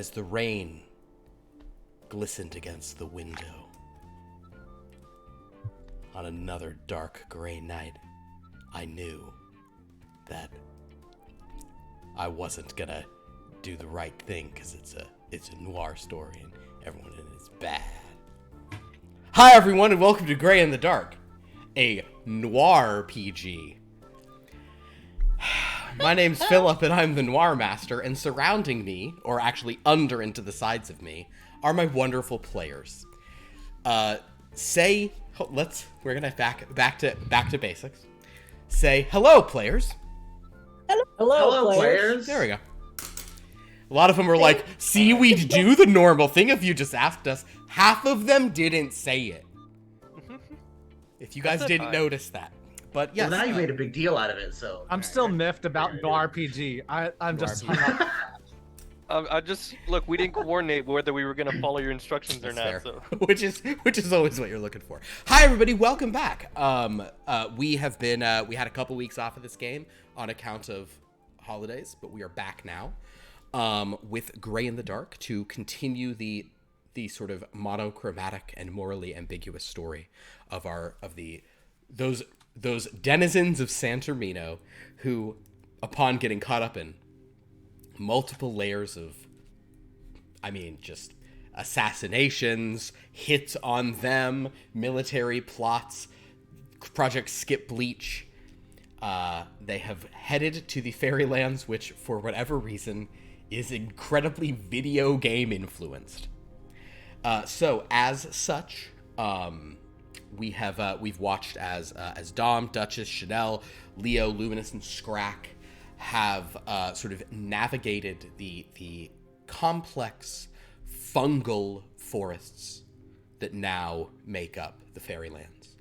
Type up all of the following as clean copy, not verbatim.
as the rain glistened against the window on another dark gray night, I knew that I wasn't gonna do the right thing because it's a noir story and everyone in it is bad. Hi everyone and welcome to Gray in the Dark, a noir PG. My name's Philip and I'm the Noir Master, and surrounding me, or actually under and to the sides of me, are my wonderful players. We're gonna back to basics. Say hello, players. Hello, players. There we go. A lot of them were like, see, we'd do the normal thing if you just asked us. Half of them didn't say it. If you guys didn't notice that. But yes. Well, now you made a big deal out of it, so. I'm still miffed about Noir RPG. I'm just. Look, we didn't coordinate whether we were going to follow your instructions or not. Fair. So. which is always what you're looking for. Hi everybody, welcome back. We had a couple weeks off of this game on account of holidays, but we are back now with Gray in the Dark to continue the sort of monochromatic and morally ambiguous story of those denizens of San Termino who, upon getting caught up in multiple layers of, just assassinations, hits on them, military plots, Project Skip Bleach, they have headed to the Fairylands, which, for whatever reason, is incredibly video game influenced. So, as such, we've watched as Dom, Duchess, Sha'Nehl, Leo, Luminus, and Scrakk have sort of navigated the complex fungal forests that now make up the Fairylands.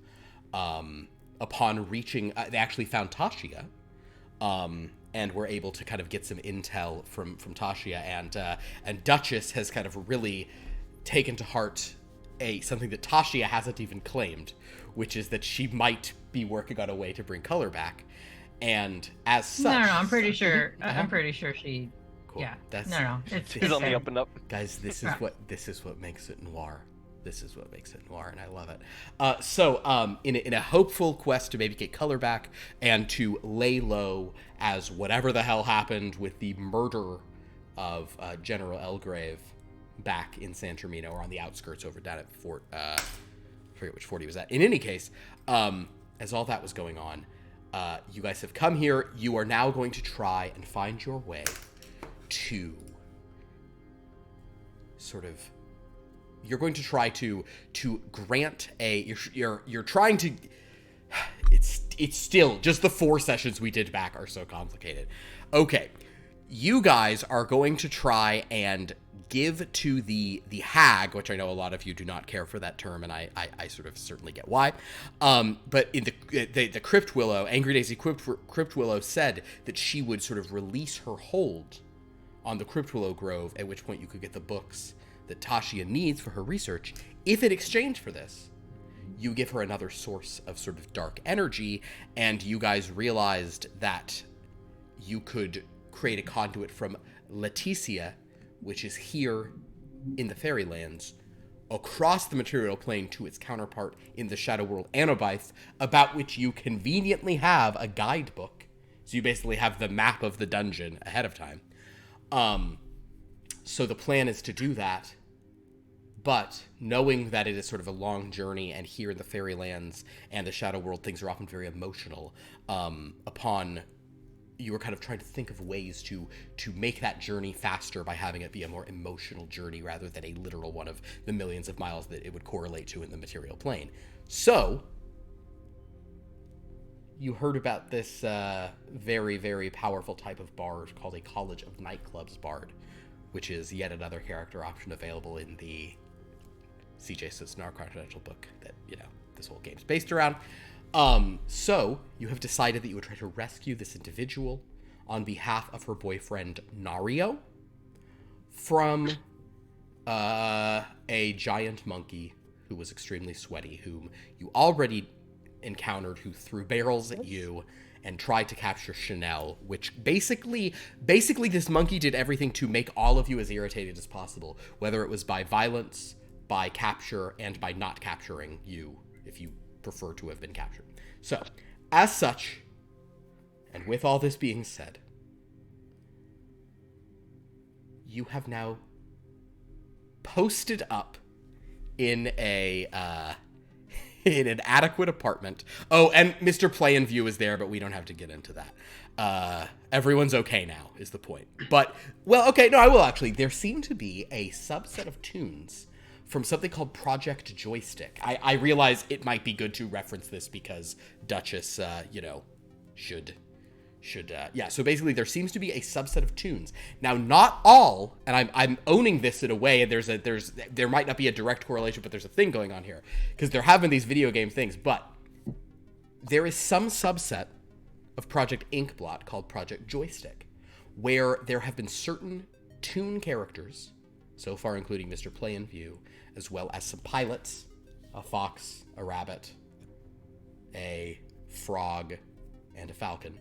Upon reaching, they actually found Tasha, and were able to kind of get some intel from Tasha, and Duchess has kind of really taken to heart something that Tasha hasn't even claimed, which is that she might be working on a way to bring color back. And as such, no, I'm pretty sure. I'm pretty sure she. Cool. Yeah. It's It's on the up and up. Guys, this is what makes it noir. This is what makes it noir, and I love it. So, in a hopeful quest to maybe get color back and to lay low as whatever the hell happened with the murder of General Elgrave back in San Termino, or on the outskirts over down at Fort, I forget which fort he was at. In any case, as all that was going on, you guys have come here. You are now going to try and find your way to sort of, you're going to try to grant you're trying to, it's still just the 4 sessions we did back are so complicated. Okay, you guys are going to try and give to the hag, which I know a lot of you do not care for that term, and I sort of certainly get why. But in the Crypt Willow, Angry Daisy Crypt Willow said that she would sort of release her hold on the Crypt Willow Grove, at which point you could get the books that Tasha needs for her research. If in exchange for this, you give her another source of sort of dark energy, and you guys realized that you could create a conduit from Leticia, which is here in the Fairylands, across the material plane to its counterpart in the Shadow World Anobith, about which you conveniently have a guidebook. So you basically have the map of the dungeon ahead of time. So the plan is to do that, but knowing that it is sort of a long journey, and here in the Fairylands and the Shadow World, things are often very emotional, you were kind of trying to think of ways to make that journey faster by having it be a more emotional journey rather than a literal one of the millions of miles that it would correlate to in the material plane. So, you heard about this very, very powerful type of bard called a College of Nightclubs bard, which is yet another character option available in the CJ Noir Confidential book that, this whole game's based around. So, you have decided that you would try to rescue this individual on behalf of her boyfriend, Nario, from a giant monkey who was extremely sweaty, whom you already encountered who threw barrels at you and tried to capture Sha'Nehl, which basically this monkey did everything to make all of you as irritated as possible, whether it was by violence, by capture, and by not capturing you, if you prefer to have been captured. So, as such, and with all this being said, you have now posted up in in an adequate apartment. Oh, and Mr. Play and View is there, but we don't have to get into that. Everyone's okay now, is the point. But, well, okay, no, I will actually. There seem to be a subset of tunes from something called Project Joystick. I realize it might be good to reference this because Duchess, should so basically there seems to be a subset of tunes. Now, not all, and I'm owning this in a way, and there might not be a direct correlation, but there's a thing going on here, because there have been these video game things, but there is some subset of Project Inkblot called Project Joystick, where there have been certain tune characters, so far including Mr. Play and View, as well as some pilots, a fox, a rabbit, a frog, and a falcon.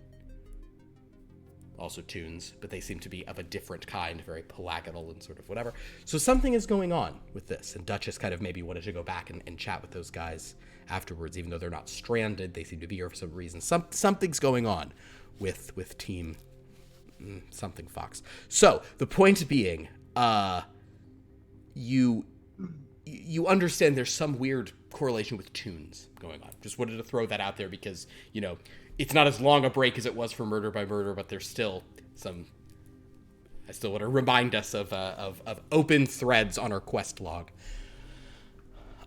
Also tunes, but they seem to be of a different kind, very pelagonal and sort of whatever. So something is going on with this, and Duchess kind of maybe wanted to go back and chat with those guys afterwards, even though they're not stranded. They seem to be here for some reason. Something's going on with Team something Fox. So the point being, you understand there's some weird correlation with tunes going on. Just wanted to throw that out there because, it's not as long a break as it was for Murder by Murder, but there's still some. I still want to remind us of open threads on our quest log.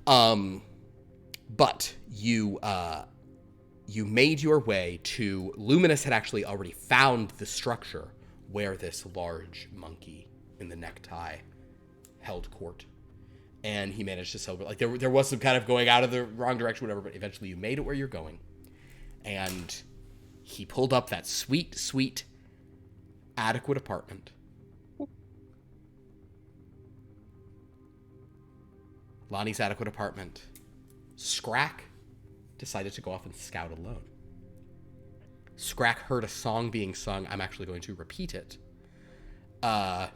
But you made your way to Luminus had actually already found the structure where this large monkey in the necktie held court, and he managed to celebrate. Like there was some kind of going out of the wrong direction, whatever. But eventually, you made it where you're going. And he pulled up that sweet, sweet, adequate apartment. Lonnie's adequate apartment. Scrakk decided to go off and scout alone. Scrakk heard a song being sung. I'm actually going to repeat it. The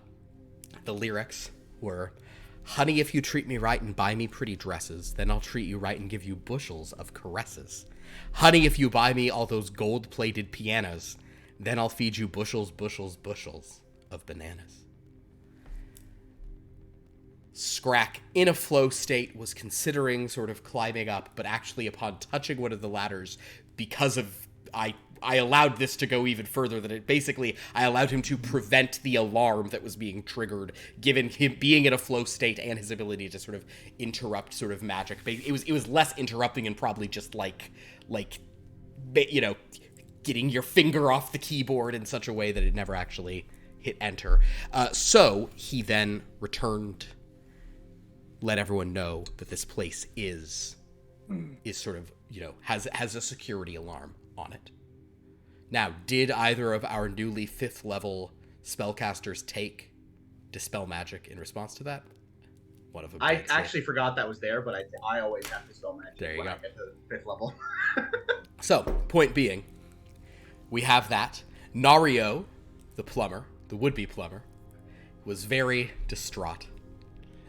lyrics were, "Honey, if you treat me right and buy me pretty dresses, then I'll treat you right and give you bushels of caresses. Honey, if you buy me all those gold-plated pianos, then I'll feed you bushels, bushels, bushels of bananas." Scrakk, in a flow state, was considering sort of climbing up, but actually upon touching one of the ladders, because of I allowed this to go even further than it. Basically, I allowed him to prevent the alarm that was being triggered, given him being in a flow state and his ability to sort of interrupt sort of magic. It was less interrupting and probably just like getting your finger off the keyboard in such a way that it never actually hit enter. So he then returned, let everyone know that this place is sort of, has a security alarm on it. Now, did either of our newly 5th level spellcasters take Dispel Magic in response to that? One of them. I actually forgot that was there, but I always have Dispel Magic there you when go. I get to 5th level. So, point being, we have that. Nario, the plumber, the would-be plumber, was very distraught.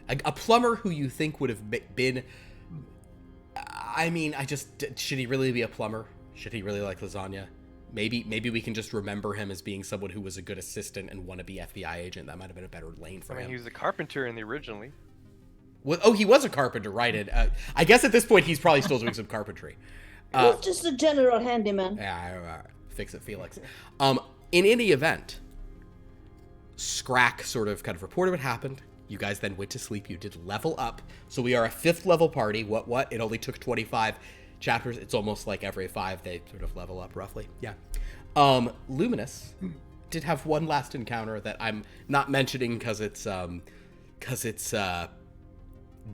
A plumber who you think would have been... should he really be a plumber? Should he really like lasagna? Maybe we can just remember him as being someone who was a good assistant and wannabe FBI agent. That might have been a better lane for him. He was a carpenter in the originally. Well, he was a carpenter, right? I guess at this point he's probably still doing some carpentry. He was just a general handyman. Yeah, fix it, Felix. In any event, Scrakk sort of kind of reported what happened. You guys then went to sleep. You did level up. So we are a 5th level party. What? It only took 25 chapters. It's almost like every 5 they sort of level up roughly. Yeah. Luminus did have one last encounter that I'm not mentioning because it's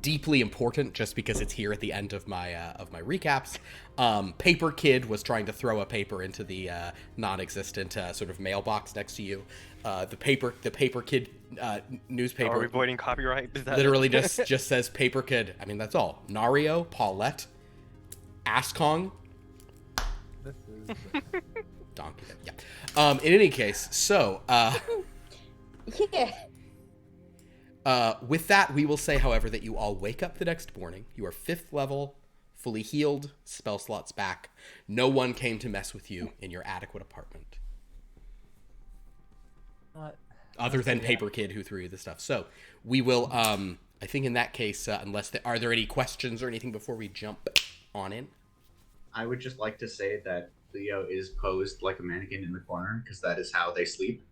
deeply important, just because it's here at the end of my recaps. Paper Kid was trying to throw a paper into the non-existent sort of mailbox next to you. The Paper Kid newspaper. Are we avoiding copyright? Is that literally just says Paper Kid. I mean, that's all. Nario, Paulette, Askong, Donkey. Yeah. In any case, so Yeah. with that, we will say, however, that you all wake up the next morning. You are 5th level, fully healed, spell slots back. No one came to mess with you in your adequate apartment. Other than Paper Kid, who threw you the stuff. So we will, I think in that case, are there any questions or anything before we jump on in? I would just like to say that Leo is posed like a mannequin in the corner because that is how they sleep.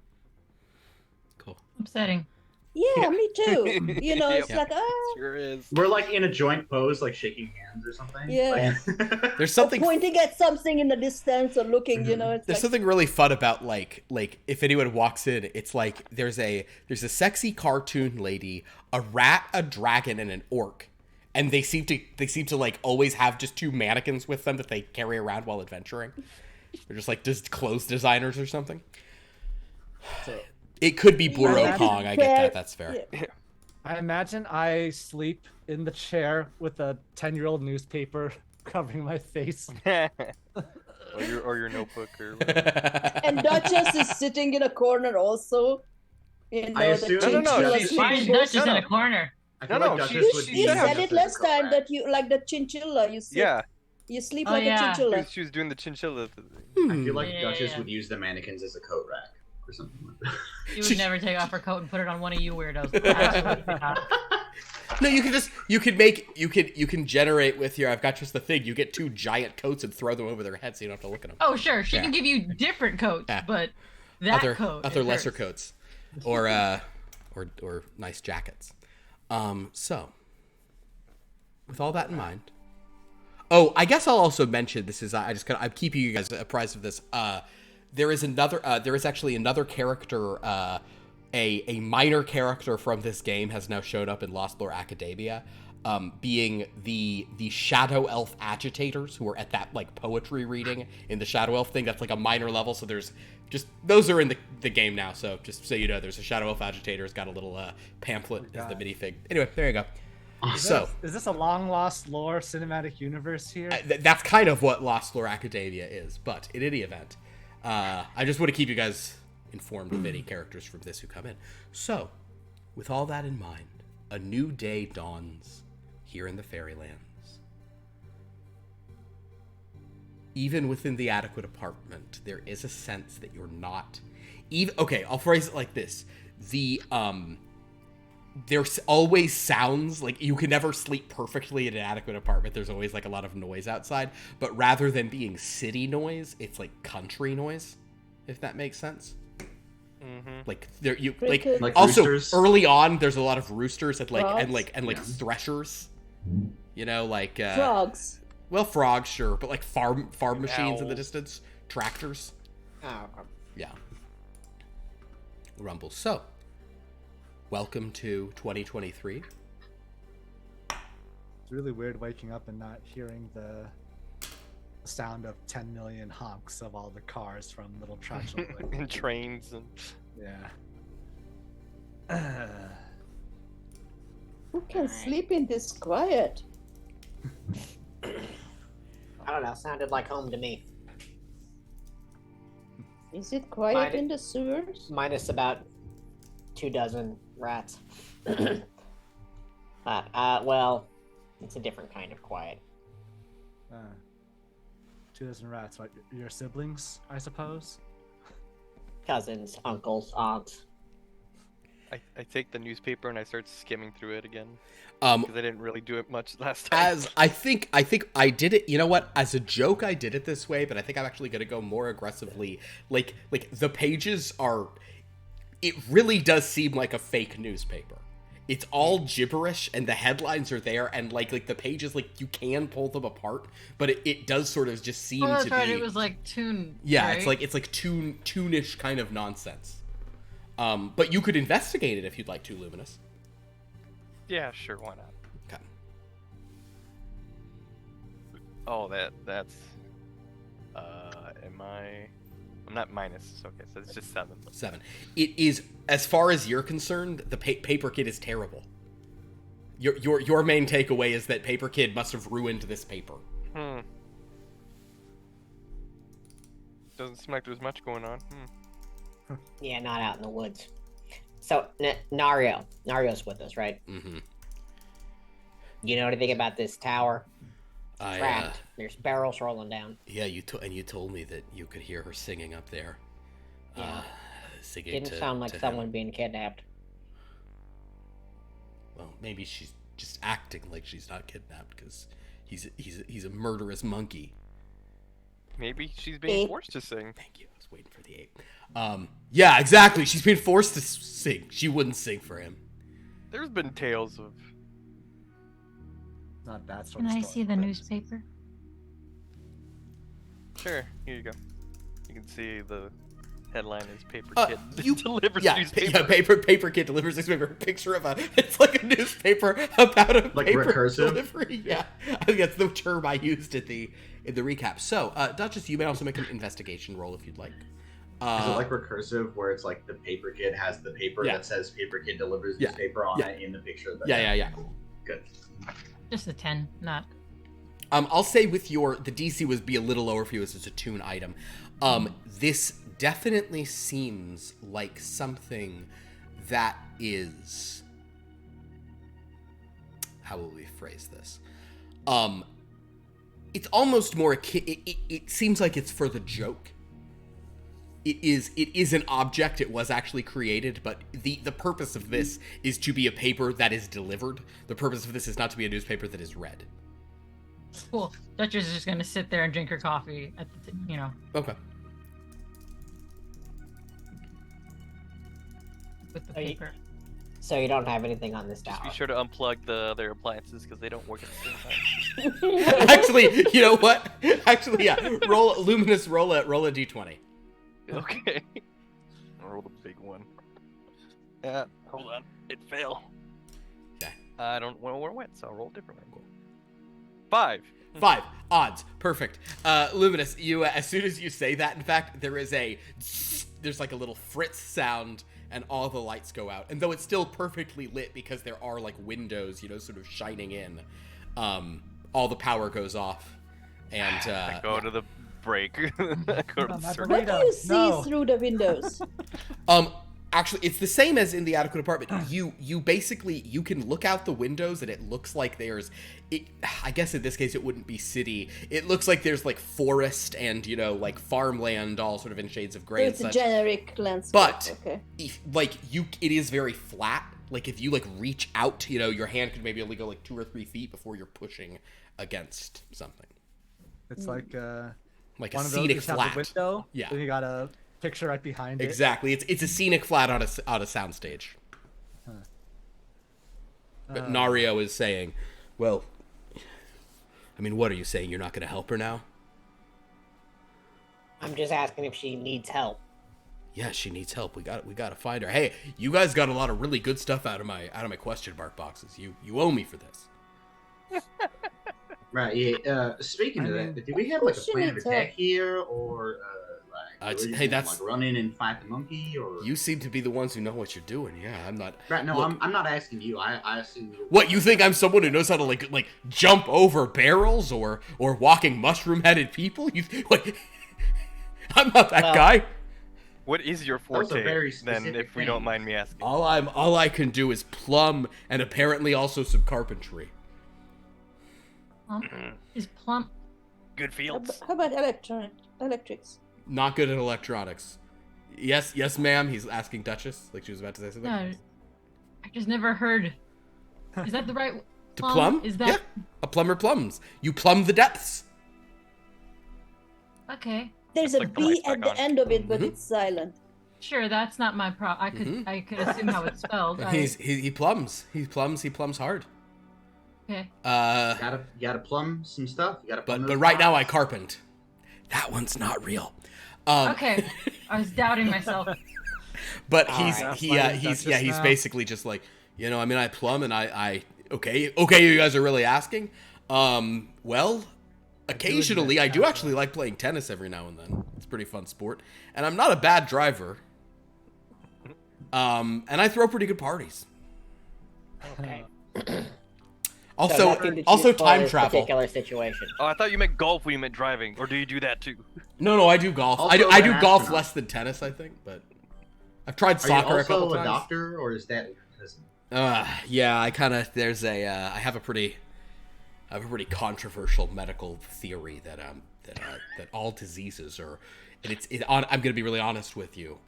Cool. Upsetting. Yeah, me too. You know, it's like, Sure is. We're like in a joint pose, like shaking hands or something. Yeah. Like... There's something pointing at something in the distance or looking, you know. It's There's like, something really fun about like if anyone walks in, it's like there's a sexy cartoon lady, a rat, a dragon, and an orc, and they seem to like always have just 2 mannequins with them that they carry around while adventuring. They're just like clothes designers or something. It could be Bluro Kong. I get that. That's fair. Yeah. I imagine I sleep in the chair with a 10-year-old newspaper covering my face. or your notebook or and Duchess is sitting in a corner also. You know, I assume- the No, chinchilla she's- Why is sleeping. Duchess in a corner? I feel No, like no, Duchess she- would she use You said said Duchess it as last a time rat. that you like the chinchilla. You sleep. yeah. You sleep Oh, like yeah. a chinchilla. She was doing the chinchilla thing. I feel like Yeah, Duchess yeah. would use the mannequins as a coat rack or something like that. She would never take off her coat and put it on one of you weirdos. Absolutely not. No, you can generate with your. I've got just the thing. You get 2 giant coats and throw them over their heads, so you don't have to look at them. Oh, sure. She Yeah. can give you different coats, Yeah. but that coat. other is lesser hers. coats, or nice jackets. So with all that in mind, I guess I'll also mention this is I'm keeping you guys apprised of this. There is actually another character. A minor character from this game has now shown up in Lost Lore Academia, being the Shadow Elf agitators who are at that like poetry reading in the Shadow Elf thing. That's like a minor level, so there's just those are in the game now. So just so you know, there's a Shadow Elf agitator. It's got a little pamphlet as the minifig. Anyway, there you go. So Is this a long lost lore cinematic universe here? that's kind of what Lost Lore Academia is. But in any event, I just want to keep you guys informed of any characters from this who come in. So, with all that in mind, a new day dawns here in the Fairylands. Even within the adequate apartment, there is a sense that you're not even okay, I'll phrase it like this. There's always sounds like you can never sleep perfectly in an adequate apartment. There's always like a lot of noise outside, but rather than being city noise, it's like country noise, if that makes sense. Like there you like also roosters? early on there's a lot of roosters and like Frogs? and threshers, you know, like Frogs. well, frogs, sure, but like farm machines in the Owls. distance, tractors, Oh, yeah, rumbles. So welcome to 2023. It's really weird waking up and not hearing the sound of 10 million honks of all the cars from Little Trashel. and trains and Yeah. Who can sleep in this quiet? I don't know. Sounded like home to me. Is it quiet Might- in the sewers? Minus about 24 rats. But well, it's a different kind of quiet. 2 rats. What? Your siblings, I suppose. Cousins, uncles, aunts. I take the newspaper and I start skimming through it again Um, because I didn't really do it much last time. As I think I did it. You know what? As a joke, I did it this way, but I think I'm actually gonna go more aggressively. Like the pages are. It really does seem like a fake newspaper. It's all gibberish, and the headlines are there, and like the pages, like you can pull them apart, but it does sort of just seem Oh, that's to right. be. It was like tune. Yeah, right? it's like toonish kind of nonsense. But you could investigate it if you'd like to, Luminus. Yeah, sure, why not? Okay. Oh, that's. I'm not minus. Okay, so it's just 7. 7. It is, as far as you're concerned, the Paper Kid is terrible. Your main takeaway is that Paper Kid must have ruined this paper. Doesn't seem like there's much going on. Yeah, not out in the woods. So, Nario's with us, right? Mm-hmm. You know anything about this tower? I, Trapped. There's barrels rolling down. yeah, you told me that you could hear her singing up there. Yeah. Singing Didn't to, sound like to someone him. being kidnapped. Well, maybe she's just acting like she's not kidnapped because he's a murderous monkey. Maybe she's being forced to sing. Thank you. I was waiting for the ape. Yeah, exactly. She's being forced to sing. She wouldn't sing for him. There's been tales of. Not that sort Can of I story, see the but- newspaper? Sure, here you go. You can see the headline is Paper Kid You delivers yeah, newspaper. paper kid delivers newspaper. Picture of it's like a newspaper about a Like paper recursive? delivery. Yeah, I think that's the term I used in the recap. So, Duchess, you may also make an investigation roll if you'd like. Is it like recursive, where it's like the paper kid has the paper Yeah. that says "paper kid delivers Yeah. newspaper" on Yeah. it in the picture? That Yeah. Cool. Good. Just a 10, not. I'll say with the DC would be a little lower for you as it's a tune item. This definitely seems like something that is. How will we phrase this? It's almost more it seems like it's for the joke. It is an object. It was actually created, but the purpose of this is to be a paper that is delivered. The purpose of this is not to be a newspaper that is read. Cool. Duchess is just gonna sit there and drink her coffee at the, Okay. with the Are you- paper. So you don't have anything on this Just tower. be sure to unplug the other appliances because they don't work at the same time. Actually, you know what? Actually, yeah. Luminus. Roll a d20. Okay. I rolled a big one. Yeah. Hold on. It fell. Okay. I don't know where it went, so I'll roll a different one. 5. 5 odds. Perfect. Luminous. You as soon as you say that, in fact, there's like a little fritz sound. And all the lights go out. And though it's still perfectly lit because there are like windows, sort of shining in, all the power goes off. And Go to the break. Go to the Not circle. What do you see No. through the windows? actually it's the same as in the adequate apartment. You basically you can look out the windows and it looks like I guess in this case it wouldn't be city. It looks like there's like forest and like farmland all sort of in shades of So gray and it's a such. generic landscape. But Okay. it is very flat. Like if you reach out, your hand could maybe only go 2 or 3 feet before you're pushing against something. It's like Like one a of those scenic just have flat. the window. Yeah. Then you got a picture right behind it. Exactly. It's a scenic flat on a soundstage. But Nario is saying, well, I mean, what are you saying? You're not going to help her now? I'm just asking if she needs help. Yeah, she needs help. We got to find her. Hey, you guys got a lot of really good stuff out of my question mark boxes. You owe me for this. Right. Yeah. Speaking of that, do we have What a she plan of needs attack help. here, or hey, that's- run in and fight the monkey, or You seem to be the ones who know what you're doing. Yeah, I'm not. right? No, Look, I'm not asking you. I assume you. What, you think I'm someone who knows how to like jump over barrels or walking mushroom-headed people? I'm not that Well- guy. What is your was a forte, very then, specific if we don't thing. mind me asking? All I can do is plumb and apparently also some carpentry. Is plump. Good fields. How about electrics? Not good at electronics. Yes, ma'am. He's asking Duchess, like she was about to say something. No, I just never heard. Is that the right? To plumb? Is that Yeah, a plumber plumbs. You plumb the depths. okay? There's a Like the B lights at back the on. end of it, but Mhm. it's silent. Sure, that's not my pro. I could assume how it's spelled. He plums. He plums hard. Okay. You gotta plumb some stuff. You gotta. Plumb But those right now I spots. carpent. That one's not real. Okay. I was doubting myself. But Alright. he's Duchess now. basically just like, I mean, I plumb and I okay, you guys are really asking. Well, occasionally I do actually like playing tennis every now and then. It's a pretty fun sport, and I'm not a bad driver. And I throw pretty good parties. Okay. Also, nothing to also choose for time this travel. particular situation. Oh, I thought you meant golf when you meant driving, or do you do that too? No, I do golf. Also I do an golf astronaut. less than tennis, I think, but I've tried Are you soccer a also couple a times. doctor, or is that your cousin? Yeah, I kind of there's a I have a pretty controversial medical theory that that all diseases are, and I'm gonna be really honest with you.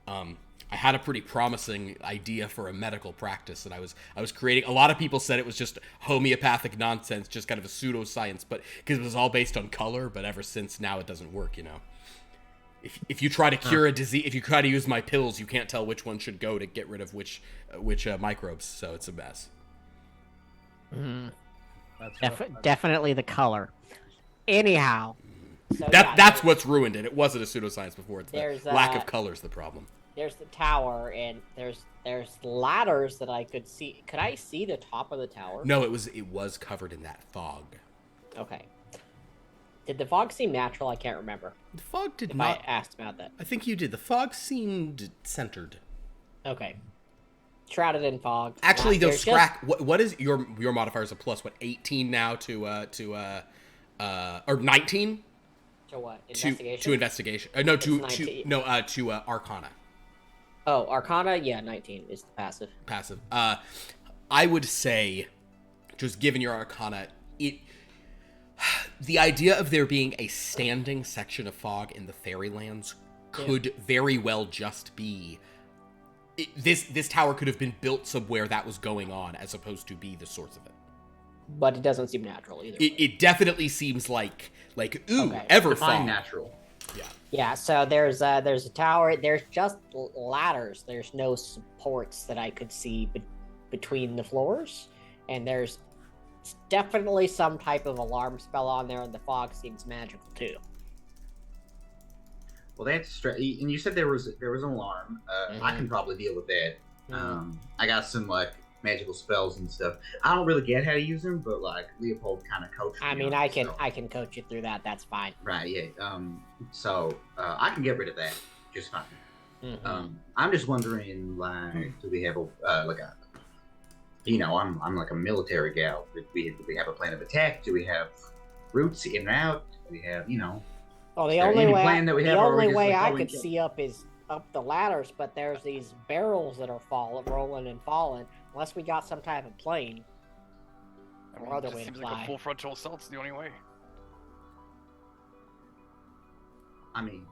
I had a pretty promising idea for a medical practice, and I was creating. A lot of people said it was just homeopathic nonsense, just kind of a pseudoscience, but because it was all based on color. But ever since now, it doesn't work. You know, if you try to cure a disease, if you try to use my pills, you can't tell which one should go to get rid of which microbes. So it's a mess. Definitely the color. Anyhow, so That's what's ruined it. It wasn't a pseudoscience before. It's the There's, lack of color's the problem. there's the tower, and there's ladders that I could see. Could I see the top of the tower? No, it was covered in that fog. Okay. Did the fog seem natural? I can't remember. The fog did If not. I asked about that. I think you did. The fog seemed centered. Okay. Shrouded in fog. Actually, though, There's Scrakk, what is your modifier is a plus? What, 18 now or 19 To what? to Investigation? investigation? No, to 19. to Arcana. Oh, Arcana? Yeah, 19 is the passive. Passive. I would say, just given your Arcana, the idea of there being a standing section of fog in the Fairylands could very well just be. This tower could have been built somewhere that was going on, as opposed to be the source of it. But it doesn't seem natural either. It definitely seems like ooh, Okay. ever Define fog. natural. Yeah, so there's a tower. There's just ladders. There's no supports that I could see between the floors, and there's definitely some type of alarm spell on there, and the fog seems magical too. Well, that's and you said there was an alarm. I can probably deal with that. I got some like magical spells and stuff. I don't really get how to use them, but like Leopold kind of coached me. I mean, on I it, can so- I can coach you through that. That's fine. Right. Yeah. So I can get rid of that just fine. Mhm. I'm just wondering, like, do we have a like a, I'm like a military gal. Do we have a plan of attack? Do we have routes in and out? Do we have, Well, the there only any way plan that we the have, or are we only just, way like, I going could to- see up is up the ladders, but there's these barrels that are rolling and falling. Unless we got some type of plane I or mean, other it way just to seems like fly. a full frontal assault's the only way. I mean,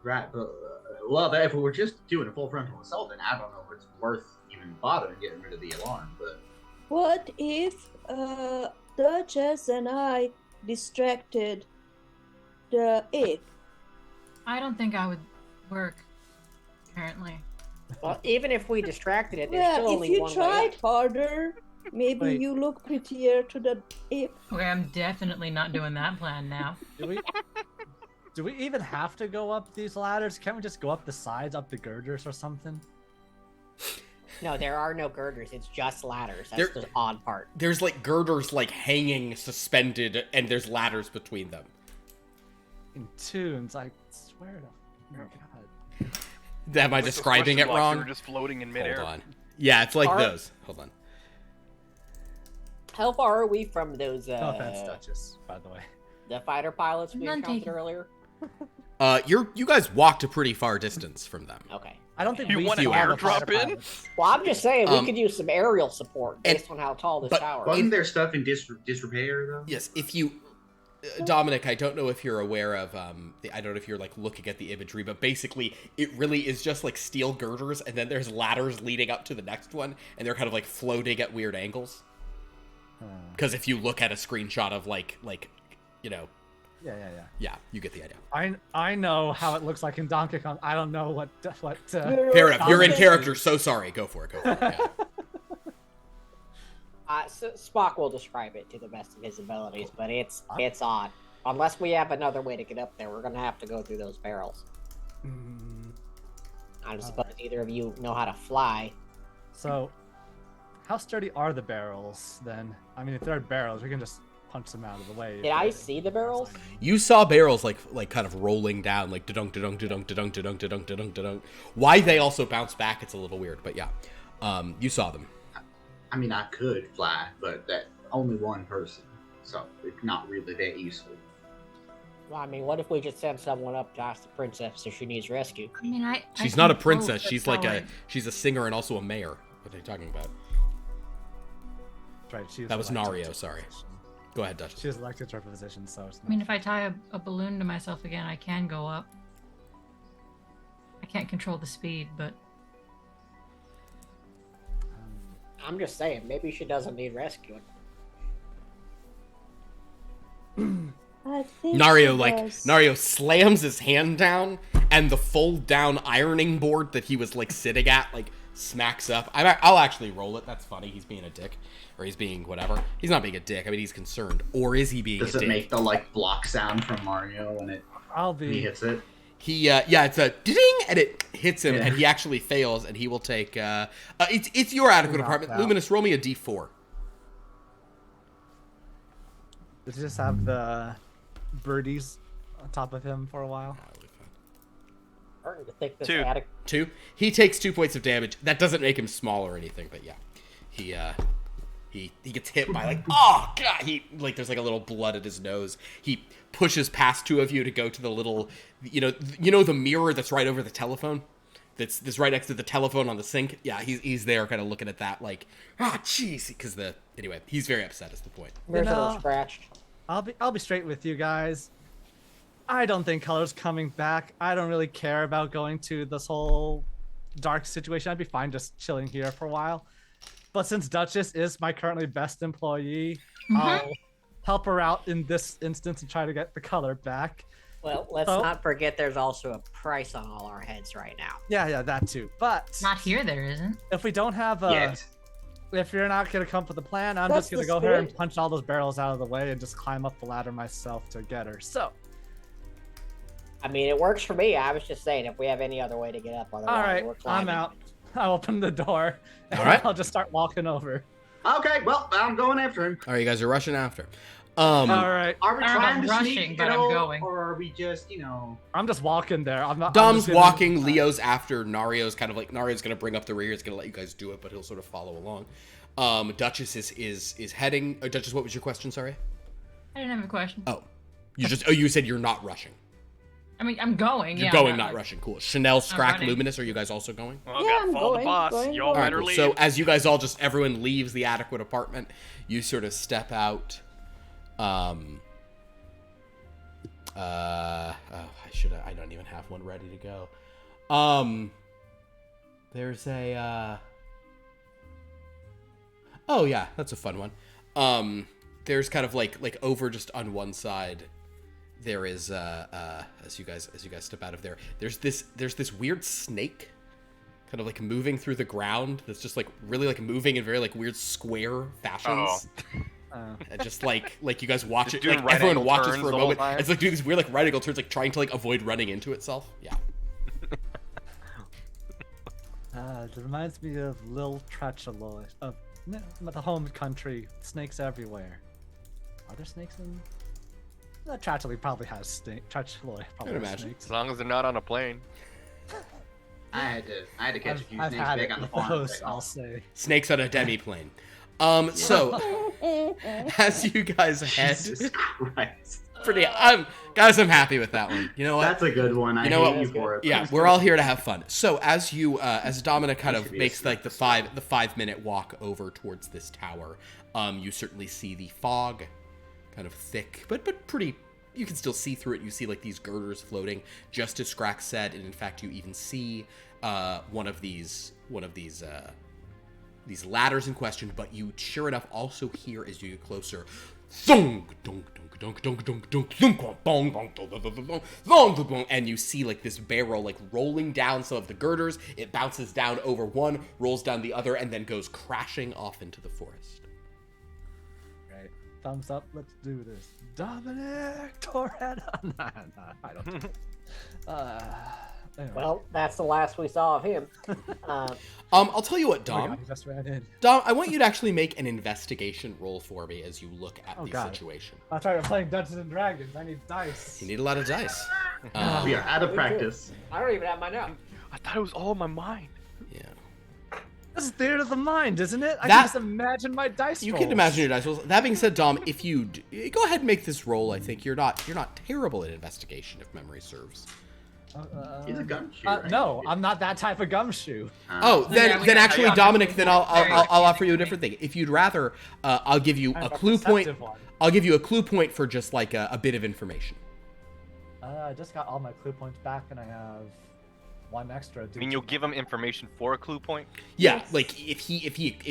right, but if we were just doing a full frontal assault, then I don't know if it's worth even bothering getting rid of the alarm. But What if Duchess and I distracted the ape? I don't think I would work. Apparently. Well, even if we distracted it, there's still Well, if only you one way. tried out. harder, maybe Wait. you look prettier to the ape. Okay, I'm definitely not doing that plan now. Do we even have to go up these ladders? Can't we just go up the sides, up the girders or something? No, there are no girders. It's just ladders. That's There- the odd part. There's like girders like hanging suspended, and there's ladders between them. In tunes, I swear to. Oh my god. Am I Like those describing it question blocks that wrong? are just floating in Hold midair. on. Yeah, it's like Are- those. Hold on. How far are we from those No offense, Duchess, by the way. the fighter pilots we None encountered taken. earlier? You guys walked a pretty far distance from them. Okay. I don't think You we want see an all the airdrop fighter in? pilots. Well, I'm just saying we Um, could use some aerial support and- based on how tall this but- tower is. wasn't there stuff in disrepair though? Yes, if you, Dominic, I don't know if you're aware of, I don't know if you're like looking at the imagery, but basically it really is just like steel girders, and then there's ladders leading up to the next one, and they're kind of like floating at weird angles. Because if you look at a screenshot of like, Yeah. you get the idea. I know how it looks like in Donkey Kong. I don't know what. Fair enough. You're in Dominic- character. So sorry. Go for it. Yeah. So Spock will describe it to the best of his abilities, but it's odd. Unless we have another way to get up there, we're gonna have to go through those barrels. I suppose either of you know how to fly. So, how sturdy are the barrels then? I mean, if they're barrels, we can just punch them out of the way. Did I see the barrels? You saw barrels like kind of rolling down, like da-dunk, da-dunk, da-dunk, da-dunk, da-dunk, da-dunk, da-dunk, da-dunk. Why they also bounce back, it's a little weird, but yeah. You saw them. I mean, I could fly, but that only one person, so it's not really that useful. Well, I mean, what if we just send someone up to ask the princess if she needs rescue? I mean, She's I not a can princess. hope She's that's like how she's a singer and also a mayor. What are you talking about? Right, she That was elected Nario, to her sorry. position. Go ahead, Dutch. She was elected to her position, so it's I mean, not. if I tie a balloon to myself again, I can go up. I can't control the speed, but I'm just saying, maybe she doesn't need rescuing. I think Nario slams his hand down, and the fold down ironing board that he was like sitting at like smacks up. I'll actually roll it. That's funny. He's being a dick, or he's being whatever. He's not being a dick. I mean, he's concerned, or is he being Does a it dick? make the like block sound from Mario when he hits it? He yeah, it's a ding, and it hits him, Yeah. and he actually fails, and he will take. It's your adequate Knocked apartment. out. Luminus, roll me a d4. Did you just have the birdies on top of him for a while? Starting to think this 2. attic. 2. He takes 2 points of damage. That doesn't make him small or anything, but yeah, he gets hit by like, oh god, he like there's like a little blood at his nose. He pushes past 2 of you to go to the little, you know the mirror that's right over the telephone, that's right next to the telephone on the sink. Yeah, he's there, kind of looking at that like, ah, jeez, because anyway, he's very upset. Is the point? There's a know- little scratched. I'll be straight with you guys. I don't think Color's coming back. I don't really care about going to this whole dark situation. I'd be fine just chilling here for a while. But since Duchess is my currently best employee, I'll help her out in this instance and try to get the Color back. Well, let's Oh. not forget there's also a price on all our heads right now. Yeah, that too. But not here. There isn't. if we don't have Yet. if you're not gonna come up with a plan, I'm That's just gonna the go here and spirit. punch all those barrels out of the way and just climb up the ladder myself to get her. So, I mean, it works for me. I was just saying, if we have any other way to get up, otherwise all right, we're I'm climbing. out. I'll open the door. And All right. I'll just start walking over. Okay, well, I'm going after him. All right, you guys are rushing after. All right, Are we I'm trying not to rushing, sneak but at I'm all, going. or are we just, you know? I'm just walking there. I'm not. I'm Dom's just gonna- walking, Leo's after, Nario's kind of like, Nario's gonna bring up the rear, he's gonna let you guys do it, but he'll sort of follow along. Duchess is heading. Duchess, what was your question? Sorry. I didn't have a question. Oh, you said you're not rushing. I mean, I'm going. You're yeah, going, I'm not rushing. Cool. Chanel, Scrakk, running. Luminus, are you guys also going? Well, Yeah, gotta I'm follow the going, boss. going, Y'all going. All right, better cool. leave. So as you guys all everyone leaves the adequate apartment, you sort of step out. I don't even have one ready to go. There's a, oh yeah, that's a fun one. There's kind of like over just on one side, there is, as you guys step out of there, there's this weird snake kind of like moving through the ground that's just like really like moving in very like weird square fashions. And just like you guys watch Just it, doing like right everyone angle watches turns for a the whole moment. time? It's like doing these weird like right angle turns, like trying to like avoid running into itself. Yeah. It reminds me of Lil Trachaloy of the home country. Snakes everywhere. Are there snakes in? Trachaloy probably has snake. Trachaloy probably I'd has imagine. snakes. As long as they're not on a plane. I had to catch a few I've snakes had back it on the with farm. those, I'll say. Snakes on a demiplane. So as you guys head, Jesus Christ. I'm happy with that one. You know what? That's a good one. I You know hate what? you for it. Yeah, we're all here to have fun. So as Dominic kind Should of be a makes like the snake. 5-minute walk over towards this tower, you certainly see the fog, kind of thick, but pretty. You can still see through it. You see like these girders floating, just as Scrakk said, and in fact, you even see one of these ladders in question. But you sure enough also hear as you get closer, thunk, dunk, dunk, dunk, dunk, dunk, dunk, thunk, bong, bong, dong, dong, dong, dong, dong, dong, dong, and you see like this barrel like rolling down some of the girders. It bounces down over one, rolls down the other, and then goes crashing off into the forest. Right. Thumbs up. Let's do this. Dominic Toretta. Nah, I don't. Anyway. Well, that's the last we saw of him. I'll tell you what, Oh my Dom. God, he just ran in. Dom, I want you to actually make an investigation roll for me as you look at Oh, the God. situation. I'm trying to play Dungeons and Dragons. I need dice. You need a lot of dice. We are out of Me too. practice. I don't even have my note. I thought it was all in my mind. Yeah. This is theater of the mind, isn't it? I That- can just imagine my dice You rolls. can imagine your dice rolls. That being said, Dom, if you go ahead and make this roll, I think you're not terrible at investigation, if memory serves. He's a gumshoe. Right? No, I'm not that type of gumshoe. Oh, Yeah, we then got actually, it. Dominic, then I'll Very offer you a different thing. If you'd rather, I'll give you I a have clue point. perceptive one. I'll give you a clue point for just like a bit of information. I just got all my clue points back, and I have one extra. I mean, you'll give him information for a clue point. Yeah, Yes. like if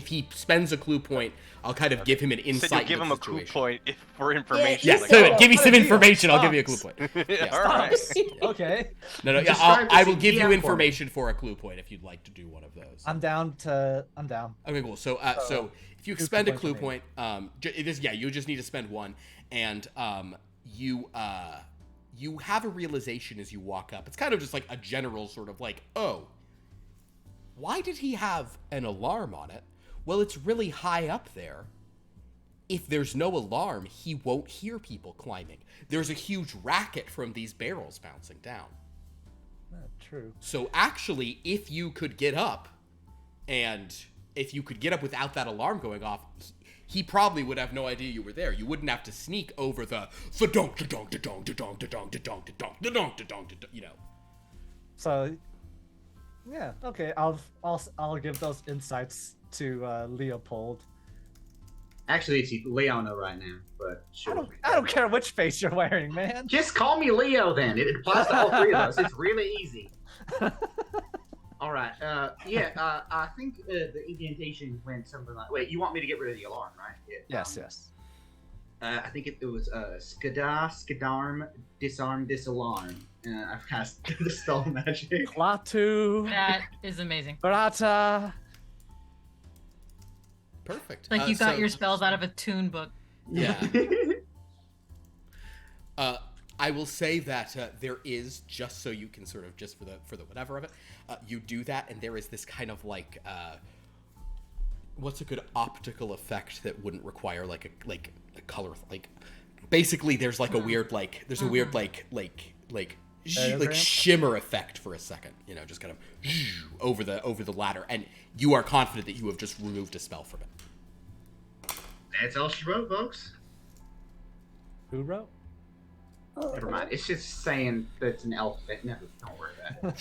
he spends a clue point, I'll kind of give him an You insight. said you'll give into him the a clue situation. point for information. Yeah, Yes, so so- give me What some a deal. information. I'll give you a clue Stop. point. Yes. All right. Okay, No, yeah, Describe I this will in give you DM form. information for a clue point if you'd like to do one of those. I'm down. Okay, cool. So, so if you Clue expend a point clue for me. point, it is you just need to spend one, and you have a realization as you walk up. It's kind of just like a general sort of like, oh, why did he have an alarm on it? Well, it's really high up there. If there's no alarm, he won't hear people climbing. There's a huge racket from these barrels bouncing down. true. So actually, if you could get up, and if you could get up without that alarm going off, he probably would have no idea you were there. You wouldn't have to sneak over the donk da donk da donk da donk da donk da donk da donk da donk da donk da, you know. So, yeah, okay. I'll give those insights to Leopold. Actually, it's Leona right now, but sure. I don't care which face you're wearing, man. Just call me Leo then. It applies to all three of us. It's really easy. All right. I think the indentation went something like. Wait, you want me to get rid of the alarm, right? Yeah. Yes. I think it was Skadarm, Disarm, Disalarm. I've cast the Dispel Magic. Klaatu, That is amazing. Barata. Perfect. Like you got so- your spells out of a tune book. Yeah. I will say that there is, just so you can sort of, just for the whatever of it, you do that, and there is this kind of like, what's a good optical effect that wouldn't require like a color, like, basically there's like a weird like, there's a weird like shimmer effect for a second, you know, just kind of over the ladder, and you are confident that you have just removed a spell from it. That's all she wrote, folks. Who wrote? Never mind. It's just saying that it's an elf. No, don't worry about it.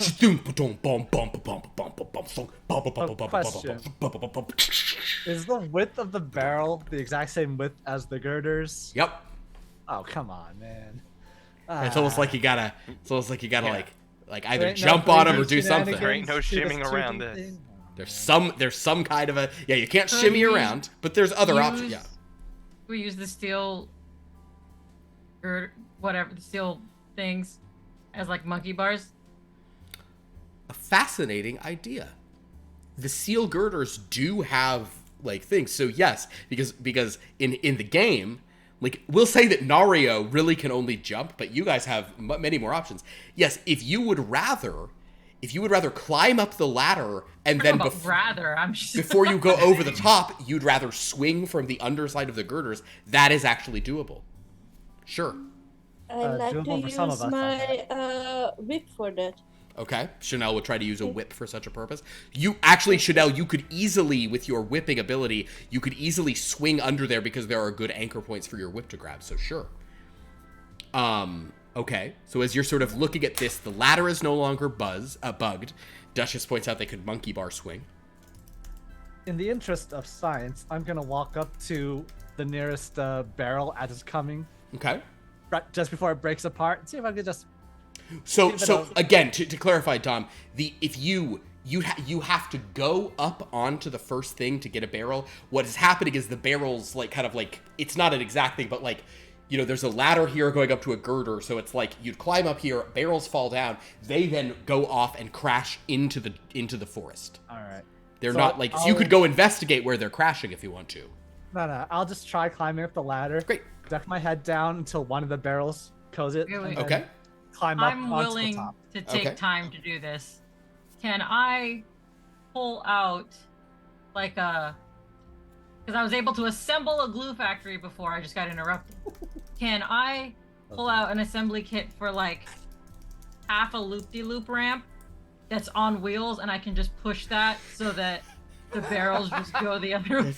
Is the width of the barrel the exact same width as the girders? Yep. Oh, come on, man. It's almost like you gotta. It's almost like you gotta Yeah. like either Ain't no jump on him or crazy do something. There ain't no shenanigans shimming to around this this. thing. There's some kind of a you can't Could shimmy we around, but there's other options. use- Yeah. We use the steel, or whatever, the steel things as like monkey bars. A fascinating idea. The seal girders do have like things. So yes, because in the game, like we'll say that Nario really can only jump, but you guys have many more options. Yes, if you would rather climb up the ladder and then I'm just before you go over the top, you'd rather swing from the underside of the girders. That is actually doable. Sure. I like to doable for some of use us, my whip for that. Okay. Sha'Nehl would try to use a whip for such a purpose. You actually, Sha'Nehl, you could easily, with your whipping ability, you could easily swing under there because there are good anchor points for your whip to grab. So sure. Okay. So as you're sort of looking at this, the ladder is no longer bugged. Duchess points out they could monkey bar swing. In the interest of science, I'm gonna walk up to the nearest barrel as it's coming, Okay. right just before it breaks apart, and see if I could just. So Give it a- again, to clarify, Dom, if you have to go up onto the first thing to get a barrel. What is happening is the barrel's like kind of like, it's not an exact thing, but like, you know, there's a ladder here going up to a girder, so it's like you'd climb up here, barrels fall down, they then go off and crash into the forest. All right. They're So not like, so you could go investigate where they're crashing if you want to. No. I'll just try climbing up the ladder. Great. Duck my head down until one of the barrels goes it. Really? and then Okay. Climb up I'm onto willing the top. to take Okay. time to do this. Can I pull out like a? Because I was able to assemble a glue factory before I just got interrupted. Can I pull out an assembly kit for like half a loop-de-loop ramp that's on wheels, and I can just push that so that the barrels just go the other way.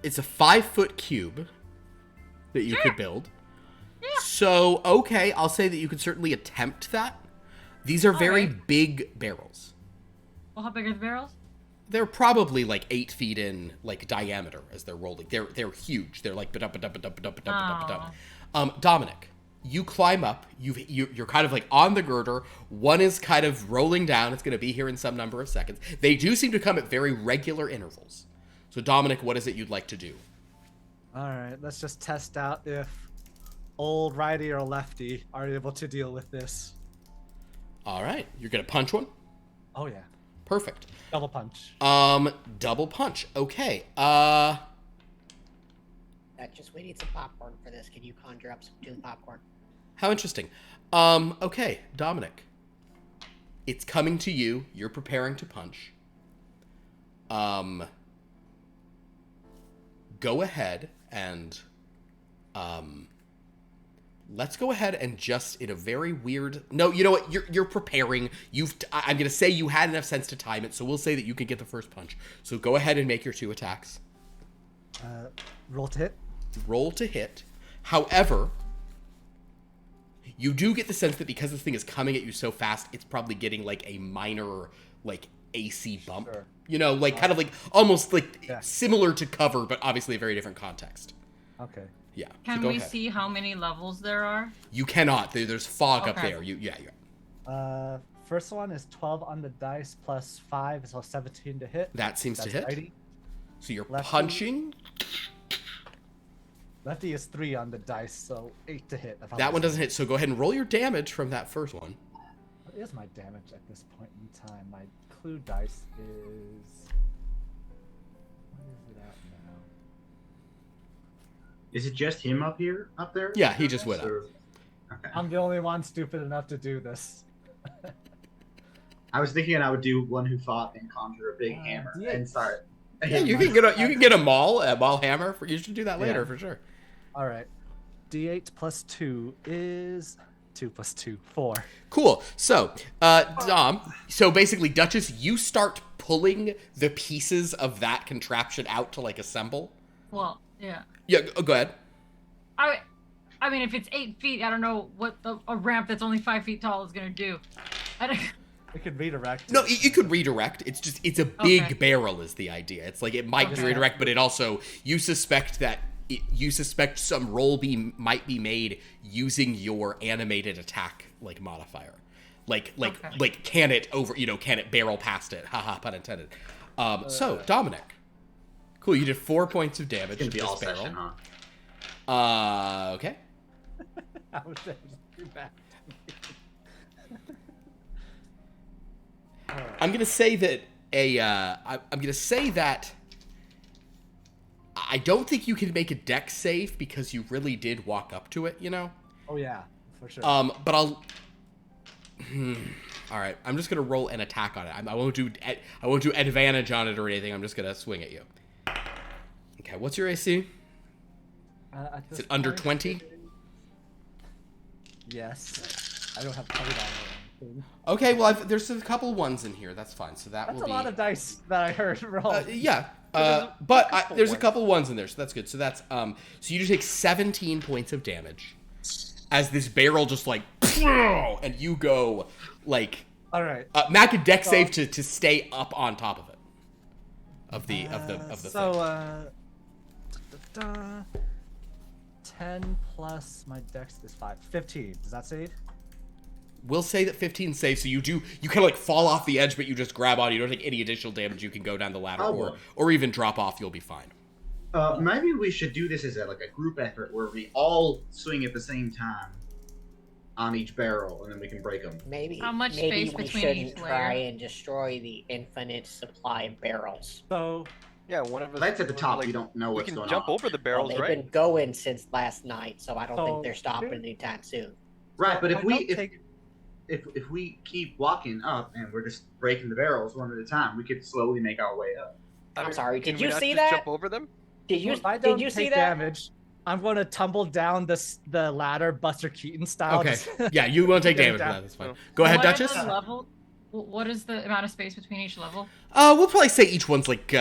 It's a 5-foot cube that you could build. Yeah. So, okay, I'll say that you could certainly attempt that. These are very Alright. big barrels. Well, how big are the barrels? They're probably like 8 feet in like diameter as they're rolling. They're huge. They're like Dominic, you climb up. You're kind of like on the girder. One is kind of rolling down. It's going to be here in some number of seconds. They do seem to come at very regular intervals. So Dominic, what is it you'd like to do? All right, let's just test out if old righty or lefty are able to deal with this. All right, you're going to punch one. Oh yeah, Perfect. double punch. Double punch. Okay. Just we need some popcorn for this. Can you conjure up some doom popcorn? How interesting. Okay, Dominic. It's coming to you. You're preparing to punch. Go ahead and let's go ahead and just in a very weird. No, you know what? You're preparing. I'm gonna say you had enough sense to time it, so we'll say that you can get the first punch. So go ahead and make your 2 attacks. Roll to hit. Roll to hit. However, you do get the sense that because this thing is coming at you so fast, it's probably getting like a minor like AC bump. Sure. You know, like kind of like almost like Yeah. similar to cover, but obviously a very different context. Okay. Yeah. Can so go we ahead. see how many levels there are? You cannot. There's fog up Okay. there. Yeah. First one is 12 on the dice plus 5, so 17 to hit. That seems to That's hit. righty. So you're Lefty. punching. Lefty is 3 on the dice, so 8 to hit. That one doesn't hit. So go ahead and roll your damage from that first one. What is my damage at this point in time? My clue dice is. What is it at now? Is it just him up there? Yeah, he just went up. Or- Okay. I'm the only one stupid enough to do this. I was thinking I would do one who fought and conjure a big hammer yeah. and start. Yeah, you can get a maul hammer. You should do that later Yeah. for sure. All right. D8 plus 2 is 2 plus 2, 4. Cool. So, Dom, so basically, Duchess, you start pulling the pieces of that contraption out to, like, assemble. Well, yeah. Yeah, go ahead. I mean, if it's 8 feet, I don't know what a ramp that's only 5 feet tall is gonna do. We could redirect. No, it. you could redirect. It's a big Okay. barrel is the idea. It's like it might Okay. redirect, but it also, you suspect some roll might be made using your animated attack, like, modifier. Like, Okay. can it barrel past it? Haha, pun intended. So, Dominic. Cool, you did 4 points of damage to It's gonna be this all barrel. session, huh? Okay. I was saying, too bad. I'm gonna say that I'm gonna say that I don't think you can make a dex save because you really did walk up to it, you know. Oh yeah, for sure. But I'll. All right, I'm just gonna roll an attack on it. I won't do advantage on it or anything. I'm just gonna swing at you. Okay, what's your AC? At Is this it under point, 20? Yes. I don't have covered on it or anything. Okay, well there's a couple ones in here. That's fine. So that That's will a be. lot of dice that I heard roll. Yeah. there's But couple there's a ones. couple ones in there, so that's good. So that's so you just take 17 points of damage as this barrel just like and you go like All right. Mac a deck save to stay up on top of it. Of the So thing. 10 plus my dex is 5. 15. Does that save? We'll say that 15 saves, so you kind of like fall off the edge, but you just grab on. You don't take any additional damage. You can go down the ladder Oh, boy. or even drop off. You'll be fine. Maybe we should do this as a group effort where we all swing at the same time on each barrel, and then we can break them. Maybe. How much maybe space we between shouldn't each try layer? and destroy the infinite supply of barrels. So Yeah, one of us. That's at the top. Like, we don't know we what's can going jump on. over the Well, barrels, they've right? been going since last night, so I don't So, think they're stopping anytime soon. Right, but I don't if we keep walking up and we're just breaking the barrels one at a time, we could slowly make our way up. I'm sorry, Can did we you not see just that? Jump over them? Did you if I don't did you see take that? damage, I'm going to tumble down the ladder Buster Keaton style. Okay. just- Yeah, you won't take Get damage from down. that. That's fine. Go ahead, Duchess. what is the amount of space between each level? We'll probably say each one's like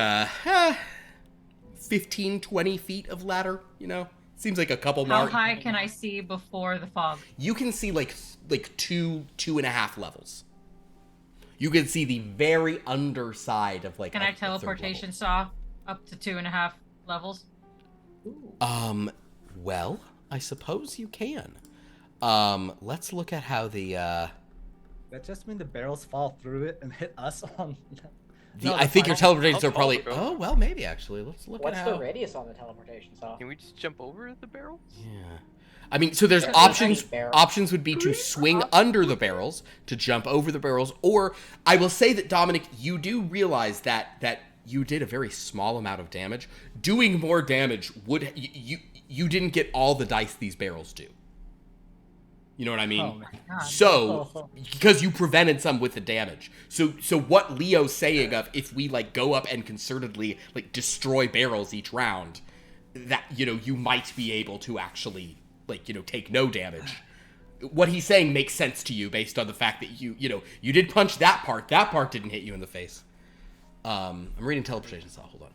15, 20 feet of ladder, you know? Seems like a couple How more. high can I see before the fog? You can see like 2.5 levels. You can see the very underside of like. Can I teleportation saw up to 2.5 levels? Well, I suppose you can. Let's look at how the That just mean the barrels fall through it and hit us on. I think your teleportations How are probably. tall, bro? Oh well, maybe actually. Let's look What's at the how. radius on the teleportation saw? Can we just jump over the barrels? Yeah. I mean, so there's There's options. many barrels. Options would be to swing under the barrels, to jump over the barrels, or I will say that Dominic, you do realize that you did a very small amount of damage. Doing more damage would you didn't get all the dice these barrels do. You know what I mean? Oh my God. So, because you prevented some with the damage. So what Leo's saying of if we like go up and concertedly like destroy barrels each round, that you might be able to actually like take no damage. What he's saying makes sense to you based on the fact that you did punch that part. That part didn't hit you in the face. I'm reading teleportation saw. Hold on.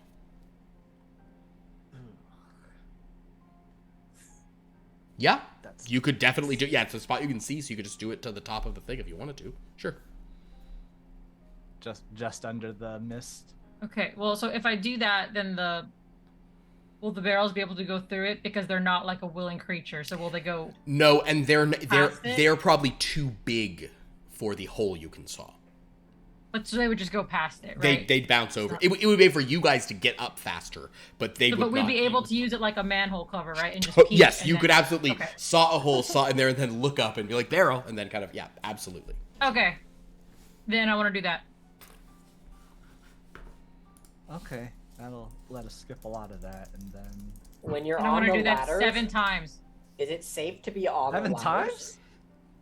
Yeah, you could definitely do. Yeah, it's a spot you can see, so you could just do it to the top of the thing if you wanted to. Sure. Just under the mist. Okay, well, so if I do that, then will the barrels be able to go through it because they're not like a willing creature? So will they go? No, and Past it? they're probably too big for the hole you can saw. But so they would just go past it, right? They'd bounce over. It would be for you guys to get up faster, but they would But we'd not. be able to use it like a manhole cover, right? And just Oh, peek yes, and you then- could absolutely Okay. saw a hole, saw in there, and then look up and be like barrel, and then kind of absolutely. Okay, then I want to do that. Okay, that'll let us skip a lot of that, and then When you're And I on want to the do that ladders, 7 times. is it safe to be on 7 the ladders? times.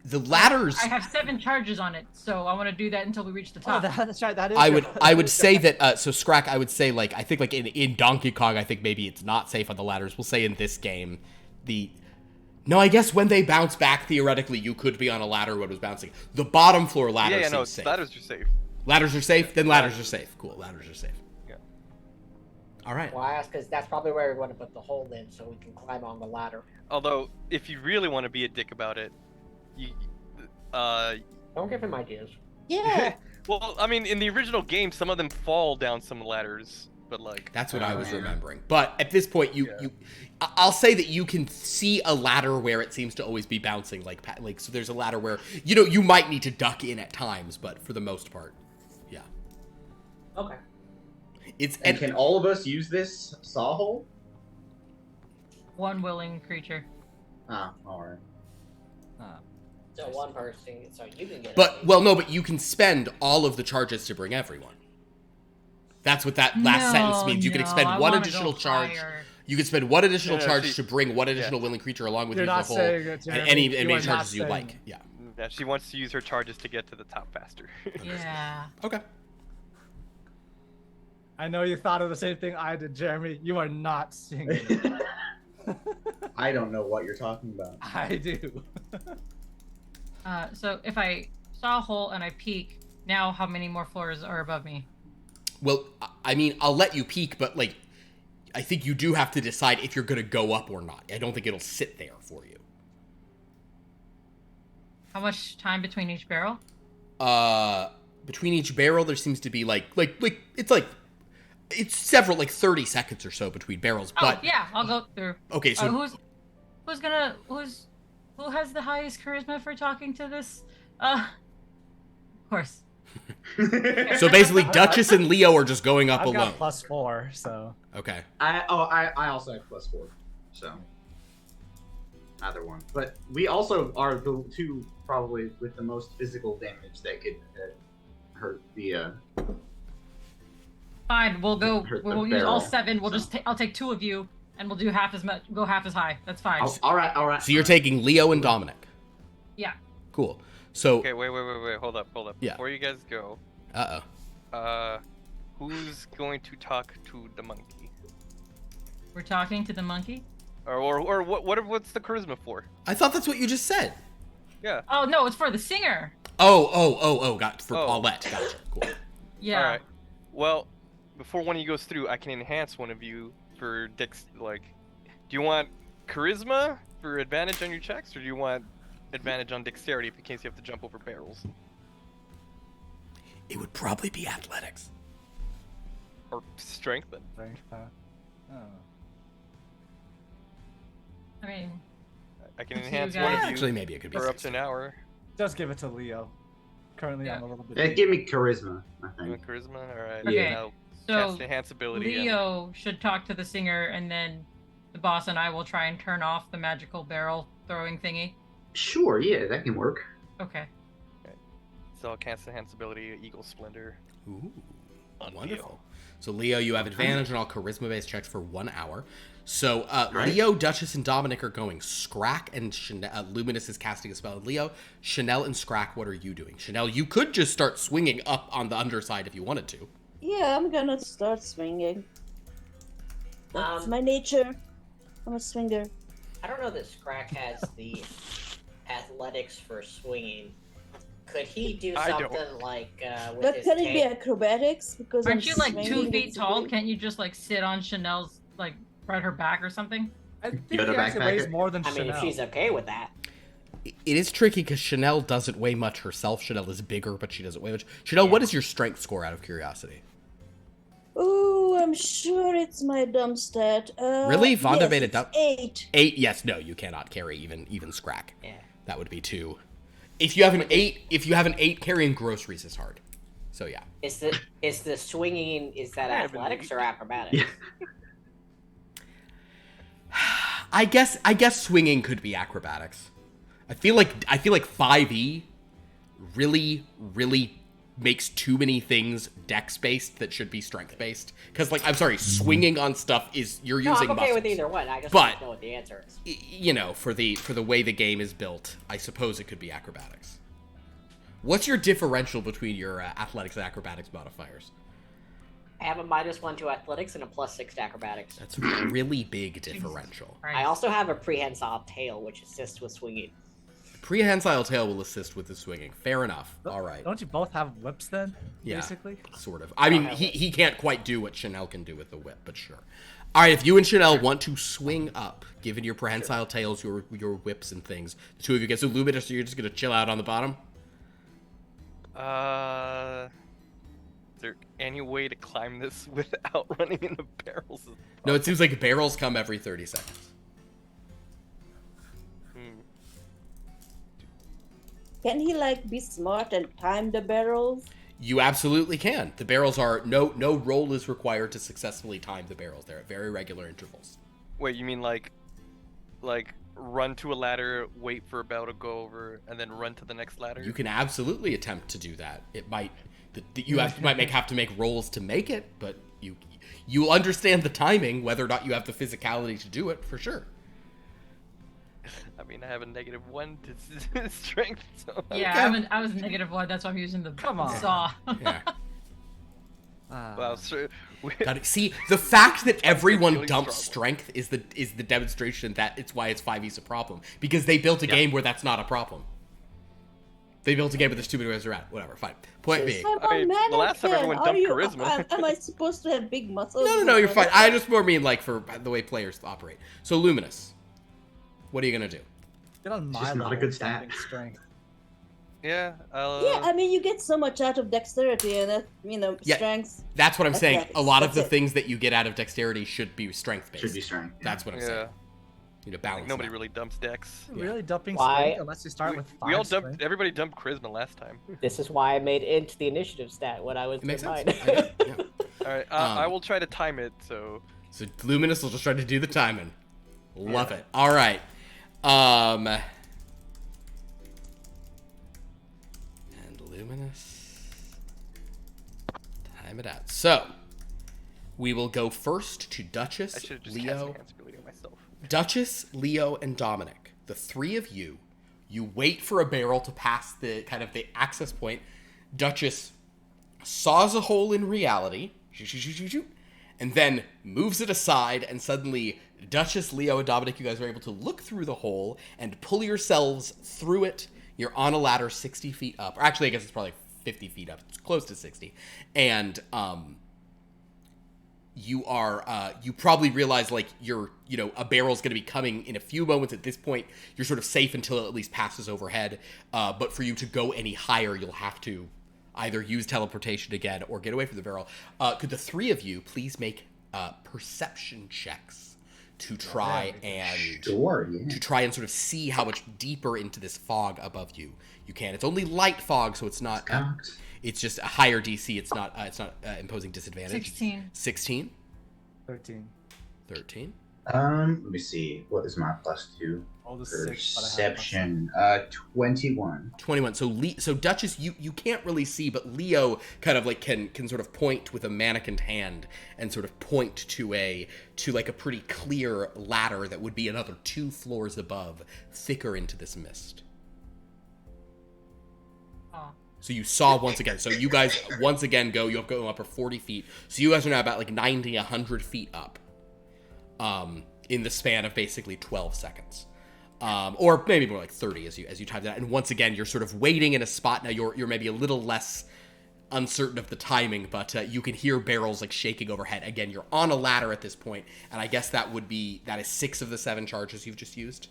The ladders. I have 7 charges on it, so I want to do that until we reach the Oh, top. that's right. That is. I would say that so Scrakk, I would say like I think like in Donkey Kong I think maybe it's not safe on the ladders. We'll say in this game no, I guess when they bounce back theoretically you could be on a ladder when it was bouncing. The bottom floor ladders Yeah, no, seem safe. ladders are safe. Ladders are safe? Then ladders are safe. Cool, ladders are safe. Yeah. All right. Well, I ask because that's probably where we want to put the hole in, so we can climb on the ladder. Although, if you really want to be a dick about it, you, Don't give him ideas. Yeah. well, I mean, in the original game, some of them fall down some ladders, but like. That's what I was Yeah. remembering. But at this point, I'll say that you can see a ladder where it seems to always be bouncing, like so. There's a ladder where you might need to duck in at times, but for the most part, yeah. Okay. And can all of us use this saw hole? One willing creature. Ah, alright. So one person, so you can get. But but you can spend all of the charges to bring everyone. That's what that last sentence means. You can expend I one wanna additional go charge. higher. You can spend one additional No, no, charge she- to bring one additional willing creature along with You're you to the not hole, saying it, and Jeremy. any You are not charges you saying like. it. Yeah. Yeah, she wants to use her charges to get to the top faster. Yeah. Okay. I know you thought of the same thing I did, Jeremy. You are not seeing it. I don't know what you're talking about. I do. So if I saw a hole and I peek, now how many more floors are above me? Well, I mean, I'll let you peek, but like, I think you do have to decide if you're gonna go up or not. I don't think it'll sit there for you. How much time between each barrel? Between each barrel, there seems to be it's several 30 seconds or so between barrels. But yeah, I'll go through. okay, so who has the highest charisma for talking to this? Of course. so basically, Duchess and Leo are just going up I've alone. got +4, so. Okay. I also have +4, so either one. But we also are the two probably with the most physical damage that could hurt the. Fine, we'll go. Hurt the We'll use all barrel, 7. We'll so. I'll take 2 of you, and we'll do half as much. Go half as high. That's fine. All right. So you're taking Leo and Dominic. Yeah. Cool. So. Okay, wait, hold up. Yeah. Before you guys go, who's going to talk to the monkey? We're talking to the monkey. What's the charisma for? I thought that's what you just said. Yeah. Oh no, it's for the singer. Got for Paulette. Gotcha. Cool. Yeah. All right. Well, before one of you goes through, I can enhance one of you for dex. Like, do you want charisma for advantage on your checks, or do you want advantage on dexterity in case you have to jump over barrels? It would probably be athletics. Or strength then? Strength, oh. I mean, I can Up to enhance you one of guys. you Actually, maybe it could be for up to 16. an hour. Just give it to Leo. Currently, Yeah. I'm a little bit. Yeah, give me charisma, I You want think. charisma? Alright. Okay, I'll so cast enhance ability. Leo should talk to the singer, and then the boss and I will try and turn off the magical barrel throwing thingy. Sure, yeah, that can work. Okay. So I'll cast enhance ability, Eagle Splendor. Ooh, On wonderful. So Leo, you have advantage on all charisma-based checks for 1 hour. So Right. Leo, Duchess, and Dominic are going. Scrakk and Luminus is casting a spell. Leo, Sha'Nehl, and Scrakk, what are you doing? Sha'Nehl, you could just start swinging up on the underside if you wanted to. Yeah, I'm gonna start swinging. That's Um, my nature. I'm a swinger. I don't know that Scrakk has the athletics for swinging. Could he do I don't. something like with But his can it be tail? acrobatics? Because Aren't I'm you like swinging 2 and feet tall? swinging? Can't you just like sit on Chanel's like right her back or something? I think Yoda he actually weighs backpacker? more than I mean, if Sha'Nehl. she's okay with that. It is tricky because Sha'Nehl doesn't weigh much herself. Sha'Nehl is bigger, but she doesn't weigh much. Sha'Nehl, what is your strength score out of curiosity? Oh, I'm sure it's my dumb stat. Really? Vanda yes, made a it's dumb- 8. 8? Yes, no, you cannot carry even Scrakk. Yeah. That would be 2. If you have an 8, carrying groceries is hard. So yeah. Is the swinging, is that I have an athletics or 8. acrobatics? Yeah. I guess swinging could be acrobatics. I feel like 5e really makes too many things dex based that should be strength based. Because I'm sorry, swinging on stuff is you're No, using I'm okay muscles. with either one. I just But- want to know what the answer is. You know, for the way the game is built, I suppose it could be acrobatics. What's your differential between your athletics and acrobatics modifiers? I have a -1 to athletics and a +6 to acrobatics. That's a really big differential. Right. I also have a prehensile tail, which assists with swinging. Prehensile tail will assist with the swinging. Fair enough. All right. Don't you both have whips then? Yeah. Basically. Sort of. I mean, he can't quite do what Sha'Nehl can do with the whip, but sure. All right, if you and Sha'Nehl want to swing up, given your prehensile tails, your whips and things, the two of you get so Luminus, you're just gonna chill out on the bottom. Is there any way to climb this without running into barrels? No, it seems like barrels come every 30 seconds. Can he be smart and time the barrels? You absolutely can. The barrels are no roll is required to successfully time the barrels. They're at very regular intervals. Wait, you mean like run to a ladder, wait for a bell to go over, and then run to the next ladder? You can absolutely attempt to do that. It might have to make rolls to make it, but you'll understand the timing, whether or not you have the physicality to do it for sure. I mean, I have a -1 to strength, so Yeah, Okay. I was -1. That's why I'm using the Come on. saw. Yeah. well, so Got it. See, the fact that everyone feeling dumps struggle. strength is the demonstration that it's why it's 5e's a problem. Because they built a game where that's not a problem. They built a game where there's too many ways around. Whatever, fine. Point being. I'm I mean, a the last time mannequin. everyone Are dumped you- charisma. Am I supposed to have big muscles? No, you're fine. I just more mean for the way players operate. So, Luminus, what are you gonna do? Get on my just not a level good with stat. dumping strength. yeah, Yeah, I mean, you get so much out of dexterity and Yeah. strength. That's what I'm saying. Athletics, A lot of that's the it. things that you get out of dexterity should be strength based. Should be strength. That's what I'm saying. yeah. You know, balance. Nobody that. really dumps decks. Yeah. Really dumping Why- strength unless you start with 5 We all strength. dumped. Everybody dumped charisma last time. This is why I made into the initiative stat when I was It makes in sense. mine. Yeah. All right, I will try to time it. So So Luminus will just try to do the timing. Love it. All right. And Luminus. Time it out. So we will go first to I Duchess, should have just Leo, cast enhance ability on myself. Duchess, Leo, and Dominic. The three of you. You wait for a barrel to pass the the access point. Duchess saws a hole in reality, and then moves it aside, and suddenly Duchess, Leo, and Dominic, you guys are able to look through the hole and pull yourselves through it, You're on a ladder 60 feet up. Or actually, I guess it's probably 50 feet up. It's close to 60. And you are, you probably realize, like, a barrel's going to be coming in a few moments. At this point, you're sort of safe until it at least passes overhead. But for you to go any higher, you'll have to either use teleportation again or get away from the barrel. Could the three of you please make perception checks to try to try and sort of see how much deeper into this fog above you you can. It's only light fog, so it's not. It's just a higher DC. It's not imposing disadvantage. 16. 13. Let me see. What is my +2? Perception. 21. 21. So Duchess, you can't really see, but Leo kind of like can sort of point with a mannequined hand and sort of point to a pretty clear ladder that would be another 2 floors above, thicker into this mist. So you saw once again. So you guys once again you have go up for 40 feet. So you guys are now about like 90, 100 feet up. In the span of basically 12 seconds. Or maybe more like 30 as you type that. And once again, you're sort of waiting in a spot. Now you're maybe a little less uncertain of the timing, but you can hear barrels like shaking overhead. Again, you're on a ladder at this point, and I guess that is 6 of the 7 charges you've just used.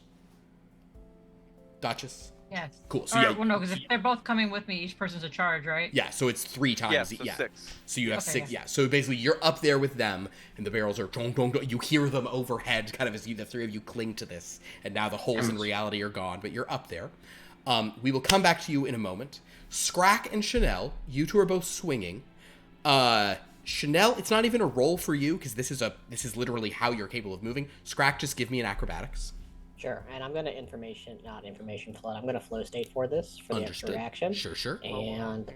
Duchess? Yes. Cool. So well, no, because if they're both coming with me, each person's a charge, right? Yeah, so it's 3 times. Yeah, so 6. So you have Okay, 6. yeah. Yeah. So basically, you're up there with them, and the barrels are dong, dong, dong. You hear them overhead, kind of as the 3 of you cling to this, and now the holes in reality are gone, but you're up there. We will come back to you in a moment. Scrakk and Sha'Nehl, you two are both swinging. Sha'Nehl, it's not even a roll for you because this is literally how you're capable of moving. Scrakk, just give me an acrobatics. Sure, and I'm gonna not information flood. I'm gonna flow state for this for the extra reaction. Sure. And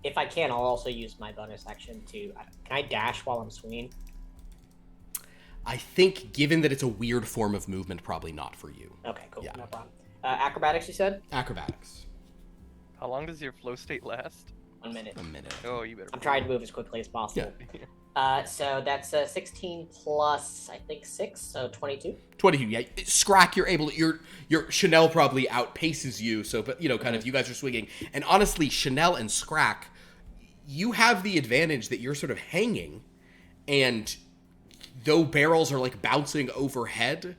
if I can, I'll also use my bonus action to. Can I dash while I'm swinging? I think, given that it's a weird form of movement, probably not for you. Okay, cool, Yeah. no problem. Acrobatics, you said? Acrobatics. How long does your flow state last? 1 minute. A minute. Oh, you better. I'm trying to move as quickly as possible. So that's 16 plus, I think, 6, so 22. 22, yeah. Scrakk, you're able to, your Sha'Nehl probably outpaces you, so, but, kind of, you guys are swinging. And honestly, Sha'Nehl and Scrakk, you have the advantage that you're sort of hanging, and though barrels are, like, bouncing overhead,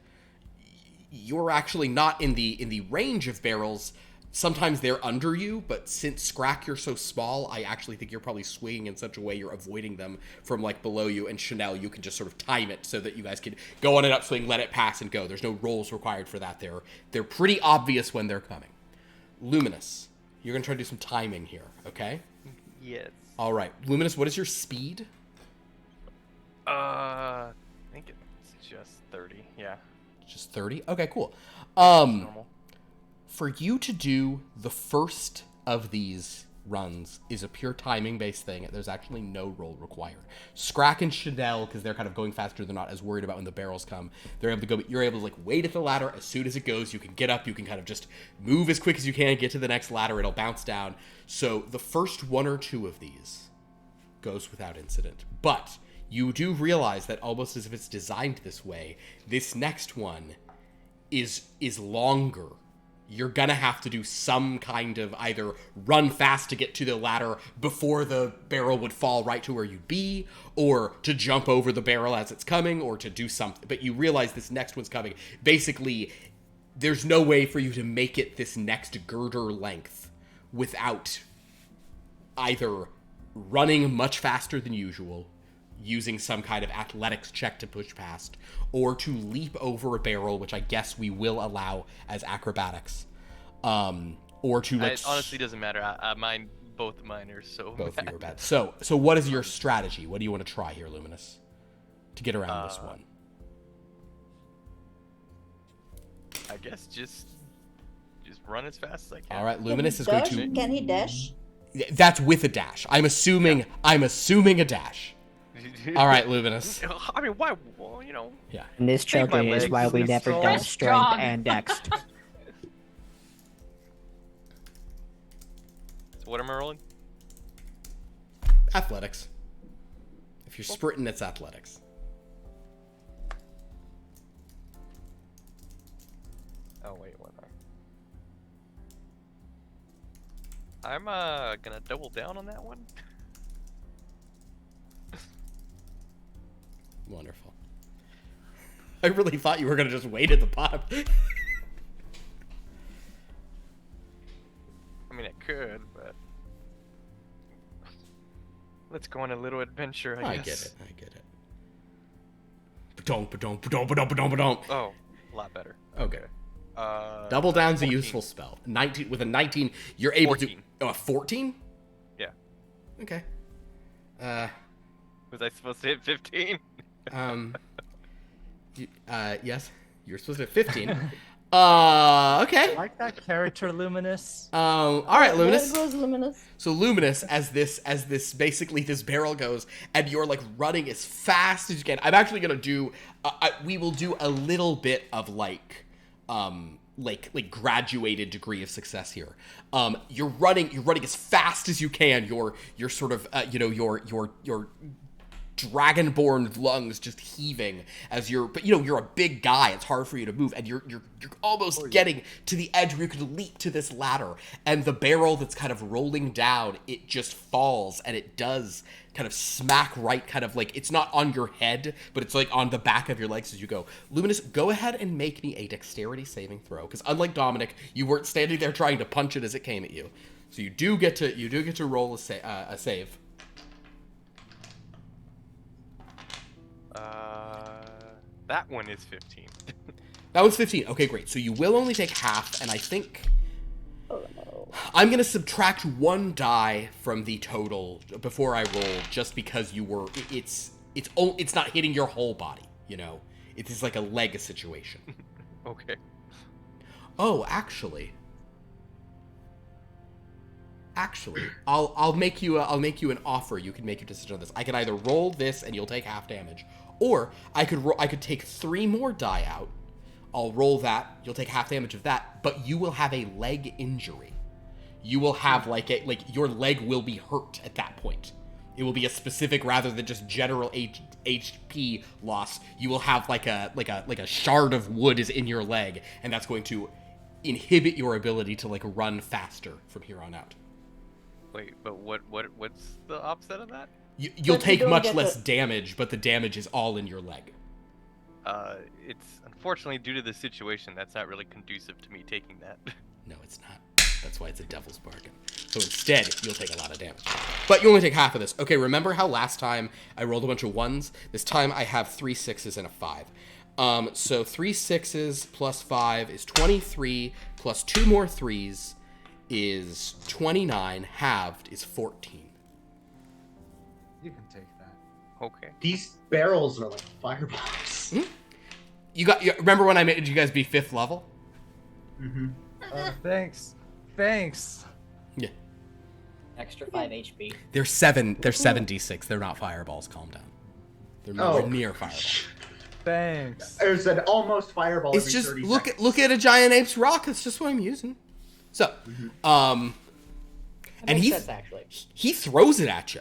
you're actually not in the range of barrels. Sometimes they're under you, but since Scrakk, you're so small, I actually think you're probably swinging in such a way you're avoiding them from, like, below you. And Sha'Nehl, you can just sort of time it so that you guys can go on an upswing, let it pass, and go. There's no rolls required for that. They're pretty obvious when they're coming. Luminus, you're going to try to do some timing here, okay? Yes. All right. Luminus, what is your speed? I think it's just 30. Yeah. Just 30? Okay, cool. Normal. For you to do the first of these runs is a pure timing-based thing. There's actually no roll required. Scrakk and Sha'Nehl, because they're kind of going faster, they're not as worried about when the barrels come. They're able to go, but you're able to, like, wait at the ladder. As soon as it goes, you can get up. You can kind of just move as quick as you can, get to the next ladder. It'll bounce down. So the first 1 or 2 of these goes without incident. But you do realize that almost as if it's designed this way, this next one is longer. You're gonna have to do some kind of either run fast to get to the ladder before the barrel would fall right to where you'd be, or to jump over the barrel as it's coming, or to do something. But you realize this next one's coming. Basically, there's no way for you to make it this next girder length without either running much faster than usual, using some kind of athletics check to push past, or to leap over a barrel, which I guess we will allow as acrobatics, or to like. It honestly doesn't matter. Both mine are so. Both of you are bad. So what is your strategy? What do you want to try here, Luminus, to get around this one? I guess just run as fast as I can. All right, Luminus is going to. Can he dash? That's with a dash. I'm assuming a dash. All right, Luminus. I mean, why? Well, Yeah. And this Take my choking is legs. why we It's never so done strength strong. and dex. So what am I rolling? Athletics. If you're sprinting, it's athletics. Oh wait, what? I'm gonna double down on that one. Wonderful. I really thought you were gonna just wait at the bottom. I mean, I could, but let's go on a little adventure. I guess. I get it. Ba-dum. Oh, a lot better. Okay. Double down's 14. a useful spell. 19 with a 19, you're able 14. to. 14? Yeah. Okay. Was I supposed to hit 15? Yes, you're supposed to hit 15. Okay. I like that character, Luminus. All right, Luminus. There goes Luminus. So Luminus, as this basically this barrel goes, and you're like running as fast as you can. I'm actually gonna do. We will do a little bit of like graduated degree of success here. You're running as fast as you can. You're sort of your dragonborn lungs just heaving as you're a big guy. It's hard for you to move, and you're almost getting to the edge where you could leap to this ladder, and the barrel that's kind of rolling down, it just falls, and it does kind of smack right, kind of like, it's not on your head, but it's like on the back of your legs as you go. Luminus, go ahead and make me a dexterity saving throw, because unlike Dominic, you weren't standing there trying to punch it as it came at you. So you do get to roll a save. That one is 15. That one's 15. Okay, great. So you will only take half, and I think Oh no. I'm gonna subtract 1 die from the total before I roll, just because you were. It's not hitting your whole body. You know, it is like a leg situation. Okay. Oh, actually, I'll make you an offer. You can make your decision on this. I can either roll this and you'll take half damage, or I could take 3 more die out. I'll roll that. You'll take half damage of that, but you will have a leg injury. You will have your leg will be hurt at that point. It will be a specific rather than just general HP loss. You will have like a shard of wood is in your leg, and that's going to inhibit your ability to run faster from here on out. Wait, but what's the opposite of that? You'll But you take don't much get less damage, but the damage is all in your leg. It's unfortunately due to the situation that's not really conducive to me taking that. No, it's not. That's why it's a devil's bargain. So instead, you'll take a lot of damage. But you only take half of this. Okay, remember how last time I rolled a bunch of 1s? This time I have 3 6s and a 5. So 3 6s plus 5 is 23, plus 2 more 3s is 29, halved is 14. You can take that. Okay. These barrels are like fireballs. You remember when I made you guys be 5th level? Mm-hmm. Oh, thanks. Yeah. Extra 5 HP. They're 7d6. They're not fireballs. Calm down. They're nowhere near fireballs. Thanks. There's an almost fireball. It's every just 30 look seconds. at a giant ape's rock. That's just what I'm using. So, That and makes sense, actually. he throws it at you.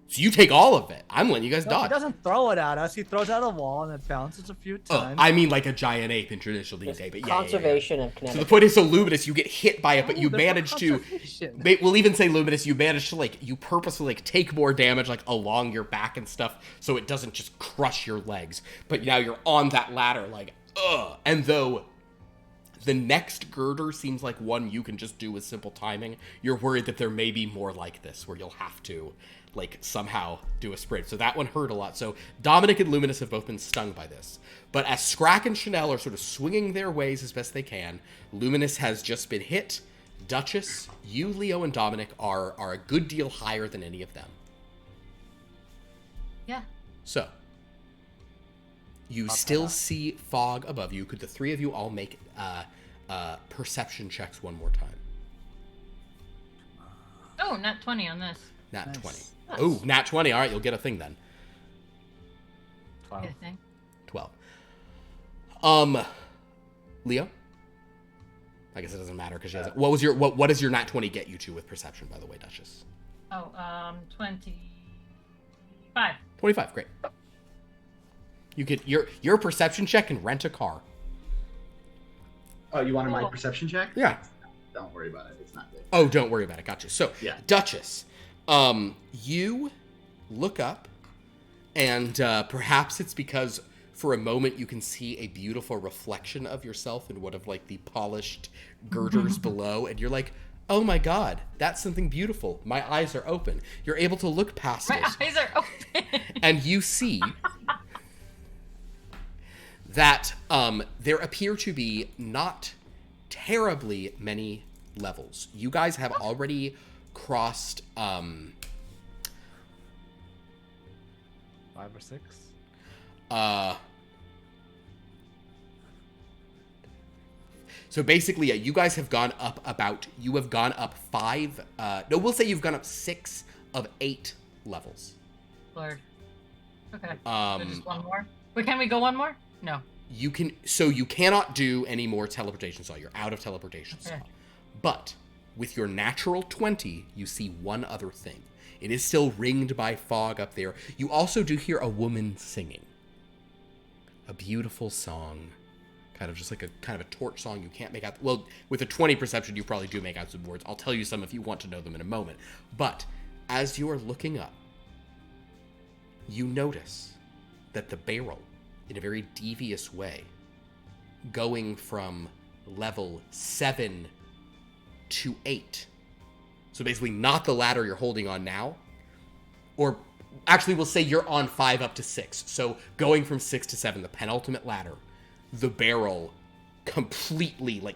So you take all of it. I'm letting you guys No, dodge. he doesn't throw it at us. He throws it at a wall and it bounces a few Oh, times. I mean like a giant ape in traditional D&D, but yeah. Conservation of kinetic. So the point is, so Luminus, you get hit by it, but you There's no manage to. conservation. We'll even say Luminus, you manage to you purposely take more damage along your back and stuff, so it doesn't just crush your legs. But now you're on that ladder, and though the next girder seems like one you can just do with simple timing, you're worried that there may be more like this, where you'll have to somehow do a sprint. So that one hurt a lot. So Dominic and Luminus have both been stung by this. But as Scrakk and Sha'Nehl are sort of swinging their ways as best they can, Luminus has just been hit. Duchess, you, Leo, and Dominic are a good deal higher than any of them. Yeah. So, you still see fog above you. Could the 3 of you all make perception checks one more time? Oh, not 20 on this. Nat Nice. 20. Oh, nat 20. All right, you'll get a thing then. Get a thing. 12. Leo? I guess it doesn't matter because she hasn't. What does your nat 20 get you to with perception, by the way, Duchess? Oh, 25. 25, great. You could your perception check and rent a car. Oh, you wanted my Cool. perception check? Yeah. Don't worry about it. It's not good. Oh, don't worry about it. Gotcha. So, Yeah. Duchess, you look up, and perhaps it's because for a moment you can see a beautiful reflection of yourself in one of like the polished girders below, and you're like, oh my god, that's something beautiful. My eyes are open. You're able to look past My it, eyes are open. and you see that there appear to be not terribly many levels. You guys have already crossed 5 or 6. So basically, yeah, you guys have gone up you have gone up 5, no, we'll say you've gone up 6 of 8 levels. Lord. Okay. So just one more? Wait, can we go one more? No. You cannot do any more teleportation saw. You're out of teleportation saw. But with your natural 20, you see one other thing. It is still ringed by fog up there. You also do hear a woman singing. A beautiful song. Kind of just like a torch song. You can't make out. Well, with a 20 perception, you probably do make out some words. I'll tell you some if you want to know them in a moment. But as you are looking up, you notice that the barrel, in a very devious way, going from level 7 to 8. So basically not the ladder you're holding on now, or actually we'll say you're on 5 up to 6. So going from 6 to 7, the penultimate ladder, the barrel completely like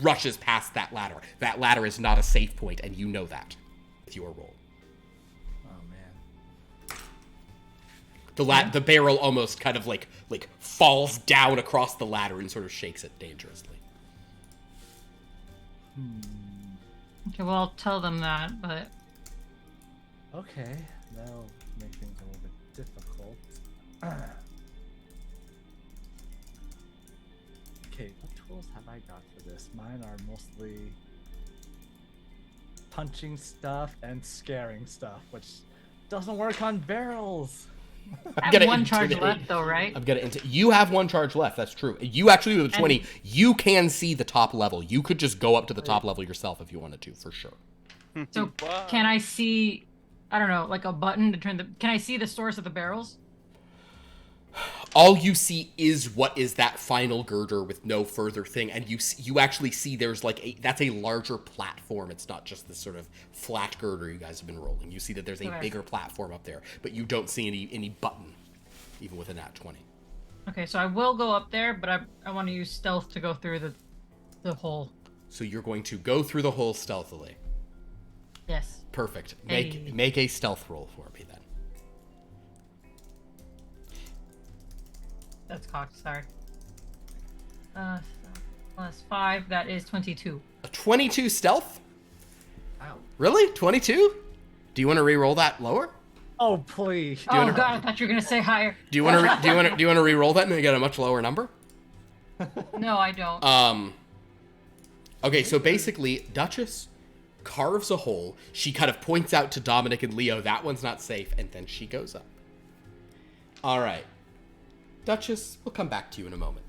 rushes past that ladder. That ladder is not a safe point, and you know that with your roll. Oh man. The barrel almost kind of like falls down across the ladder and sort of shakes it dangerously. Okay, well, I'll tell them that, but... Okay, that'll make things a little bit difficult. Okay, what tools have I got for this? Mine are mostly punching stuff and scaring stuff, which doesn't work on barrels. I have one charge left, though, right? You have one charge left. That's true. You actually with a 20, you can see the top level. You could just go up to the top level yourself if you wanted to, for sure. So can I see, I don't know, like a button to turn the... Can I see the source of the barrels? All you see is what is that final girder with no further thing, and you actually see there's like that's a larger platform. It's not just this sort of flat girder you guys have been rolling. You see that there's a bigger platform up there, but you don't see any button, even with a nat 20. Okay, so I will go up there, but I want to use stealth to go through the hole. So you're going to go through the hole stealthily. Yes. Perfect. Make a stealth roll for me then. That's cocked, sorry. Plus 5, that is 22. A 22 stealth? Ow. Really? 22? Do you want to re-roll that lower? Oh please. Oh god, I thought you were gonna say higher. Do you want to re-roll that and get a much lower number? No, I don't. Okay, so basically, Duchess carves a hole. She kind of points out to Dominic and Leo, that one's not safe, and then she goes up. All right. Duchess, we'll come back to you in a moment.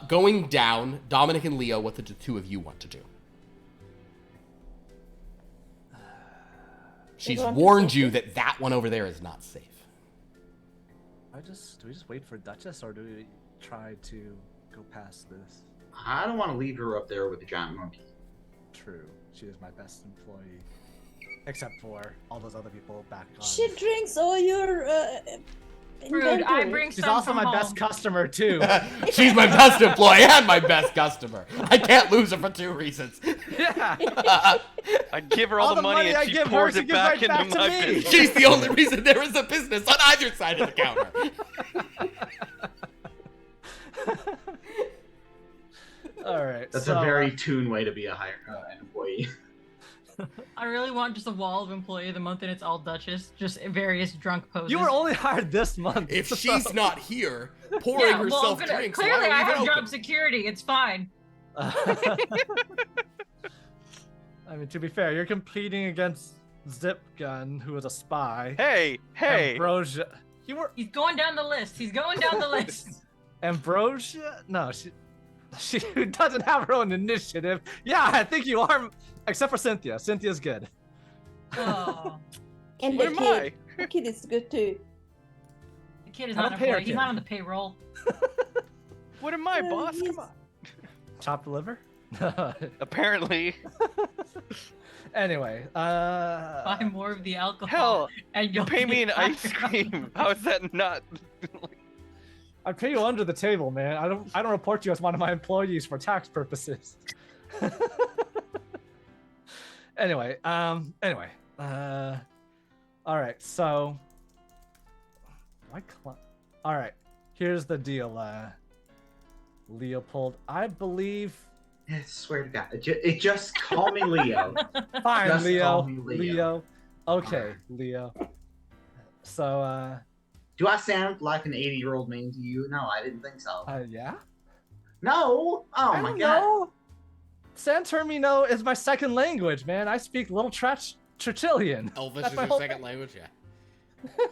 Going down, Dominic and Leo, what the two of you want to do? She's warned you that that one over there is not safe. Do we just wait for Duchess, or do we try to go past this? I don't want to leave her up there with the giant monkey. True. She is my best employee. Except for all those other people back on. She drinks all your Rude, I inventory. bring She's some also from my home. best customer, too. She's my best employee and my best customer. I can't lose her for 2 reasons. Yeah. I give her all the money I and she give her, pours she it gives back right into back to my me. business. She's the only reason there is a business on either side of the counter. All right. That's a very Toon way to be an employee. I really want just a wall of employee of the month and it's all Duchess, just various drunk poses. You were only hired this month. If she's not here, pouring herself drinks, clearly why I are we have even job open? security, it's fine. I mean, to be fair, you're competing against Zip Gun, who is a spy. Hey, hey. Ambrosia. You were He's going down the list, he's going down the list. Ambrosia? No, she. She doesn't have her own initiative. Yeah, I think you are, except for Cynthia. Cynthia's good. Oh, And What the am kid. I? The kid is good too. the kid is I not don't pay our employed. He's kid. not on the payroll. What am I, Uh, boss? he's- Come on. Chopped liver? Apparently. Anyway, Buy more of the alcohol. Hell, and you you'll pay me an get ice back. cream. How is that not? I pay you under the table, man. I don't report you as one of my employees for tax purposes. Anyway, all right, so all right, here's the deal, Leopold. I believe I swear to God, just call me Leo. fine, Just Leo. call me Leo. Okay, Leo. So, Do I sound like an 80-year-old man to you? No, I didn't think so. yeah. No. Oh I my don't God. know. San Termino is my second language, man. I speak Little Trachillian. Elvish That's is my your whole second thing. language, yeah.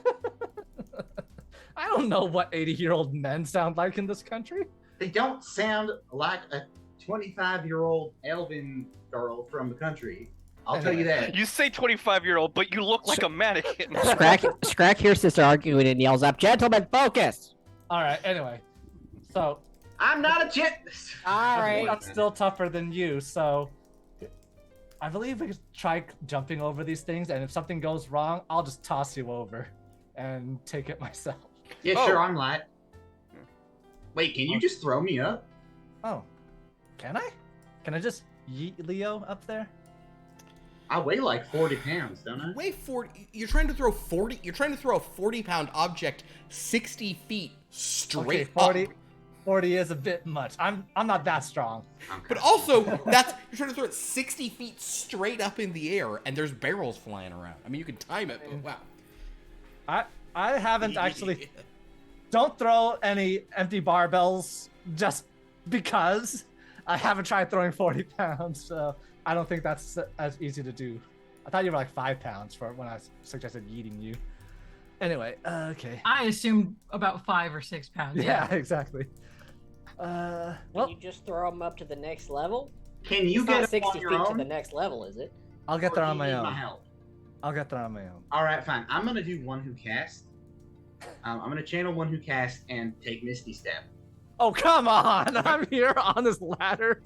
I don't know what 80-year-old men sound like in this country. They don't sound like a 25-year-old elven girl from the country. I'll tell you that. You say 25-year-old, but you look like a mannequin. Scrakk hears this argument and yells up, "Gentlemen, focus!" All right, anyway. So, I'm not a gent. All right. I'm still tougher than you, so I believe we could try jumping over these things, and if something goes wrong, I'll just toss you over and take it myself. Yeah, Oh. sure, I'm light. Wait, can you just throw me up? Oh, can I? Can I just yeet Leo up there? I weigh like 40 pounds, don't I? Weigh 40. You're trying to throw 40. You're trying to throw a 40-pound object 60 feet straight Okay, 40. up. 40 is a bit much. I'm not that strong. Okay. But also, you're trying to throw it 60 feet straight up in the air, and there's barrels flying around. I mean, you can time it, but wow. I haven't actually. Don't throw any empty barbells just because. I haven't tried throwing 40 pounds, so I don't think that's as easy to do. I thought you were like 5 pounds for when I suggested yeeting you. Anyway, okay. I assumed about 5 or 6 pounds. Yeah, exactly. Can Well, you just throw them up to the next level? Can you It's get not up 60 on feet your to own? the next level, is it? I'll get Or there do on you my need own. my help? I'll get there on my own. All right, fine. I'm gonna do one who cast. I'm gonna channel one who cast and take Misty Step. Oh, come on! I'm here on this ladder,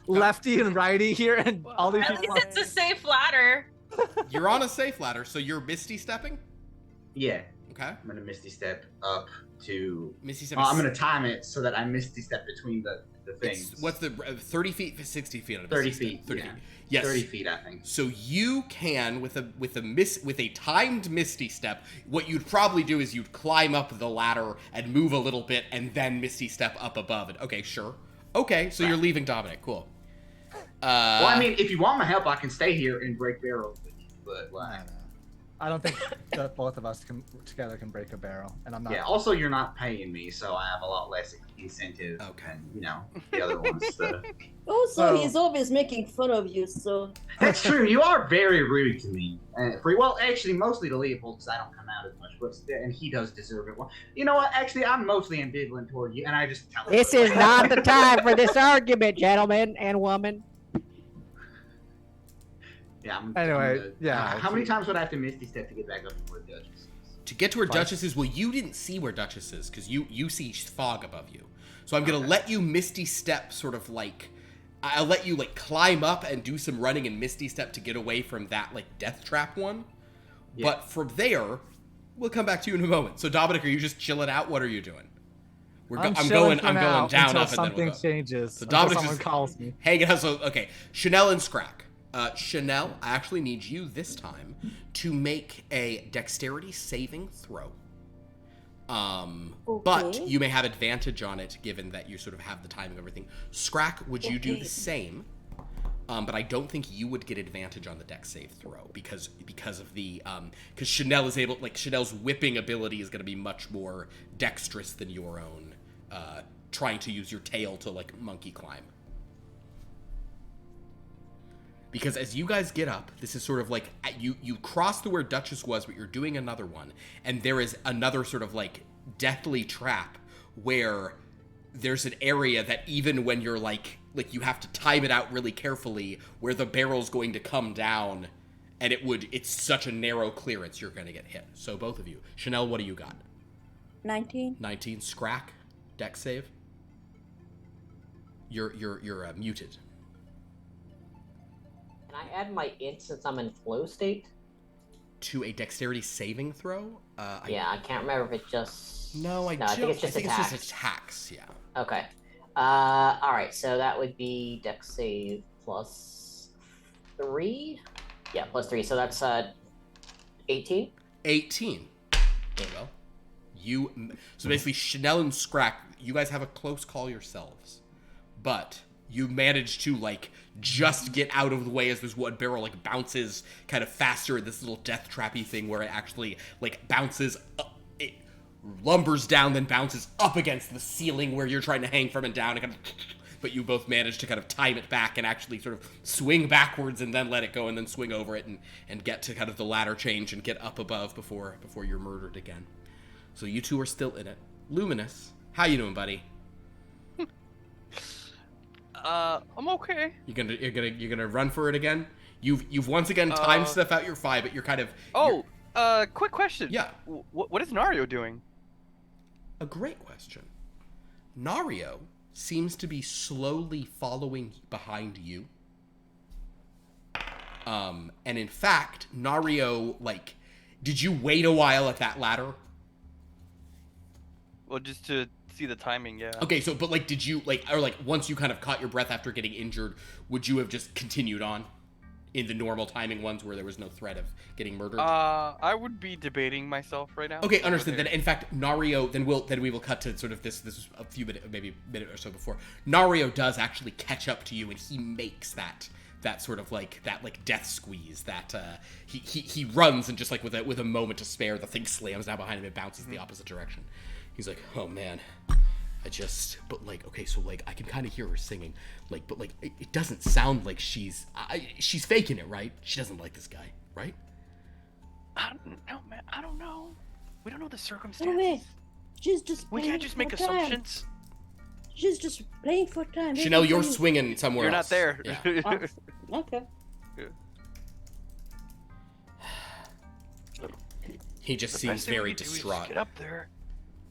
lefty and righty here, and all these At people. least it's a safe ladder. You're on a safe ladder, so you're Misty stepping? Yeah, Okay. I'm gonna Misty Step up to. Misty Oh, stepping. I'm gonna time it so that I Misty Step between the things. What's the 30 feet, 60 feet? On a 30 Misty step? feet, 30 yeah. feet. Yes. 30 feet, I think. So you can with a timed Misty Step. What you'd probably do is you'd climb up the ladder and move a little bit, and then Misty Step up above it. Okay, sure. Okay, so you're leaving Dominic. Cool. Well, I mean, if you want my help, I can stay here and break barrels with you. But like, I don't think that both of us together can break a barrel, and I'm not. yeah. Also, you're not paying me, so I have a lot less incentive. Okay. Than, the other ones. So. Also, So- he's always making fun of you, so That's true. You are very rude to me. Well, actually, mostly to Leopold because I don't come out as much, but and he does deserve it. Well, you know what? Actually, I'm mostly ambivalent toward you, and I just tell him. This is not the time for this argument, gentlemen and woman. Yeah. Anyway, yeah. How many times would I have to Misty Step to get back up to where Duchess is? to get to where Fine. Duchess is, well, you didn't see where Duchess is because you see fog above you. So I'm gonna let you Misty Step, sort of like. I'll let you like climb up and do some running and Misty Step to get away from that like death trap one. Yeah. But from there, we'll come back to you in a moment. So Dominic, are you just chilling out? What are you doing? I'm going chilling for down now up until and then something we'll go. changes. So until Dominic's someone just calls me. hanging out. So okay, Sha'Nehl and Scrakk. Sha'Nehl, I actually need you this time to make a dexterity saving throw. But Okay. you may have advantage on it given that you sort of have the time of everything. Scrakk, would you do Okay. the same? But I don't think you would get advantage on the dex save throw because of the because Sha'Nehl is able, like Sha'Nehl's whipping ability is going to be much more dexterous than your own. Trying to use your tail to like monkey climb. Because as you guys get up, this is sort of like you cross to where Duchess was, but you're doing another one, and there is another sort of like deathly trap where there's an area that even when you're like you have to time it out really carefully where the barrel's going to come down, and it's such a narrow clearance you're going to get hit. So both of you. Sha'Nehl, what do you got? 19. 19. Scrakk, dex save. You're muted. Can I add my int since I'm in flow state? To a dexterity saving throw? I can't remember if it just... No, I think it's just attacks. It's just attacks, yeah. Okay. Alright, so that would be dex save plus 3? Yeah, plus 3, so that's 18? 18. There you go. So basically, Sha'Nehl and Scrakk, you guys have a close call yourselves. But you manage to, like, just get out of the way as this one barrel, like, bounces kind of faster, this little death trappy thing where it actually, like, bounces up. It lumbers down, then bounces up against the ceiling where you're trying to hang from and down, and kind of, but you both manage to kind of time it back and actually sort of swing backwards and then let it go and then swing over it and get to kind of the ladder change and get up above before you're murdered again. So you two are still in it. Luminus, how you doing, buddy? I'm okay. You're gonna run for it again? You've once again timed stuff out your 5, but you're kind of Quick question. Yeah. What is Nario doing? A great question. Nario seems to be slowly following behind you. And in fact, Nario, like, did you wait a while at that ladder? Well, just to see the timing, yeah. Okay, so, but, like, did you, like, or, like, once you kind of caught your breath after getting injured, would you have just continued on in the normal timing ones where there was no threat of getting murdered? I would be debating myself right now. Okay, understood. Then, in fact, Nario, then we will cut to sort of this was a few minutes, maybe a minute or so before. Nario does actually catch up to you, and he makes that sort of like death squeeze that he runs, and just like with a moment to spare, the thing slams down behind him and bounces the opposite direction. He's like, oh man, but like, okay, so like I can kind of hear her singing, like, but like it doesn't sound like she's faking it, right? She doesn't like this guy, right? I don't know, man. I don't know. We don't know the No circumstances. way. She's just We playing can't just for make time. assumptions. She's just playing for time. Sha'Nehl, you're Everything- swinging somewhere You're else. not there. Yeah. Oh, okay. He just The seems best thing we very can do is distraught. get up there,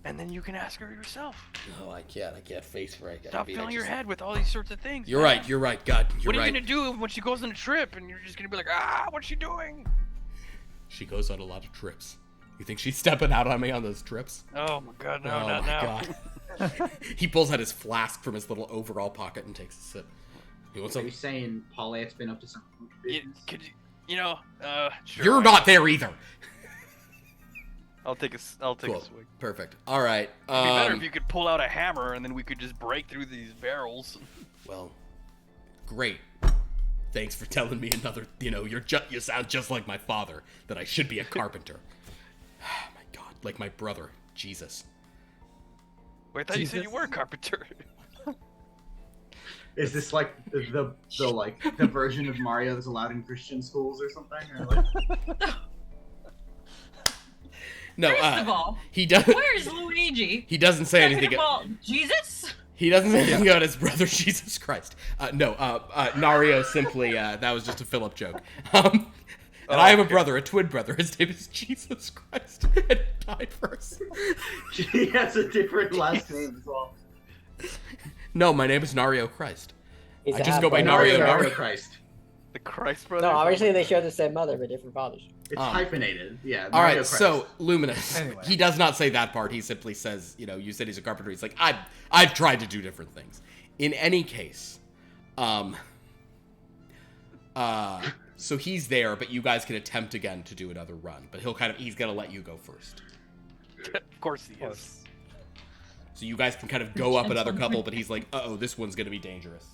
and then you can ask her yourself. No, I can't face for it. Stop filling your head with all these sorts of things. You're man. right, God, you're What are right. you gonna do when she goes on a trip and you're just gonna be like, what's she doing? She goes on a lot of trips. You think she's stepping out on me on those trips? Oh my god, no, oh not my now. God. He pulls out his flask from his little overall pocket and takes a sip. You want Are some? you saying Paulette's been up to something? Could you sure. You're not there either. I'll take a Cool. swig. Perfect. All right. It'd be better if you could pull out a hammer and then we could just break through these barrels. Well, great. Thanks for telling me another. You sound just like my father. That I should be a carpenter. My God, like my brother. Jesus. Wait, I thought you said you were a carpenter. Is this like the version of Mario that's allowed in Christian schools or something? Or like... No. First of all, he does. where's Luigi? He doesn't say Second anything. of all, Jesus? He doesn't say anything about his brother, Jesus Christ. Nario simply, that was just a Philip joke. And I have a brother, a twin brother. His name is Jesus Christ. And he died first. He has a different last name as well. No, my name is Nario Christ. He's I a just go by half-brother. Nario. Mario Christ. The Christ brother. No, obviously they share the same mother but different fathers. It's hyphenated. Yeah. All Mario right, Christ. so Luminus. Anyway. He does not say that part. He simply says, you said he's a carpenter. He's like, I've tried to do different things. In any case, so he's there, but you guys can attempt again to do another run. But he's gonna let you go first. Of course he is. So you guys can kind of go up another couple, but he's like, uh-oh, this one's gonna be dangerous.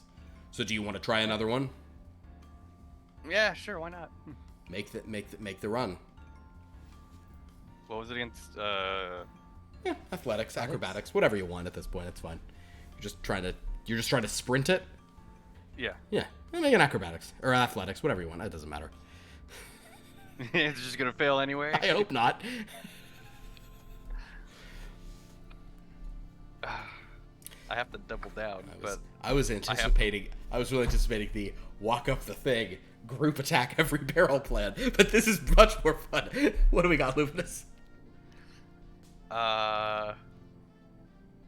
So do you want to try another one? Yeah, sure, why not? Make the run. What was it against? Yeah, athletics, acrobatics, whatever you want at this point. It's fine. You're just trying to sprint it. Yeah. Yeah, make an acrobatics or athletics, whatever you want. It doesn't matter. It's just gonna fail anyway. I hope not. I have to double down. I was anticipating the walk up the thing, group attack every barrel plan, but this is much more fun. What do we got, Luminus?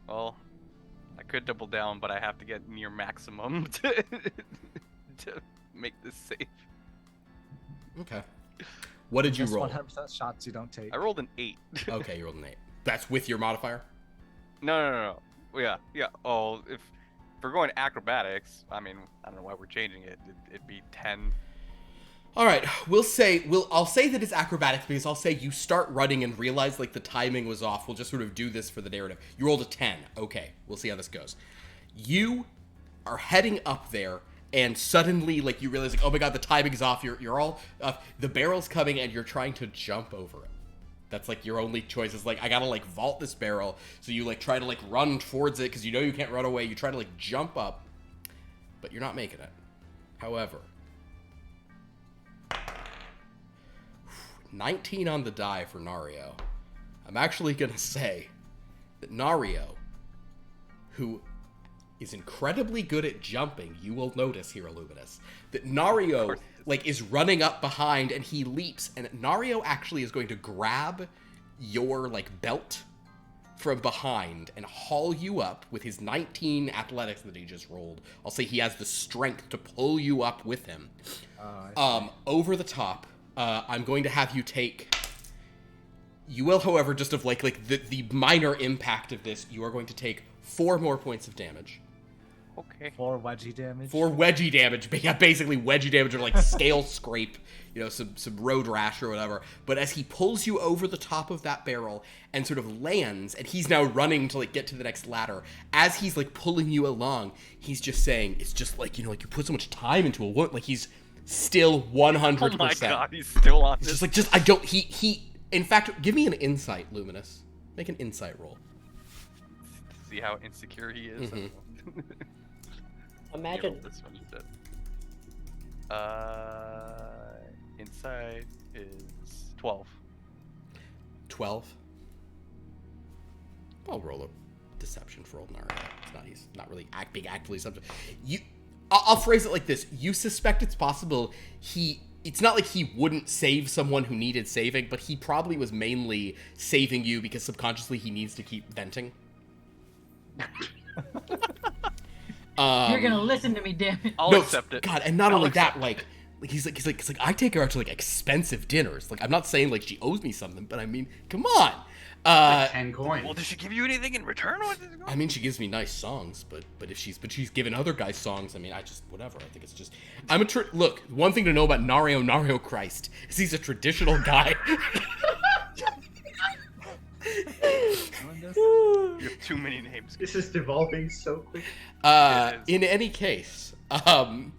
Well, I could double down, but I have to get near maximum to make this safe. Okay. What did you Just roll? 100% shots you don't take. I rolled an 8. Okay, you rolled an 8. That's with your modifier? No. Yeah. Oh, if we're going acrobatics, I mean, I don't know why we're changing it. It'd be 10. All right, I'll say that it's acrobatics because I'll say you start running and realize like the timing was off. We'll just sort of do this for the narrative. You rolled a 10. Okay, we'll see how this goes. You are heading up there, and suddenly, like, you realize, like, oh my god, the timing's off. You're all the barrel's coming, and you're trying to jump over it. That's like your only choice. Is like, I gotta like vault this barrel. So you like try to like run towards it because you know you can't run away. You try to like jump up, but you're not making it. However, 19 on the die for Nario. I'm actually gonna say that Nario, who is incredibly good at jumping, you will notice here, Luminus, that Nario like is running up behind and he leaps, and Nario actually is going to grab your like belt from behind and haul you up with his 19 athletics that he just rolled. I'll say he has the strength to pull you up with him. Over the top. I'm going to have you take. You will, however, just of like the minor impact of this, you are going to take 4 more points of damage. Okay. 4 wedgie damage. 4 wedgie damage. Yeah, basically wedgie damage or like scale scrape, some road rash or whatever. But as he pulls you over the top of that barrel and sort of lands, and he's now running to like get to the next ladder, as he's like pulling you along, he's just saying, it's just like, like you put so much time into a woman, like he's still 100%. Oh my god, he's still on this. It's just like, I don't, he, in fact, give me an insight, Luminus. Make an insight roll. See how insecure he is? Mm-hmm. Imagine. This one, you said. Insight is 12. 12? I'll roll a deception for old Nario. He's not really being actively subject. I'll phrase it like this. You suspect it's possible it's not like he wouldn't save someone who needed saving, but he probably was mainly saving you because subconsciously he needs to keep venting. You're gonna listen to me, damn it. I'll accept it. God, and not only that, like he's like I take her out to like expensive dinners. Like I'm not saying like she owes me something, but I mean, come on. 10 coins. Well, does she give you anything in return? I mean, she gives me nice songs, but she's given other guys songs. I mean, I just whatever. I think it's just look. One thing to know about Nario Christ is he's a traditional guy. You have too many names. This is devolving so quick. In any case, I'm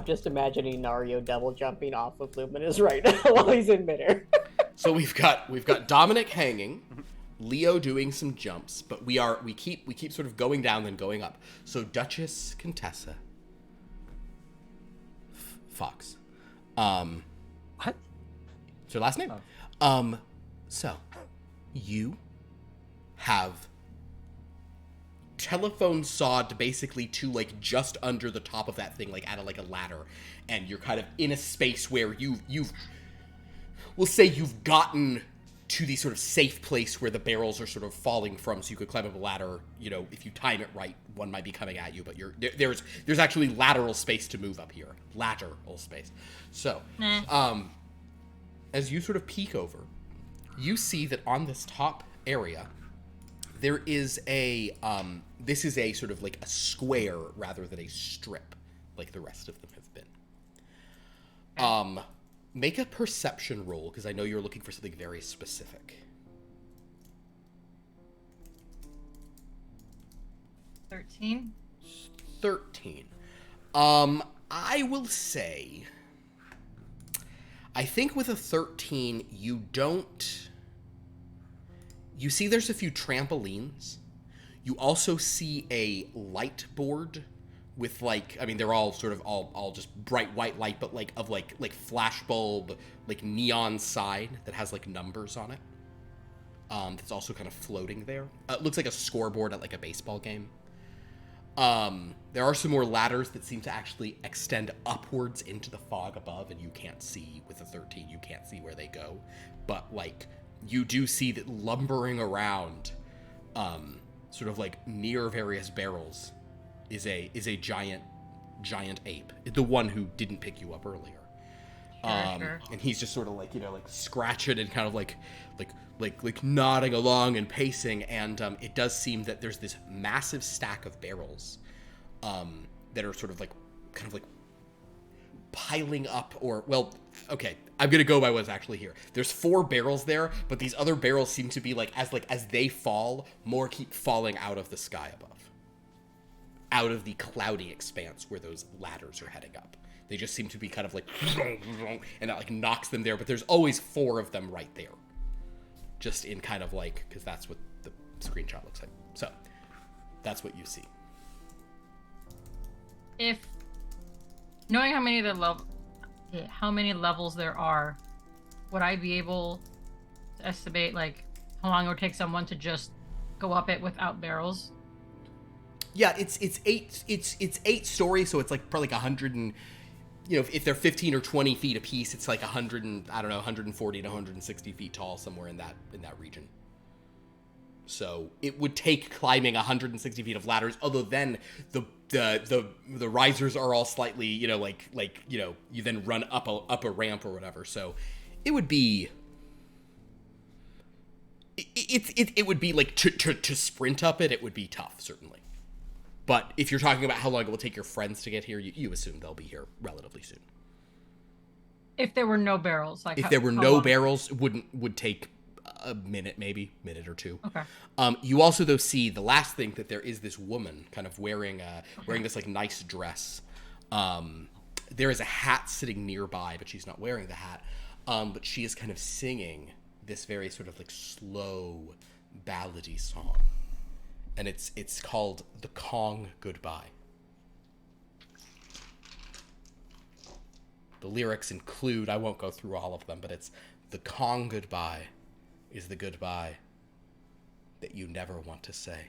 just imagining Nario double jumping off of Luminus right now while he's in midair. So we've got Dominic hanging, Leo doing some jumps, but we keep sort of going down then going up. So Duchess Contessa Fox. What? It's her last name. Oh. So you have telephone sawed basically to like just under the top of that thing, like at a ladder, and you're kind of in a space where we'll say you've gotten to the sort of safe place where the barrels are sort of falling from, so you could climb up a ladder. If you time it right, one might be coming at you, but there's actually lateral space to move up here. Lateral space. So, as you sort of peek over, you see that on this top area, there is this is a sort of like a square rather than a strip, like the rest of them have been. Make a perception roll, because I know you're looking for something very specific. 13. 13. I will say, I think with a 13, you see there's a few trampolines. You also see a light board with they're all sort of all just bright white light, but like flash bulb, like neon sign that has like numbers on it. that's also kind of floating there. It looks like a scoreboard at like a baseball game. There are some more ladders that seem to actually extend upwards into the fog above, and you can't see with a 13. You can't see where they go, but like you do see that lumbering around, sort of like near various barrels, is a giant ape, the one who didn't pick you up earlier. Sure. And he's just sort of like, like scratching and kind of like nodding along and pacing. And it does seem that there's this massive stack of barrels that are sort of like kind of like piling up, or well, okay, I'm gonna go by what's actually here. There's 4 barrels there, but these other barrels seem to be as they fall, more keep falling out of the sky above, out of the cloudy expanse where those ladders are heading up. They just seem to be kind of like, and that like knocks them there, but there's always 4 of them right there. Just in kind of like, because that's what the screenshot looks like. So, that's what you see. If knowing how many levels there are, would I be able to estimate like how long it would take someone to just go up it without barrels? Yeah, it's 8 stories, so it's like probably like 100 and, if they're 15 or 20 feet a piece, it's like 100 and, I don't know, 140 to 160 feet tall, somewhere in that region. So it would take climbing 160 feet of ladders, although then the risers are all slightly, you then run up a ramp or whatever. So it would be it would be like to sprint up it would be tough, certainly. But if you're talking about how long it will take your friends to get here, you assume they'll be here relatively soon. If there were no barrels, like if there were no barrels, would take a minute or 2. Okay. You also though see the last thing, that there is this woman kind of wearing this like nice dress. There is a hat sitting nearby, but she's not wearing the hat. But she is kind of singing this very sort of like slow ballady song. And it's called The Kong Goodbye. The lyrics include, I won't go through all of them, but it's the Kong goodbye is the goodbye that you never want to say.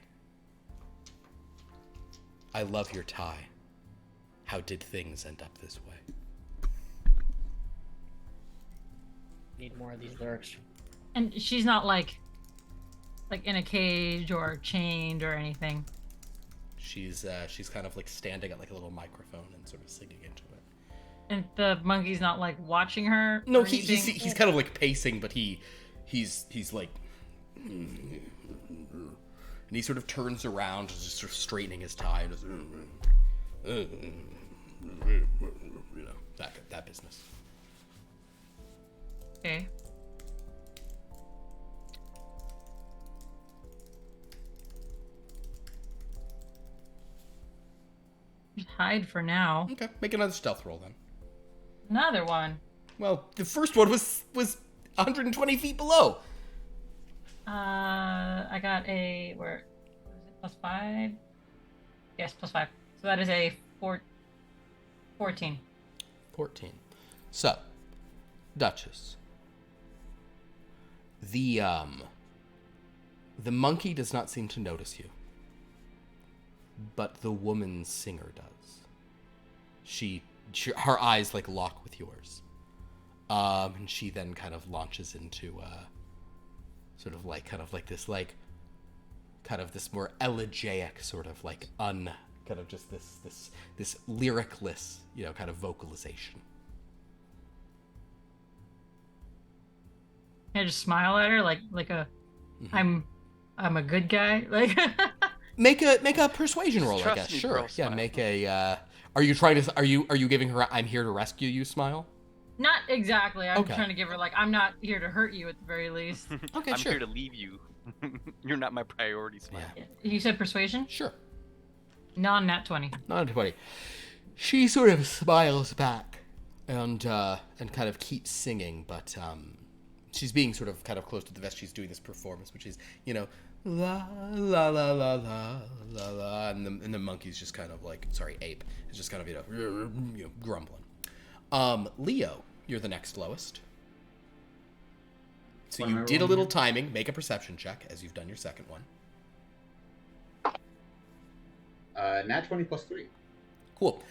I love your tie. How did things end up this way? Need more of these lyrics. And she's not like in a cage or chained or anything. She's kind of like standing at like a little microphone and sort of singing into it. And the monkey's not like watching her. No, he's kind of like pacing, but he's like, and he sort of turns around, just sort of straightening his tie, and just, that business. Okay. Just hide for now. Okay, make another stealth roll then. Another one. Well, the first one was 120 feet below. I got a, where is it, +5? Yes, +5. So that is a 14. 14. So, Duchess. The monkey does not seem to notice you. But the woman singer does. Her eyes like lock with yours. And she then kind of launches into this more elegiac sort of like kind of just this lyricless, kind of vocalization. Can I just smile at her like a I'm a good guy? Like Make a persuasion roll, I guess. Sure. Bro, Yeah, smile. make a are you giving her a I'm here to rescue you smile? Not exactly. I'm Okay. trying to give her like I'm not here to hurt you at the very least. Okay, I'm sure. here to leave you. You're not my priority, smile. Yeah. You said persuasion? Sure. Non-nat 20. Not 20. She sort of smiles back and kind of keeps singing, but she's being sort of kind of close to the vest. She's doing this performance, which is, la la la la la la la, and the monkey's just kind of like, ape is just kind of grumbling. Leo, you're the next lowest. So What am you I did a rolling little here? timing. Make a perception check as you've done your second one. Nat 20 plus 3. Cool.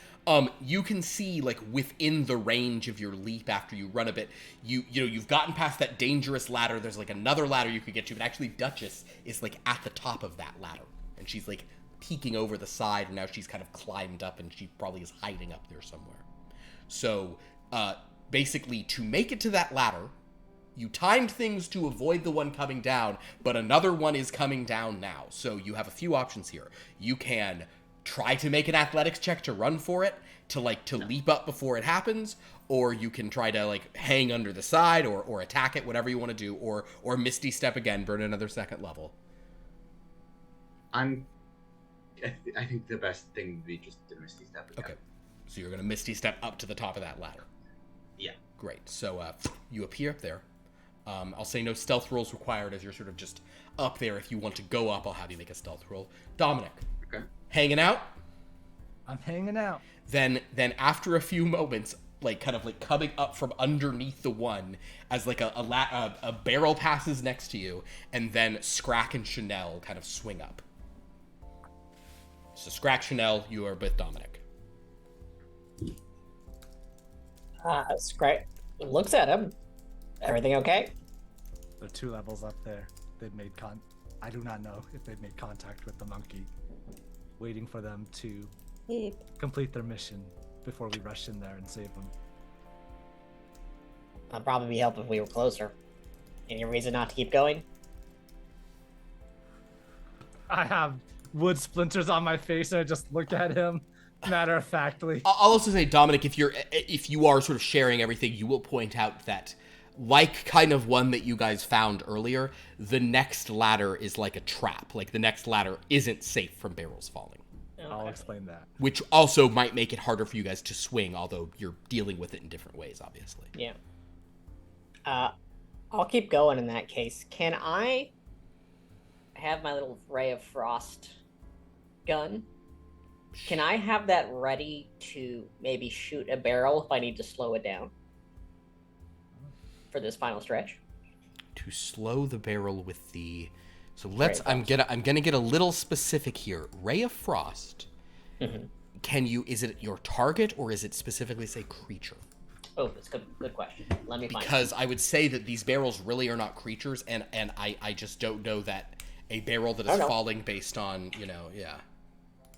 You can see like within the range of your leap after you run a bit, you've gotten past that dangerous ladder. There's like another ladder you could get to, but actually Duchess is like at the top of that ladder, and she's like peeking over the side, and now she's kind of climbed up, and she probably is hiding up there somewhere. So basically, to make it to that ladder, you timed things to avoid the one coming down, but another one is coming down now. So you have a few options here. You can try to make an athletics check to run for it, to leap up before it happens, or you can try to like hang under the side or attack it, whatever you want to do, or Misty Step again, burn another second level. I think the best thing would be just to Misty Step again. Okay. So you're going to Misty Step up to the top of that ladder. Yeah. Great. So you appear up there. I'll say no stealth rolls required as you're sort of just up there. If you want to go up, I'll have you make a stealth roll. Dominic. Okay. Hanging out? I'm hanging out. Then after a few moments, like kind of like coming up from underneath the one as like a barrel passes next to you, and then Scrakk and Sha'Nehl kind of swing up. So Scrakk, Sha'Nehl, you are with Dominic. Scrakk looks at him. Everything okay? There are 2 levels up there. They've made I do not know if they've made contact with the monkey. Waiting for them to Hey, complete their mission before we rush in there and save them. I'd probably be helpful if we were closer. Any reason not to keep going? I have wood splinters on my face and I just look at him matter-of-factly. I'll also say, Dominic, if you are sort of sharing everything, you will point out that, like kind of one that you guys found earlier, the next ladder is like a trap. Like the next ladder isn't safe from barrels falling. I'll explain that. Which also might make it harder for you guys to swing, although you're dealing with it in different ways, obviously. Yeah. I'll keep going in that case. Can I have my little ray of frost gun? Can I have that ready to maybe shoot a barrel if I need to slow it down for this final stretch? To slow the barrel with the... So I'm gonna get a little specific here. Ray of Frost. Mm-hmm. Is it your target or is it specifically say creature? Oh, that's a good question. Let me find Because I would say that these barrels really are not creatures, and I just don't know that a barrel that is falling based on, yeah.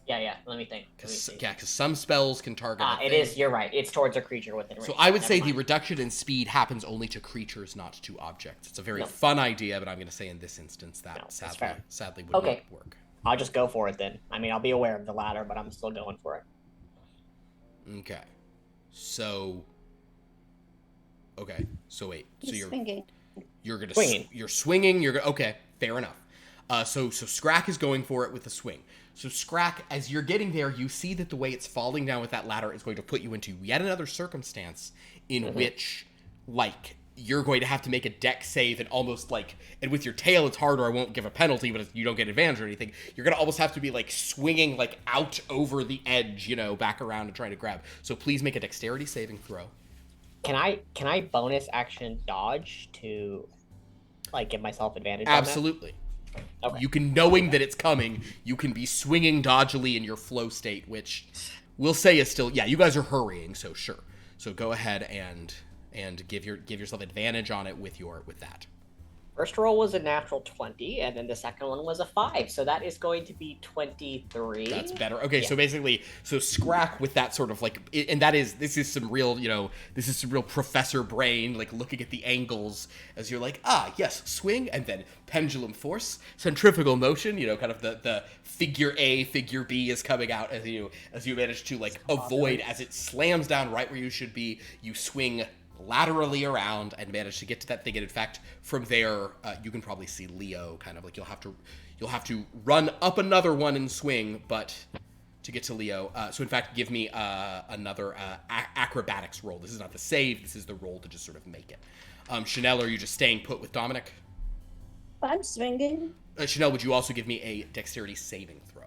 Yeah, let me think. Because some spells can target a it thing. is, you're right. It's towards a creature within range. So I would say Never the mind. reduction in speed happens only to creatures, not to objects. It's a very fun idea, but I'm going to say in this instance that sadly would not work. I'll just go for it then. I mean, I'll be aware of the ladder, but I'm still going for it. Okay. So wait. So you're swinging. You're gonna Swinging. You're swinging. Okay. Fair enough. So Scrakk is going for it with a swing. So Scrakk, as you're getting there, you see that the way it's falling down with that ladder is going to put you into yet another circumstance in which, like, you're going to have to make a dex save and almost like, and with your tail it's harder. I won't give a penalty, but you don't get advantage or anything. You're gonna almost have to be like swinging like out over the edge, back around and trying to grab. So please make a dexterity saving throw. Can I bonus action dodge to like give myself advantage? Absolutely. Okay. You can, knowing that it's coming, you can be swinging dodgily in your flow state, which we'll say is still, you guys are hurrying, so sure. So go ahead and give yourself advantage on it with that. First roll was a natural 20, and then the second one was a 5, so that is going to be 23. That's better. Okay, Yeah. so basically, Scrakk with that sort of like, and this is some real professor brain, like looking at the angles as you're like, yes, swing, and then pendulum force, centrifugal motion, kind of the figure A, figure B is coming out as you manage to like avoid as it slams down right where you should be. You swing laterally around and manage to get to that thing, and in fact from there you can probably see Leo kind of like you'll have to run up another one and swing, but to get to Leo, so in fact give me another acrobatics roll. This is not the save, this is the roll to just sort of make it. Sha'Nehl, are you just staying put with Dominic? I'm swinging. Sha'Nehl, would you also give me a dexterity saving throw?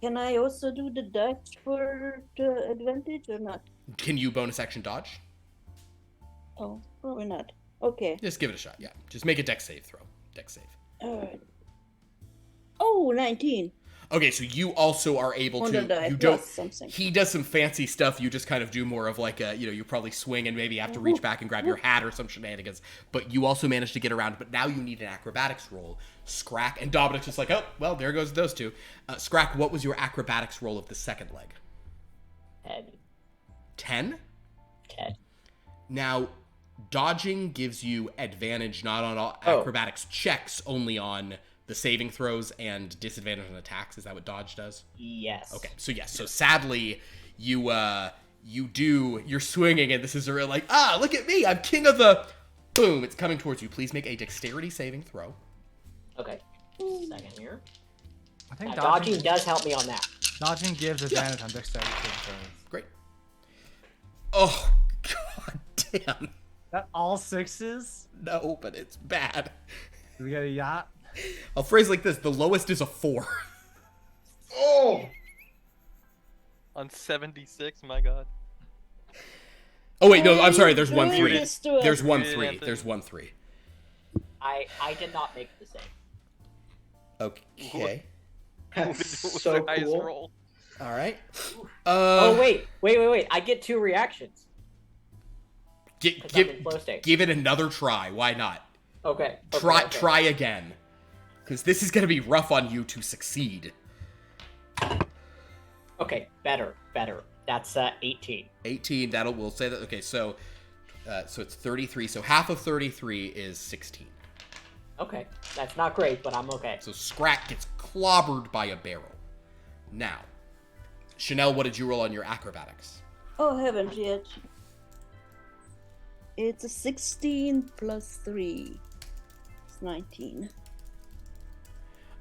Can I also do the dodge for the advantage or not? Can you bonus action dodge? Oh, probably not. Okay. Just give it a shot. Yeah. Just make a dex save throw. Dex save. Alright. Oh, 19. Okay, so you also are able On to. the die You don't. plus something. He does some fancy stuff. You just kind of do more of like a, you probably swing and maybe have to reach back and grab your hat or some shenanigans. But you also manage to get around. But now you need an acrobatics roll. Scrakk and Dominic just like, oh, well, there goes those two. Scrakk, what was your acrobatics roll of the second leg? 10. 10? 10. Now, dodging gives you advantage not on all acrobatics checks, only on the saving throws and disadvantage on attacks. Is that what dodge does? Yes. Okay, so yes. So sadly, you're swinging and this is a real like, look at me, I'm king of the... Boom, it's coming towards you. Please make a dexterity saving throw. Okay. Second here. I think Dodging does help me on that. Dodging gives advantage on dexterity saving throws. Great. Oh, god damn. That all 6s? No, but it's bad. Do we get a yacht? I'll phrase like this, the lowest is a 4. Oh! On 76, my god. Oh wait, no, I'm sorry, there's one Doing 3. this to us. There's one Yeah, 3. Anthony. There's one 3. I did not make the same. Okay. That's What's so their highest cool. roll? All right. Oh wait. I get 2 reactions. Give, 'Cause I'm give, in flow state. give it another try. Why not? Okay. Try again. Because this is going to be rough on you to succeed. Okay, better. That's 18. 18, we'll say that. Okay, so it's 33. So half of 33 is 16. Okay, that's not great, but I'm okay. So Scrakk gets clobbered by a barrel. Now, Sha'Nehl, what did you roll on your acrobatics? Oh, haven't yet. It's a 16 plus 3. It's 19.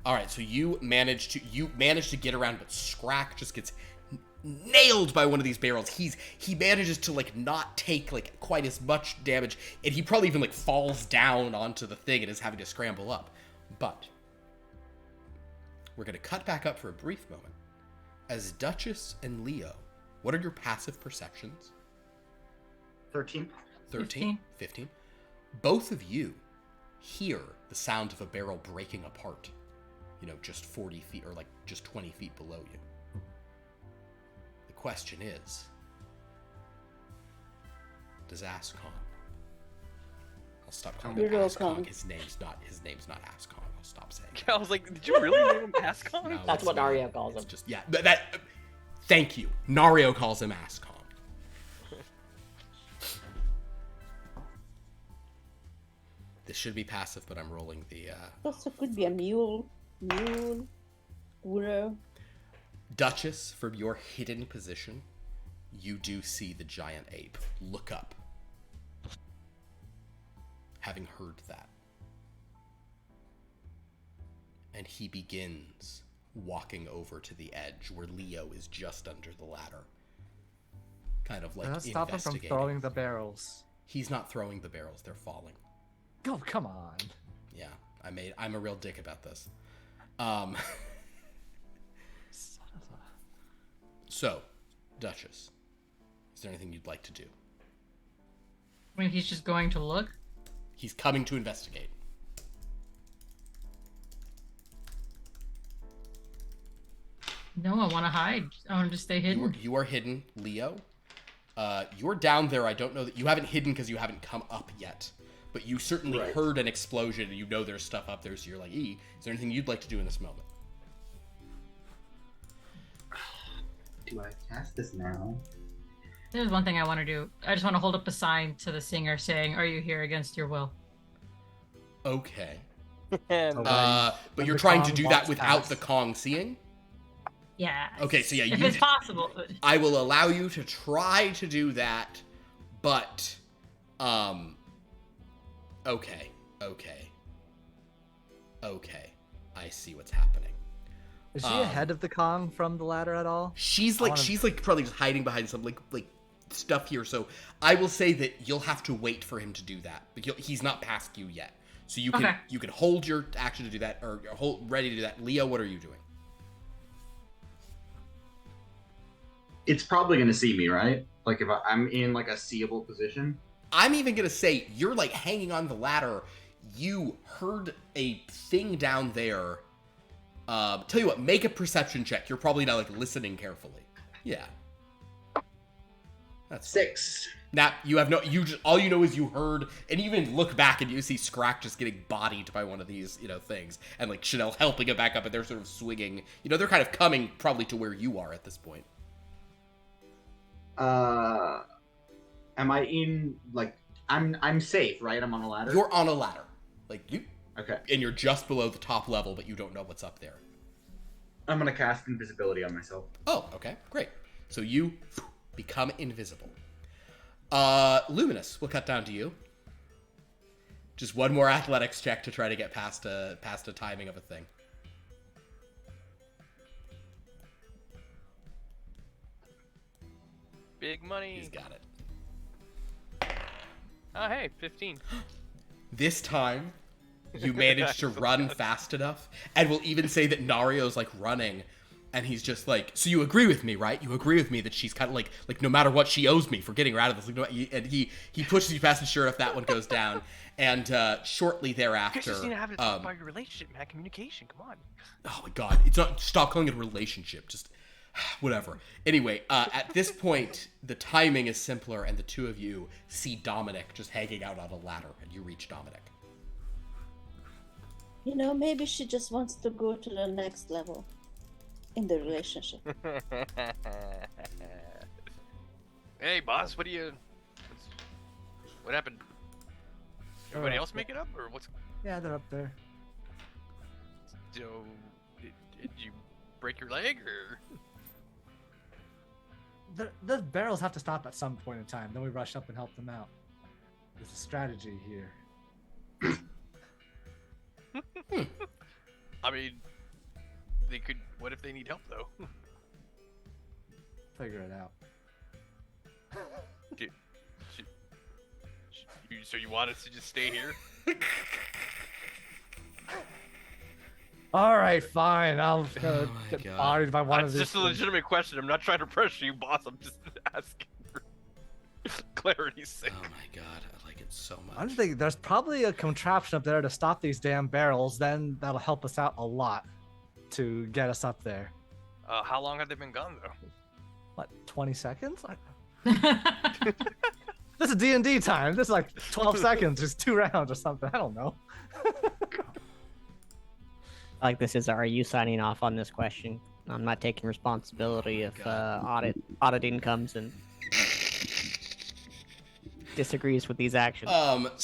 All right, so you manage to get around, but Scrakk just gets nailed by one of these barrels. He manages to like not take like quite as much damage, and he probably even like falls down onto the thing and is having to scramble up. But we're gonna cut back up for a brief moment. As Duchess and Leo, what are your passive perceptions? 13. 13, 15. Both of you hear the sound of a barrel breaking apart. Just 40 feet or like just 20 feet below you. The question is, does Ascon? I'll stop calling him You're Ascon. welcome. His name's not Ascon. I'll stop saying it. I was like, did you really name him Ascon? No, That's it's what not. Nario calls It's him. just thank you. Nario calls him Ascon. This should be passive, but I'm rolling the Also could be a mule. Burro. Duchess, from your hidden position, you do see the giant ape look up. Having heard that. And he begins walking over to the edge where Leo is just under the ladder. Kind of like Let's stop him from investigating. throwing the barrels. He's not throwing the barrels, they're falling. Oh, come on. Yeah, I'm a real dick about this. Son of a... So, Duchess, is there anything you'd like to do? I mean, he's just going to look. He's coming to investigate. No, I want to hide. I want to just stay hidden. You are hidden, Leo. You're down there. I don't know that you haven't hidden because you haven't come up yet. But you certainly Right. heard an explosion and you know there's stuff up there, so you're like, is there anything you'd like to do in this moment? Do I cast this now? There's one thing I want to do. I just want to hold up a sign to the singer saying, "Are you here against your will?" Okay. And Oh, But when you're the trying to Kong do that walks without past. the Kong seeing? Yeah. Okay, so yeah, if you it's possible. I will allow you to try to do that, but, okay. I see what's happening. Is she ahead of the Kong from the ladder at all? She's wanna- probably just hiding behind some like stuff here. So I will say that you'll have to wait for him to do that. Like, he's not past you yet, so you can Okay. you can hold your action to do that, or hold ready to do that. Leo, what are you doing? It's probably gonna see me, right? Like if I'm in like a seeable position. I'm even gonna say you're like hanging on the ladder. You heard a thing down there. Tell you what, make a perception check. You're probably not like listening carefully. Yeah. That's 6. Now you have no. You just all you know is you heard, and you even look back and you see Scrakk just getting bodied by one of these, things, and like Sha'Nehl helping it back up, and they're sort of swinging. They're kind of coming probably to where you are at this point. Am I in like I'm safe, right? I'm on a ladder. You're on a ladder, like you. Okay. And you're just below the top level, but you don't know what's up there. I'm gonna cast invisibility on myself. Oh, okay, great. So you become invisible. Luminus, we'll cut down to you. Just one more athletics check to try to get past a timing of a thing. Big money. He's got it. Oh, hey, 15. This time, you managed to run fast enough, and we'll even say that Nario's like running, and he's just like, so you agree with me, right? You agree with me that she's kind of like no matter what, she owes me for getting her out of this. And he pushes you past, and sure enough, that one goes down. And shortly thereafter, You just need to have to talk about your relationship, man. Communication, come on. Oh my god, it's not. Stop calling it a relationship. Just whatever. Anyway, at this point, the timing is simpler, and the two of you see Dominic just hanging out on a ladder, and you reach Dominic. Maybe she just wants to go to the next level in the relationship. Hey, boss, what happened? Everybody else make it up, or what's? Yeah, they're up there. So, did you break your leg, or? The barrels have to stop at some point in time. Then we rush up and help them out. There's a strategy here. I mean, they could. What if they need help, though? Figure it out. So you want us to just stay here? All right, fine. I'll my get God. bodied by one of It's these. just a legitimate question. I'm not trying to pressure you, boss. I'm just asking for clarity's sake. Oh my god, I like it so much. I'm just thinking there's probably a contraption up there to stop these damn barrels. Then that'll help us out a lot to get us up there. How long have they been gone, though? What, 20 seconds? This is D&D time. This is like 12 seconds, just 2 rounds or something. I don't know. Like this is, are you signing off on this question? I'm not taking responsibility if auditing comes and disagrees with these actions. What?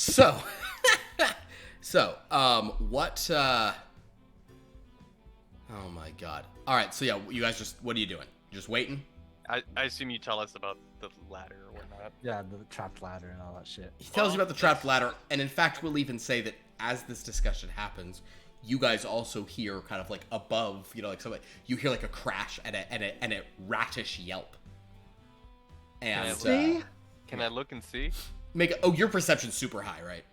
Oh my god. All right, so yeah, you guys what are you doing? Just waiting? I assume you tell us about the ladder or whatnot. Yeah, the trapped ladder and all that shit. He tells you about the trapped ladder, and in fact, we'll even say that as this discussion happens, you guys also hear kind of like above, like something. You hear like a crash and a ratish yelp. And Can I look and see? your perception's super high, right?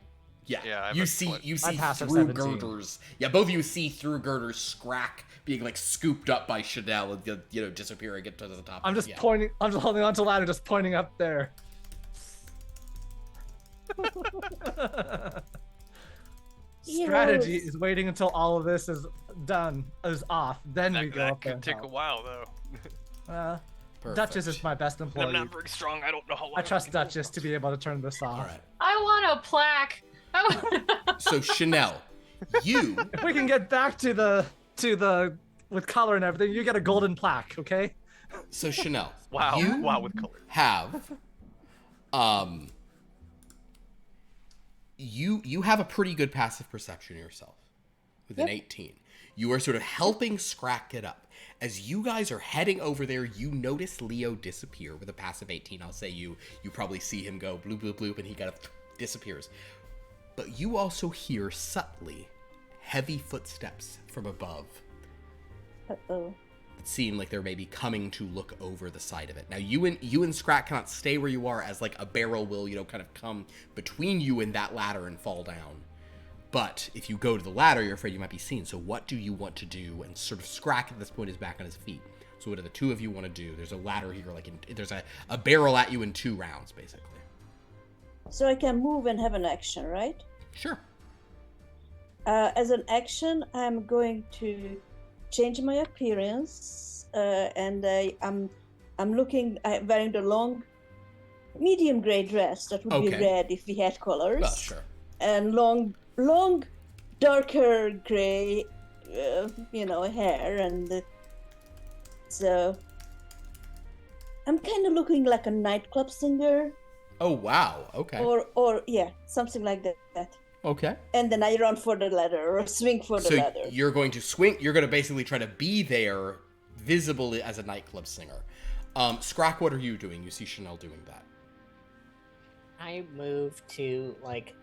Yeah. Yeah. You see passed at through 17. girders. Yeah, both of you see through girders. Scrakk being like scooped up by Sha'Nehl and disappearing into the top. I'm just pointing. I'm just holding onto the ladder, just pointing up there. Strategy is waiting until all of this is done, is off. Then we go up there. That could take a while, though. Perfect. Duchess is my best I'm employee. not very strong. I don't know how long. I trust Duchess to be able to turn this off. All right. I want a plaque. So Sha'Nehl, you If we can get back to the with color and everything, you get a golden plaque, okay? So Sha'Nehl, Wow. you Wow, with color. have you have a pretty good passive perception yourself with an 18. You are sort of helping Scrakk it up. As you guys are heading over there, you notice Leo disappear with a passive 18. I'll say you probably see him go bloop bloop bloop and he kind of disappears. But you also hear subtly heavy footsteps from above. Uh-oh. That seem like they're maybe coming to look over the side of it. Now you and Scrakk cannot stay where you are, as like a barrel will, kind of come between you and that ladder and fall down. But if you go to the ladder, you're afraid you might be seen. So what do you want to do? And sort of Scrakk at this point is back on his feet. So what do the two of you want to do? There's a ladder here, there's a barrel at you in 2 rounds, basically. So I can move and have an action, right? Sure. As an action, I'm going to change my appearance, and I'm wearing the long, medium gray dress that would be Okay. red if we had colors. Well, sure. And long, darker gray, hair, and so I'm kind of looking like a nightclub singer, Oh, wow. Okay. or yeah, something like that. Okay. And then I run for the ladder or swing for the So ladder. you're going to swing. You're going to basically try to be there, visible as a nightclub singer. Scrakk, what are you doing? You see Sha'Nehl doing that. I move to like,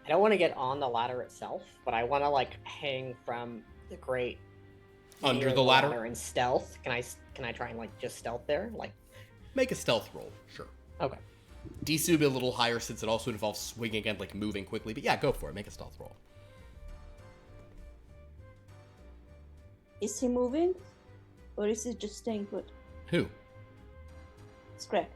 I don't want to get on the ladder itself, but I want to like hang from the grate Under near the ladder? and stealth. Can I try and like just stealth there? Like, Make a stealth roll. Sure. okay. DC will be a little higher since it also involves swinging and like moving quickly. But yeah, go for it. Make a stealth roll. Is he moving? Or is he just staying put? Who? Scrakk.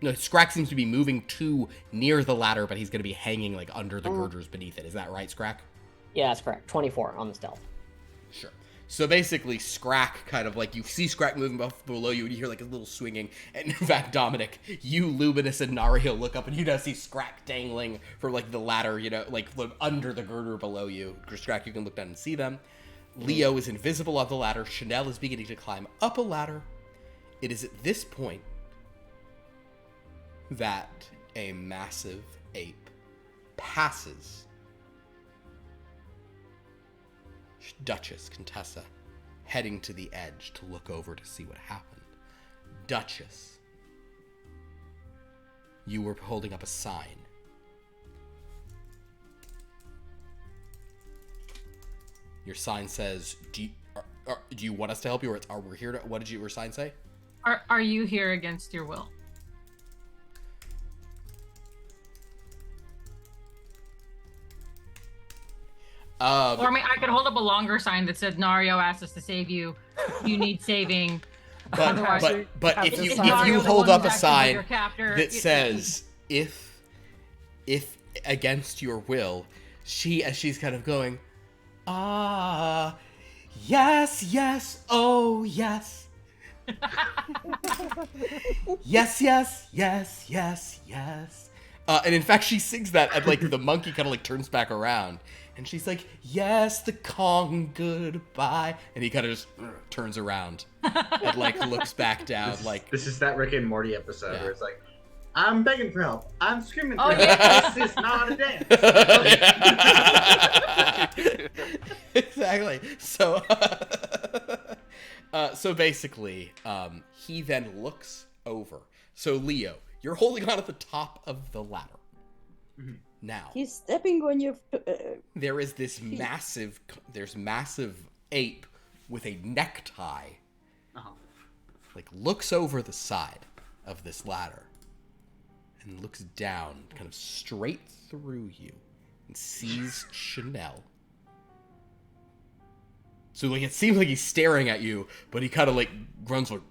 No, Scrakk seems to be moving to near the ladder, but he's going to be hanging like under the girders beneath it. Is that right, Scrakk? Yeah, that's correct. 24 on the stealth. Sure. So basically, Scrakk kind of like, you see Scrakk moving below you, and you hear like a little swinging. And in fact, Dominic, you, Luminus, and Nario look up, and you now see Scrakk dangling from like the ladder, like under the girder below you. Scrakk, you can look down and see them. Leo is invisible on the ladder. Sha'Nehl is beginning to climb up a ladder. It is at this point that a massive ape passes Duchess, Contessa, heading to the edge to look over to see what happened. Duchess, you were holding up a sign. Your sign says, do you want us to help you, or are we here to, what did your sign say? Are you here against your will? Or I mean, I could hold up a longer sign that said Nario asked us to save you. You need saving. But Otherwise, but have if the you sign. if you Nario the hold one up a who's actually sign your captor, that says if against your will, she's kind of going, yes, oh yes. yes. And in fact, she sings that, and like the monkey kind of like turns back around, and she's like, "Yes, the Kong, goodbye." And he kind of just turns around and like looks back down, like This is that Rick and Morty episode Yeah. where it's like, I'm begging for help. I'm screaming for Oh, help. yeah. This is not a dance. exactly. So, so basically, he then looks over. So Leo, you're holding on at the top of the ladder. Now, He's stepping on your. there is this massive ape with a necktie, Uh-huh. like looks over the side of this ladder and looks down, kind of straight through you, and sees Sha'Nehl. So like it seems like he's staring at you, but he kind of like grunts like.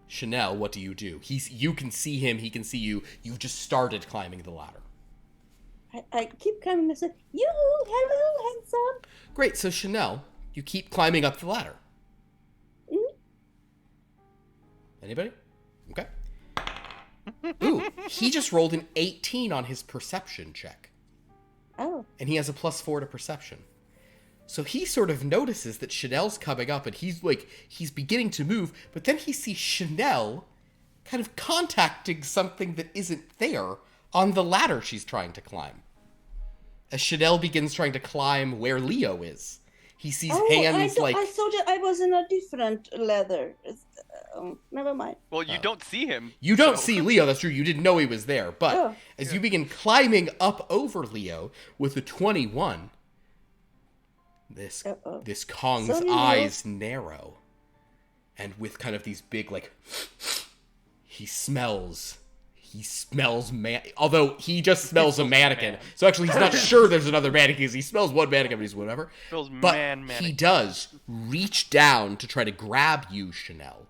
Sha'Nehl, what do? You can see him, he can see you. You've just started climbing the ladder. I keep coming and say, hello, handsome. Great, so Sha'Nehl, you keep climbing up the ladder. Mhm. Anybody? Okay. Ooh, he just rolled an 18 on his perception check. Oh, And he has a +4 to perception. So he sort of notices that Sha'Nehl's coming up, and he's beginning to move, but then he sees Sha'Nehl kind of contacting something that isn't there on the ladder she's trying to climb. As Sha'Nehl begins trying to climb where Leo is. He sees hands like... I thought that I was in a different ladder. Never mind. Well, you don't see him. You don't so- see Leo, that's true, you didn't know he was there, but Oh. as you begin climbing up over Leo with a 21, this Kong's Sorry, Leo. eyes narrow, and with kind of these big, like, he smells although he just smells a mannequin, so actually he's not sure there's another mannequin, because he smells one mannequin, but he's whatever. Smells But man. he does reach down to try to grab you, Sha'Nehl,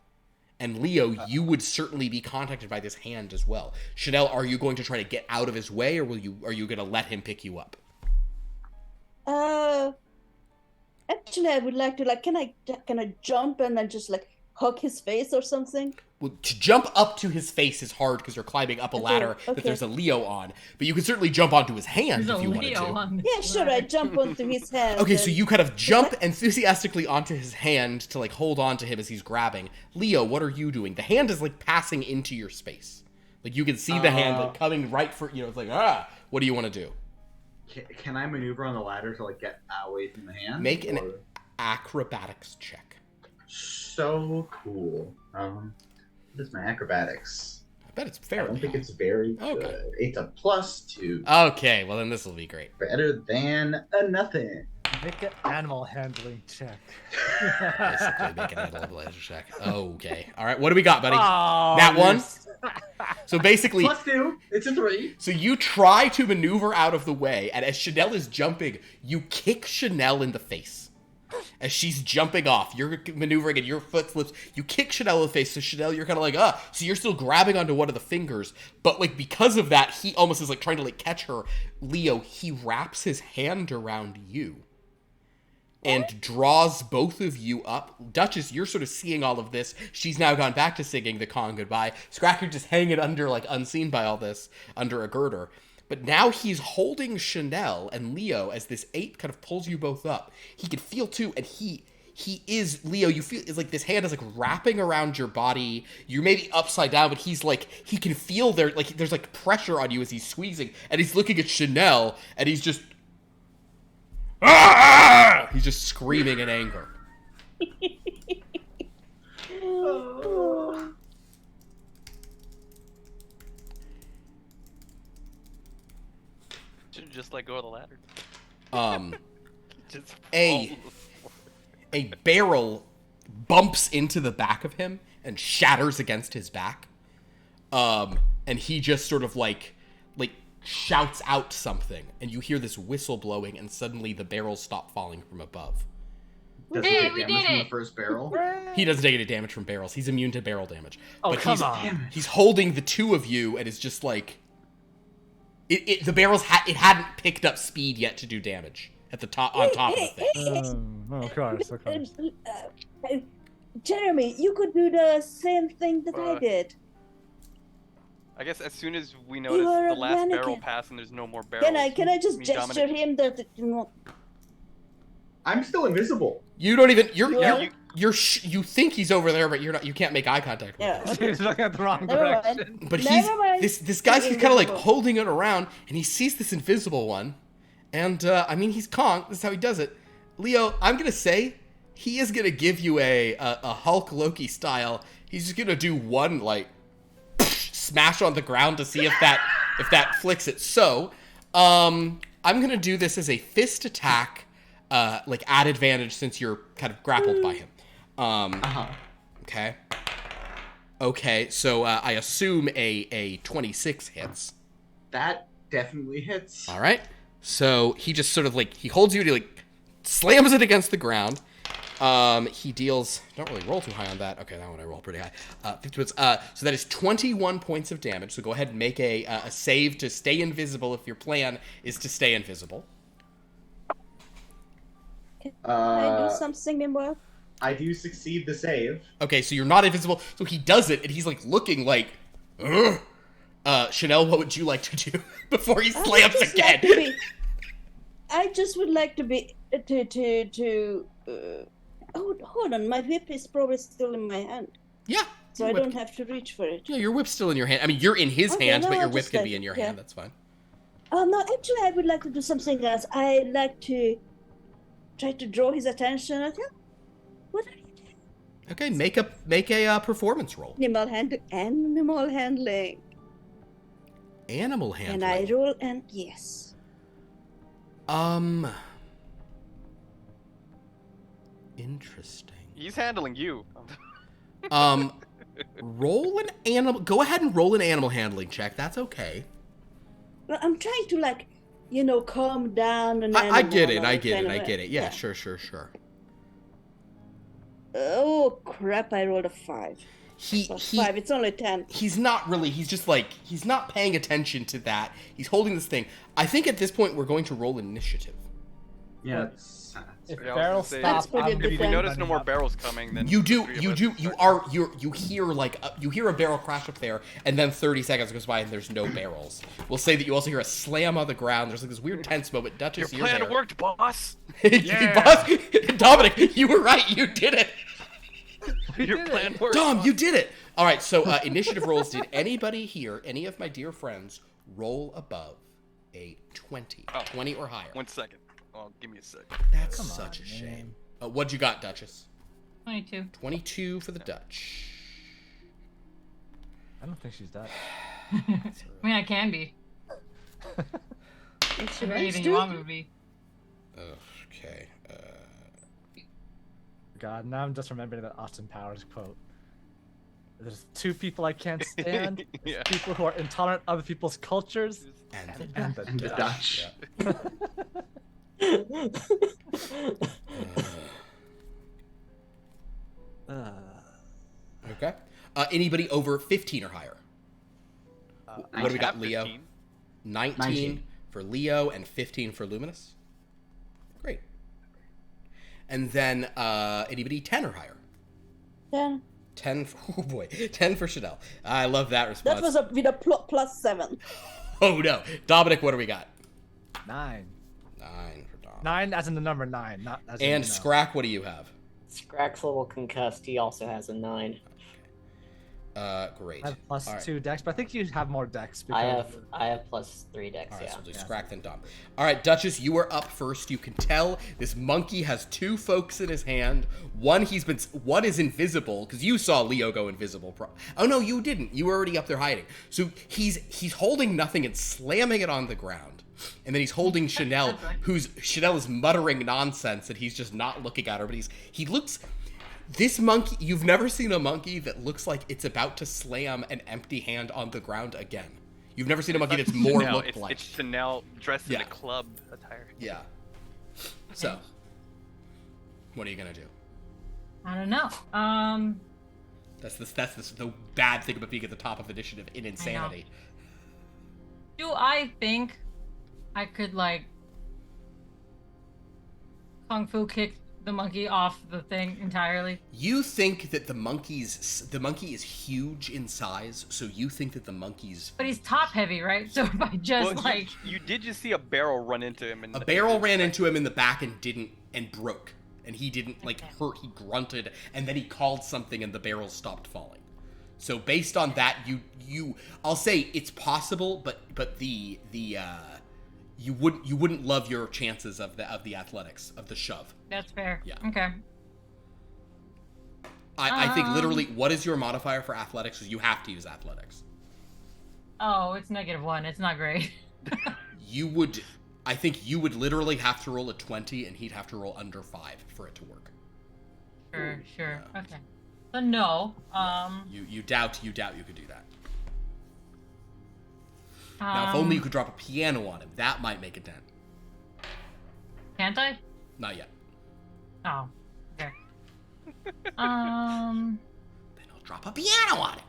And Leo, you would certainly be contacted by this hand as well. Sha'Nehl, are you going to try to get out of his way, or are you going to let him pick you up? Actually, I would like to can I jump and then just hug his face or something? Well, to jump up to his face is hard because you're climbing up a ladder that okay. there's a Leo on. But you can certainly jump onto his hand if you wanted to. Yeah, sure. I jump onto his hand. Okay, so you kind of jump enthusiastically onto his hand to hold on to him as he's grabbing. Leo, what are you doing? The hand is passing into your space. You can see the hand coming right for it's what do you want to do? Can I maneuver on the ladder to get away from the hand? Make an acrobatics check. So cool. What is my acrobatics? I bet it's fair. I don't think it's very good. It's a +2. Okay, well then this will be great. Better than a nothing. Make an animal handling check. Basically, make an animal handling check. Okay. All right, what do we got, buddy? Oh, that one? So basically... +2. It's a 3. So you try to maneuver out of the way, and as Sha'Nehl is jumping, you kick Sha'Nehl in the face. As she's jumping off, you're maneuvering and your foot slips. You kick Sha'Nehl in the face, so Sha'Nehl, you're kind of so you're still grabbing onto one of the fingers. But because of that, he almost is trying to catch her. Leo, he wraps his hand around you and draws both of you up. Duchess, you're sort of seeing all of this. She's now gone back to singing the Kong goodbye. Scrakk, you're just hanging under, unseen by all this, under a girder. But now he's holding Sha'Nehl and Leo as this ape kind of pulls you both up. He can feel too, and he is, Leo, you feel, it's this hand is wrapping around your body. You're maybe upside down, but he's he can feel there's pressure on you as he's squeezing, and he's looking at Sha'Nehl, and he's just, ah! He's just screaming in anger. Should just let go of the ladder. Just a barrel bumps into the back of him and shatters against his back. And he just sort of shouts out something, and you hear this whistle blowing, and suddenly the barrels stop falling from above. Does he take damage from the first barrel? He doesn't take any damage from barrels. He's immune to barrel damage. Oh, but come on. He's holding the two of you, and is just the barrels hadn't picked up speed yet to do damage at the top of the thing. Of course. Jeremy, you could do the same thing that I did. I guess as soon as we notice the last barrel pass and there's no more barrels. Can I just gesture Dominic... him that I'm still invisible. You don't even you think he's over there, but you're not. You can't make eye contact with him. He's looking at the wrong direction. But this guy's kind of holding it around, and he sees this invisible one, and he's Kong. This is how he does it. Leo, I'm gonna say he is gonna give you a Hulk Loki style. He's just gonna do one smash on the ground to see if that flicks it. So, I'm gonna do this as a fist attack, at advantage since you're kind of grappled by him. Okay, so I assume a 26 hits. That definitely hits. All right, so he just sort of he holds you, and he slams it against the ground. He deals, don't really roll too high on that. Okay, that one I roll pretty high. 50 points. So that is 21 points of damage. So go ahead and make a save to stay invisible if your plan is to stay invisible. Can I do something more? I do succeed the save. Okay, so you're not invisible. So he does it, and he's looking ugh. Sha'Nehl, what would you like to do before he slams again? I just would like to be hold on, my whip is probably still in my hand. Yeah. So I don't have to reach for it. Yeah, your whip's still in your hand. I mean, you're in his hand, but your whip can be in your hand. That's fine. Oh, no, actually, I would like to do something else. I'd like to try to draw his attention. What are you doing? Okay, make a performance roll. Animal handling. Animal handling. And I roll, and yes. Interesting. He's handling you. Roll an animal. Go ahead and roll an animal handling check. That's okay. Well, I'm trying to calm down and. I get it. Yeah, sure. Oh crap! I rolled a 5. he Plus 5. It's only 10. he's not really. He's just like he's not paying attention to that. He's holding this thing. I think at this point we're going to roll initiative. Yeah. If Yeah, I was barrels gonna say, stop, That's pretty I'm good If we defense. notice no more barrels coming, then You the do, three of you us do, will you start- are, you hear like you hear a barrel crash up there, and then 30 seconds goes by and there's no barrels. We'll say that you also hear a slam on the ground. There's like this weird tense moment. Duchess, Your you're plan there. worked, boss. Boss, Dominic, you were right. You did it. Your plan worked. Dom, boss. you did it. All right, so initiative rolls. Did anybody here, any of my dear friends, roll above a 20? Oh. 20 or higher? 1 second. Oh, give me a sec. That's Come such on, a shame. man. What'd you got, Duchess? 22. 22 for the Dutch. I don't think she's dead. I mean, I can be. It's I'm right, anything you dude. want me to be. Okay. God, now I'm just remembering that Austin Powers quote. There's 2 people I can't stand. There's Yeah. people who are intolerant of other people's cultures. And And And the Dutch. Yeah. Okay. Anybody over 15 or higher? What do we got, Have Leo? 15. 19 19. for Leo and 15 for Luminus. Great. And then anybody 10 or higher? 10. 10 for, oh boy, 10 for Sha'Nehl. I love that response. That was with a plus 7. Oh no. Dominic, what do we got? 9. 9 for Dom. 9 as in the number 9, not as in, And you know. Scrakk, what do you have? Scrack's a little concussed. He also has a 9. Great. I have plus All right. 2 decks, but I think you have more decks. I have plus 3 decks. All right, Yeah. so we'll do Yeah. Scrakk then Dom. All right, Duchess, you are up first. You can tell this monkey has 2 folks in his hand. One is invisible because you saw Leo go invisible. Oh no, you didn't. You were already up there hiding. So he's holding nothing and slamming it on the ground, and then he's holding Sha'Nehl, Sha'Nehl is muttering nonsense, and he's just not looking at her. But he looks. This monkey, you've never seen a monkey that looks like it's about to slam an empty hand on the ground again. You've never seen a monkey that's more Chanel, looked it's, like. It's Chanel dressed Yeah. in a club attire. Yeah. So, what are you gonna do? I don't know. That's the bad thing about being at the top of initiative in insanity. Do I think I could like kung fu kick the monkey off the thing entirely? You think that the monkey is huge in size, so you think that the monkey's But he's top heavy, right? So if I just Well, like you did just see a barrel run into him, and a barrel ran into him in the back and broke, and he didn't like hurt. He grunted, and then he called something, and the barrel stopped falling. So based on that, I'll say it's possible, but the you wouldn't love your chances of the athletics of the shove. that's fair. Yeah. Okay. I think literally, what is your modifier for athletics? Is you have to use athletics. Oh, it's -1. It's not great. I think you would literally have to roll a 20, and he'd have to roll under 5 for it to work. Sure. Okay. So no. You doubt you could do that. Now, if only you could drop a piano on him, that might make a dent. Can't I? Not yet. Oh. Okay. Then I'll drop a piano on him.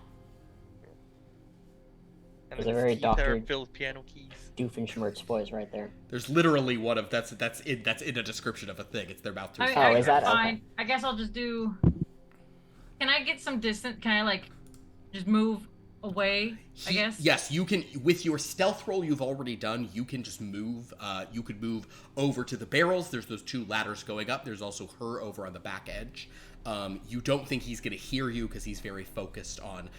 and Those are his very teeth are Dr. filled with piano keys. Doofenshmirtz boys right there. There's literally one of that's in a description of a thing. It's their mouth to. Oh, is that- fine? okay. I guess I'll just do. Can I get some distance? Can I like just move away? I guess. Yes, you can. With your stealth roll you've already done, you can just move. You could move over to the barrels. There's those 2 ladders going up. There's also her over on the back edge. You don't think he's going to hear you because he's very focused on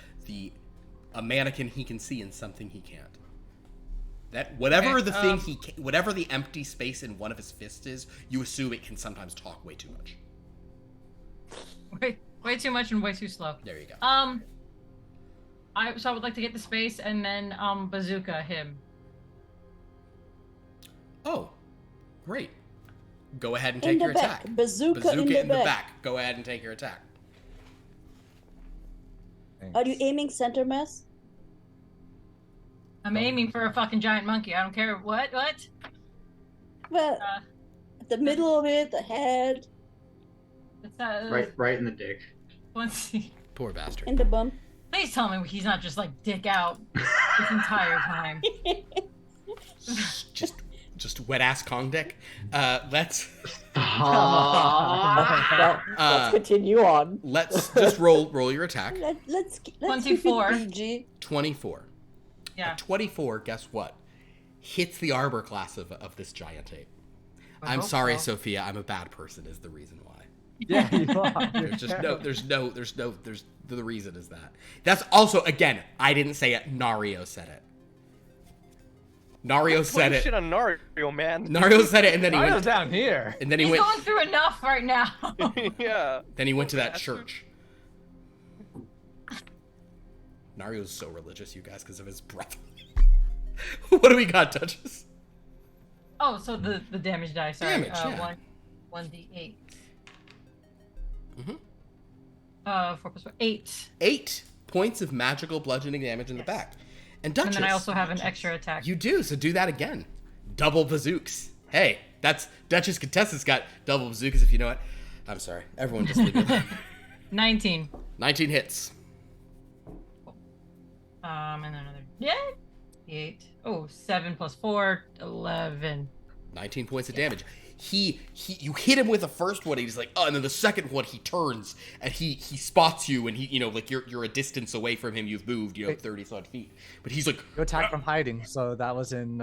a mannequin he can see and something he can't. That whatever Okay, the thing whatever the empty space in one of his fists is, you assume it can sometimes talk way too much. Way too much and way too slow. There you go. I would like to get the space and then bazooka him. Oh, great. Go ahead and In take the your back. attack. Bazooka in the back. back. Go ahead and take your attack. Are you aiming center mass? I'm aiming for a fucking giant monkey. I don't care what. Well, the middle of it, the head. It's Right in the dick. Let's see. Poor bastard. In the bum. Please tell me he's not just like dick out this entire time. Just wet ass Kong dick. Let's Let's continue on. let's just roll your attack. Let's keep it 24. PG. 24. Yeah. A 24, guess what? Hits the arbor class of this giant ape. I'm hope sorry, so. Sophia. I'm a bad person is the reason why. Yeah, you are. There's the reason is that. That's also, again, I didn't say it. Nario said it. Nario said it. Shit on Nario, man. Nario said it, and then he I was went. down here. And then he He's went. going through enough right now. Yeah. Then he went to that Bastard. church. Nario's so religious, you guys, because of his breath. What do we got, Duchess? Oh, so the damage die. Sorry. Damage, yeah. 1d8. Mhm. 4 plus 4. 8. 8 points of magical bludgeoning damage in the back. And Duchess, And then I also have an extra attack. you do, so do that again. Double bazooks. Hey, that's Duchess Contessa's got double bazookas, if you know it. I'm sorry. Everyone just leave me alone. 19. 19 hits. And then another. Yeah. 8. Oh, 7 plus 4. 11. 19 points of damage. You hit him with the first one, and he's like, oh, and then the second one, he turns, and he spots you, and he, like, you're a distance away from him, you've moved, 30-some feet. But he's like... You attacked from hiding, so that was in...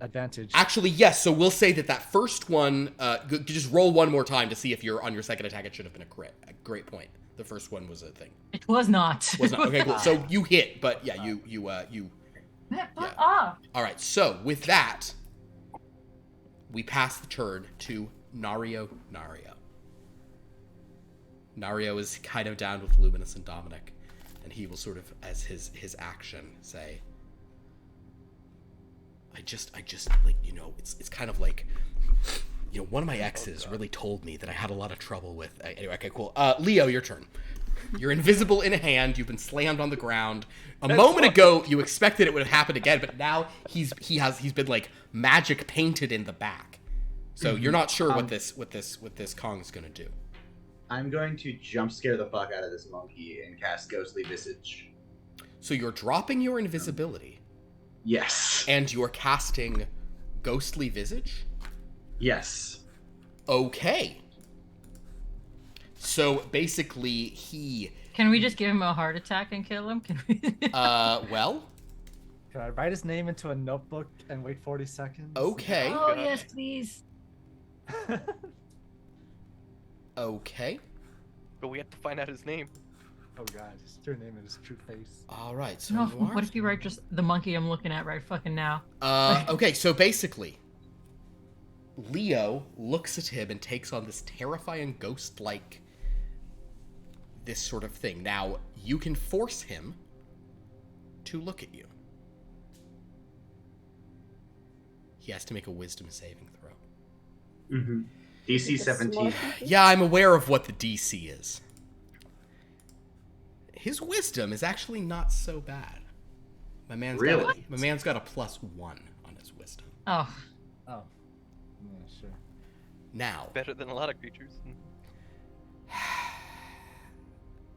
advantage. Actually, yes, so we'll say that first one, just roll one more time to see if you're on your second attack. It should have been a crit. A great point. The first one was a thing. It was not. Was not. Okay, cool. So you hit, but yeah, you Fuck off. All right, so with that, we pass the turn to Nario. Nario is kind of down with Luminus and Dominic, and he will sort of, as his action, say, I just like, it's kind of like, one of my exes really told me that I had a lot of trouble with. Anyway, okay, cool. Leo, your turn. You're invisible in a hand. You've been slammed on the ground. A moment ago, you expected it would have happened again, but now he's been like magic painted in the back. So you're not sure what this Kong's gonna do. I'm going to jump scare the fuck out of this monkey and cast Ghostly Visage. So you're dropping your invisibility. Yes. And you're casting Ghostly Visage? Yes. Okay. So basically he... Can we just give him a heart attack and kill him? Can we? Well... Can I write his name into a notebook and wait 40 seconds? Okay. Oh, yes, please. Okay. But we have to find out his name. Oh god, his true name and his true face. All right, so No, Noir... what if you write just the monkey I'm looking at right fucking now? Okay, so basically, Leo looks at him and takes on this terrifying ghost-like, this sort of thing. Now, you can force him to look at you. He has to make a wisdom saving throw. Mm-hmm. DC 17. Yeah, I'm aware of what the DC is. His wisdom is actually not so bad. My man's got a +1 on his wisdom. Oh. Oh. Yeah, sure. Now, Better than a lot of creatures.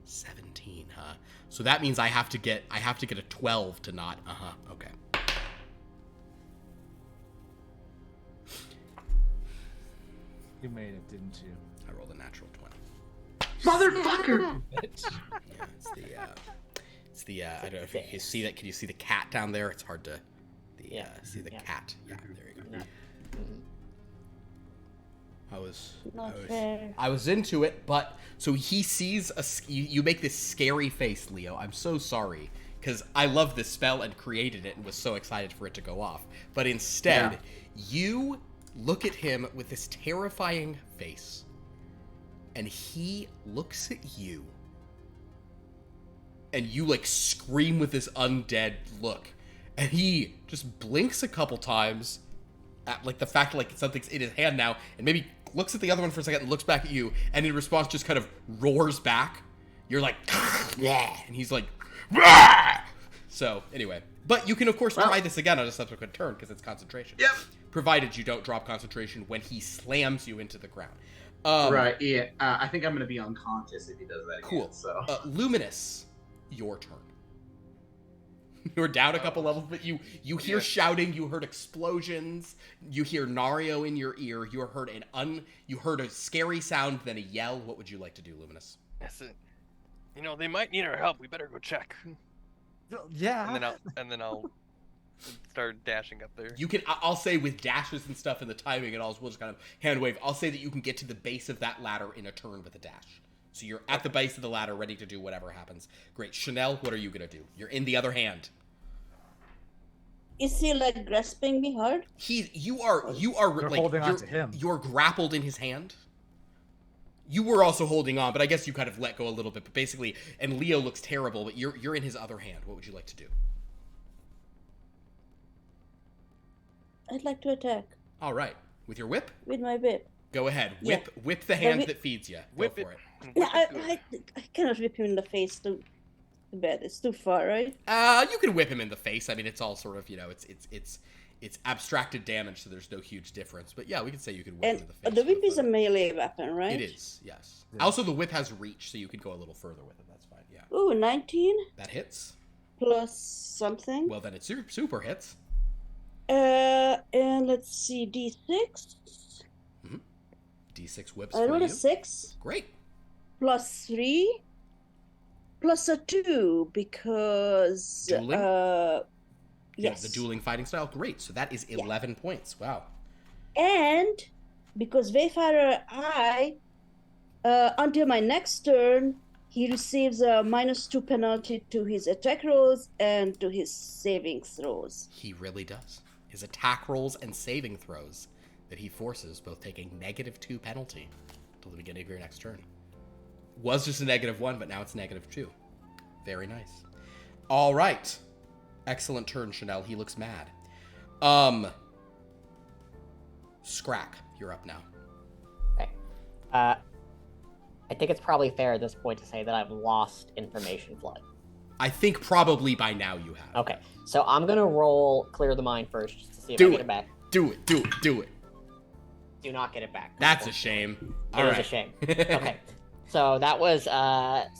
17, huh? So that means I have to get a 12 to not. Okay. You made it, didn't you? I rolled a natural 20. Motherfucker! Yeah, it's the I don't know if you can see that. Can you see the cat down there? It's hard to see the cat. Yeah, there you go. I was into it, but so he sees you make this scary face, Leo. I'm so sorry because I love this spell and created it and was so excited for it to go off. But instead, you look at him with this terrifying face, and he looks at you, and you like scream with this undead look, and he just blinks a couple times at like the fact that like something's in his hand now, and maybe looks at the other one for a second and looks back at you, and in response just kind of roars back. You're like, yeah, and he's like, Rah! So anyway, but you can of course try this again on a subsequent turn because it's concentration. Yep. Provided you don't drop concentration when he slams you into the ground. Right, yeah. I think I'm going to be unconscious if he does that again. Cool. So. Luminus, your turn. You're down a couple levels, but you hear shouting, you heard explosions, you hear Nario in your ear, you heard a scary sound, then a yell. What would you like to do, Luminus? That's it. You know, they might need our help. We better go check. Yeah. And then I'll start dashing up there. You can. I'll say with dashes and stuff and the timing and all, we'll just kind of hand wave. I'll say that you can get to the base of that ladder in a turn with a dash. So you're at the base of the ladder, ready to do whatever happens. Great, Sha'Nehl, what are you gonna do? You're in the other hand. Is he like grasping me hard? You are You're like holding on to him. You're grappled in his hand. You were also holding on, but I guess you kind of let go a little bit. But basically, and Leo looks terrible, but you're in his other hand. What would you like to do? I'd like to attack All right, with your whip. with my whip. Go ahead. Yeah. Whip the hand whip- that feeds you. Whip Go it. for it. Yeah, I cannot whip him in the face. Too bad. It's too far, right? You can whip him in the face. I mean, it's all sort of, it's abstracted damage, so there's no huge difference. But yeah, we can say you can whip And him in the face. the whip for is a fun. melee weapon, right? It is, yes. Also, the whip has reach, so you can go a little further with it. That's fine. Yeah, Ooh, 19 that hits. plus something. Well, then it super hits. And let's see, D6. D6 whips I for rolled you. a 6 Great. plus 3 plus a 2 because Dueling? Yeah, yes, the dueling fighting style. Great. So that is 11 points. Wow. and because Wayfarer I until my next turn he receives a -2 penalty to his attack rolls and to his saving throws. He really does. His attack rolls and saving throws that he forces both take a -2 penalty till the beginning of your next turn. Was just a -1, but now it's -2. Very nice. All right. Excellent turn, Sha'Nehl. He looks mad. Scrakk, you're up now. Okay. I think it's probably fair at this point to say that I've lost information flood. I think probably by now you have. Okay, so I'm gonna roll clear the mind first just to see if Do I get it. it back. Do it. Do not get it back. That's a shame. All It right. is a shame. Okay, so that was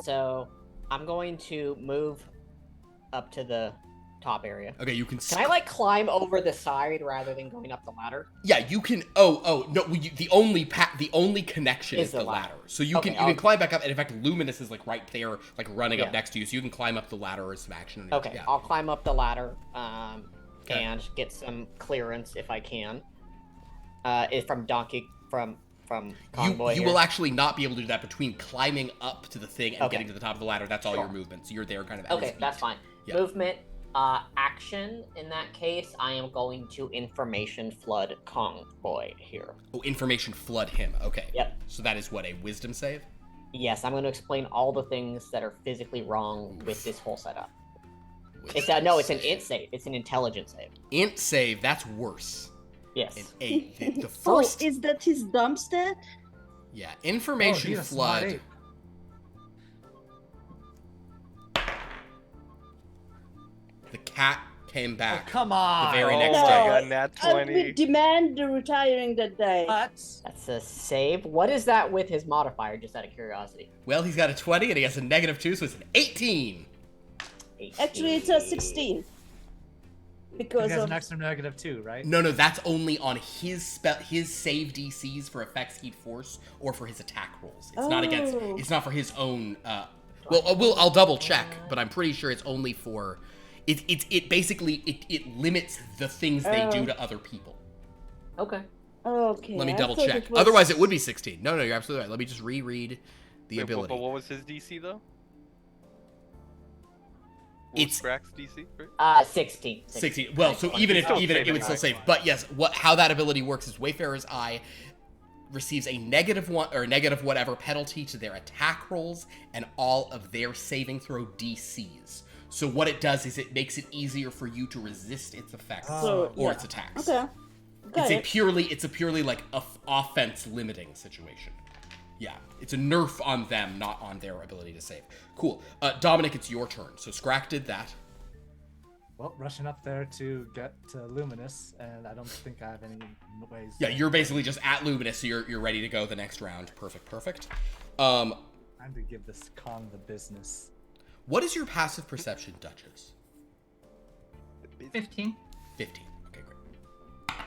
so I'm going to move up to the top area. Okay, you can. Can I like climb over the side rather than going up the ladder? Yeah, you can. Oh no! The only connection Is is the the ladder. ladder. So you Okay, can I'll- climb back up, and in fact, Luminus is like right there, like running Yeah. up next to you. So you can climb up the ladder as some action. Okay, Yeah. I'll climb up the ladder Okay. and get some clearance if I can. From Donkey from Convoy You here. will actually not be able to do that between climbing up to the thing and Okay. getting to the top of the ladder. That's all Sure. your movement. So you're there kind of. at Okay, his that's feet. fine. Yeah. Movement, action. In that case, I am going to information flood Convoy here. Oh, information flood him. Okay. Yep. So that is what, a wisdom save? Yes, I'm going to explain all the things that are physically wrong with this whole setup. It's Wisdom no, it's an int save. It's an intelligence save. Int save. That's worse. Yes. An 8. The Oh, first. is that his dump stat? Yeah. Oh, Information he's a smart flood. ape. The cat came Oh, back. come on. The very Oh next my day. god, nat I 20. would demand the retiring that day. What? That's a save. What is that with his modifier, just out of curiosity? Well, he's got a 20 and he has a -2, so it's an 18. Actually, it's a 16. He Because has of an extra -2, right? No, that's only on his save DCs for effects he'd force or for his attack rolls. It's not against. Oh. It's not for his own. I'll double check, but I'm pretty sure it's only for. It basically limits the things they do to other people. Okay. Okay. Let me I double thought check. it was- Otherwise, it would be 16. No, you're absolutely right. Let me just reread the Wait, ability. But what was his DC though? It's- Scrack's DC, right? 16. 16. Well, so even if Still it saving, would still right? save. But yes, how that ability works is Wayfarer's Eye receives a -1 or negative whatever penalty to their attack rolls and all of their saving throw DCs. So what it does is it makes it easier for you to resist its effects Oh. or yeah. its attacks. Okay. Got it. It's a purely like offense limiting situation. Yeah, it's a nerf on them, not on their ability to save. Cool. Dominic, it's your turn. So Scrakk did that. Well, rushing up there to get Luminus, and I don't think I have any ways. Yeah, you're basically just at Luminus, so you're ready to go the next round. Perfect. Time to give this Kong the business. What is your passive perception, Duchess? 15. 15. Okay, great.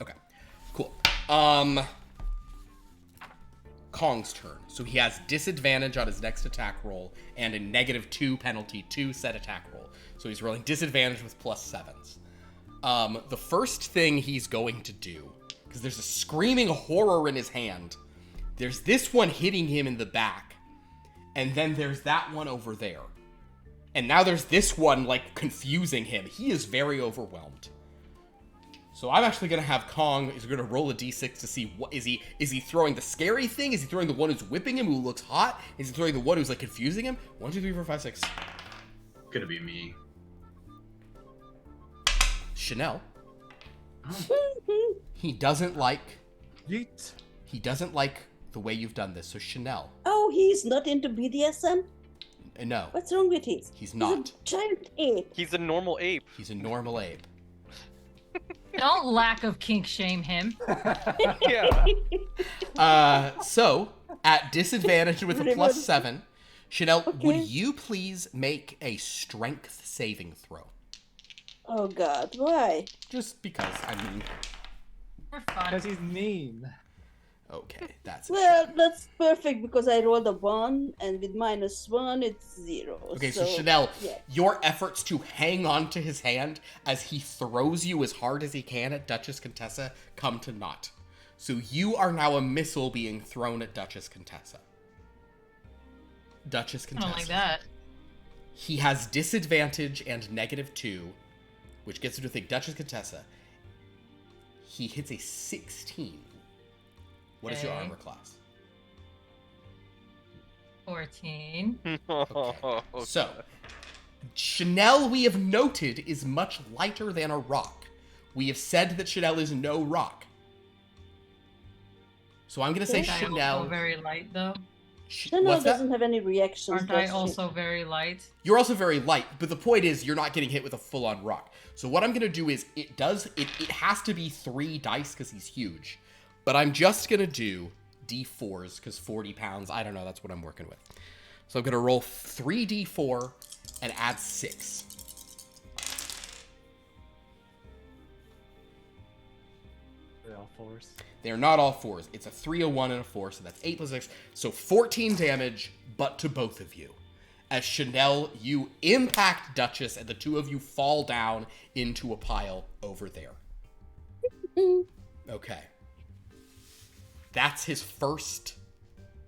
Okay, cool. Kong's turn. So he has disadvantage on his next attack roll and a -2 penalty to set attack roll. So he's rolling disadvantage with +7s. The first thing he's going to do, because there's a screaming horror in his hand, there's this one hitting him in the back, and then there's that one over there. And now there's this one, like, confusing him. He is very overwhelmed. So I'm actually going to have Kong is going to roll a d6 to see what is he throwing the scary thing? Is he throwing the one who's whipping him who looks hot? Is he throwing the one who's like confusing him? 1, 2, 3, 4, 5, 6. Gonna be me. Sha'Nehl. He doesn't like Yeet. the way you've done this. So Sha'Nehl. Oh, he's not into BDSM? No. What's wrong with him? He's not. He's a giant ape. He's a normal ape. He's a normal ape. Don't lack of kink shame him. Yeah. So at disadvantage with a Really +7, Sha'Nehl, would Okay. you please make a strength saving throw? Oh God, why? Just because, I mean, We're fun. Because he's mean. okay, that's a Well, shame. that's perfect because I rolled a 1 and with -1 it's 0. Okay, so Sha'Nehl, yeah. your efforts to hang on to his hand as he throws you as hard as he can at Duchess Contessa come to naught. So you are now a missile being thrown at Duchess Contessa. Duchess I Contessa. don't like that. He has disadvantage and -2, which gets him to think Duchess Contessa. He hits a 16. What is your Okay. armor class? 14. Okay. So, Sha'Nehl, we have noted, is much lighter than a rock. We have said that Sha'Nehl is no rock. So I'm going to say Yes. Aren't I also Sha'Nehl... very light, though? Sha'Nehl What's that? doesn't have any reactions. Aren't I does she? also very light? You're also very light, but the point is you're not getting hit with a full-on rock. So what I'm going to do is it has to be 3 dice because he's huge. But I'm just going to do D4s because 40 pounds, I don't know, that's what I'm working with. So I'm going to roll 3 D4 and add 6. They're all 4s. They're not all 4s. It's a 3, a 1, and a 4, so that's 8 plus 6. So 14 damage, but to both of you. As Sha'Nehl, you impact Duchess, and the two of you fall down into a pile over there. Okay. That's his first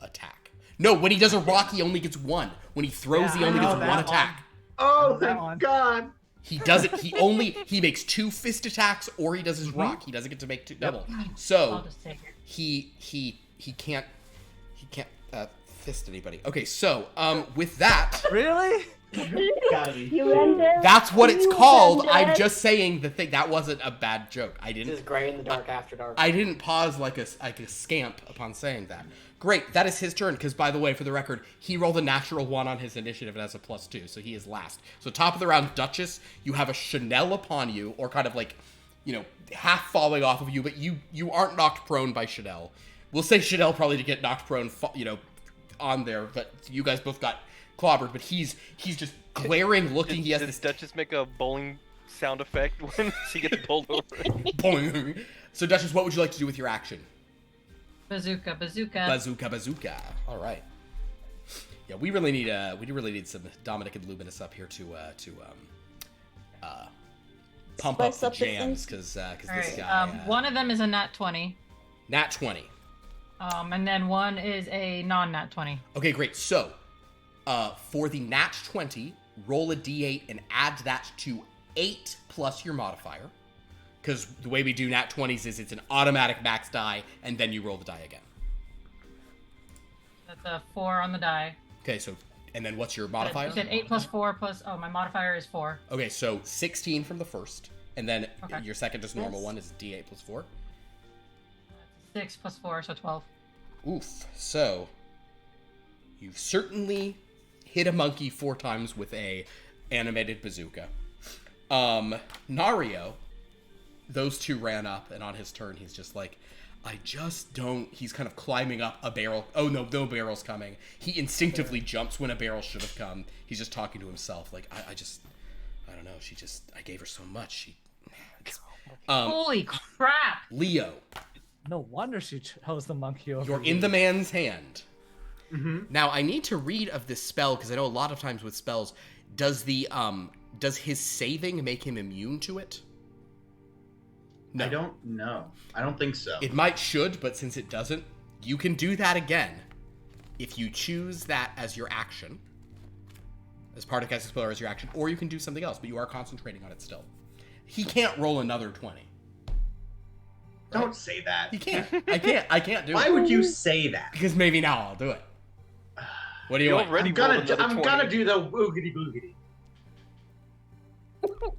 attack. No, when he does a rock, he only gets 1. When he throws, he Yeah, only I gets know 1 that attack. Oh, That thank one. God. He does it. He makes 2 fist attacks, or he does his rock. He doesn't get to make 2 double. I'll So just take it. he can't fist anybody. Okay, so with that, Really? Gotta be. You render. that's what it's You called. render. I'm just saying the thing. That wasn't a bad joke. I This is didn't. gray in the dark after dark. I didn't pause like a scamp upon saying that. Great, that is his turn. Because by the way, for the record, he rolled a natural 1 on his initiative and has a +2, so he is last. So top of the round, Duchess, you have a Sha'Nehl upon you, or kind of like, half falling off of you, but you aren't knocked prone by Sha'Nehl. We'll say Sha'Nehl probably to get knocked prone, on there, but you guys both got clobbered. But he's just glaring, looking. He has Does this Duchess make a bowling sound effect when she gets bowled over? boing. So Duchess, what would you like to do with your action? Bazooka, bazooka. Bazooka. All right. Yeah, we really need some Dominic and Luminus up here to pump up Spice the up the jams things. because All this right. guy One of them is a nat 20. nat 20. And then one is a non-nat 20. Okay, great. So for the nat 20, roll a d8 and add that to 8 plus your modifier. Because the way we do nat 20s is it's an automatic max die, and then you roll the die again. That's a 4 on the die. Okay, so, and then what's your modifier? You said 8 plus 4 plus, my modifier is 4. Okay, so 16 from the first, and then Okay. your second just normal Yes. one is d8 plus 4. 6 plus 4, so 12. Oof. So, you've certainly hit a monkey 4 times with a animated bazooka. Nario, those two ran up, and on his turn, he's just like, I just don't... He's kind of climbing up a barrel. Oh, no barrel's coming. He instinctively jumps when a barrel should have come. He's just talking to himself, like, I don't know, I gave her so much. Holy crap! Leo. No wonder she chose the monkey over You're you. in the man's hand. Mm-hmm. Now, I need to read of this spell, because I know a lot of times with spells, does his saving make him immune to it? No. I don't know. I don't think so. It should, but since it doesn't, you can do that again. If you choose that as your action, as part of casting spell or as your action, or you can do something else, but you are concentrating on it still. He can't roll another 20. Don't say that. He can't. I can't do it. Why would you say that? Because maybe now I'll do it. What do you want? already I'm rolled another gonna 20. do the boogity boogity.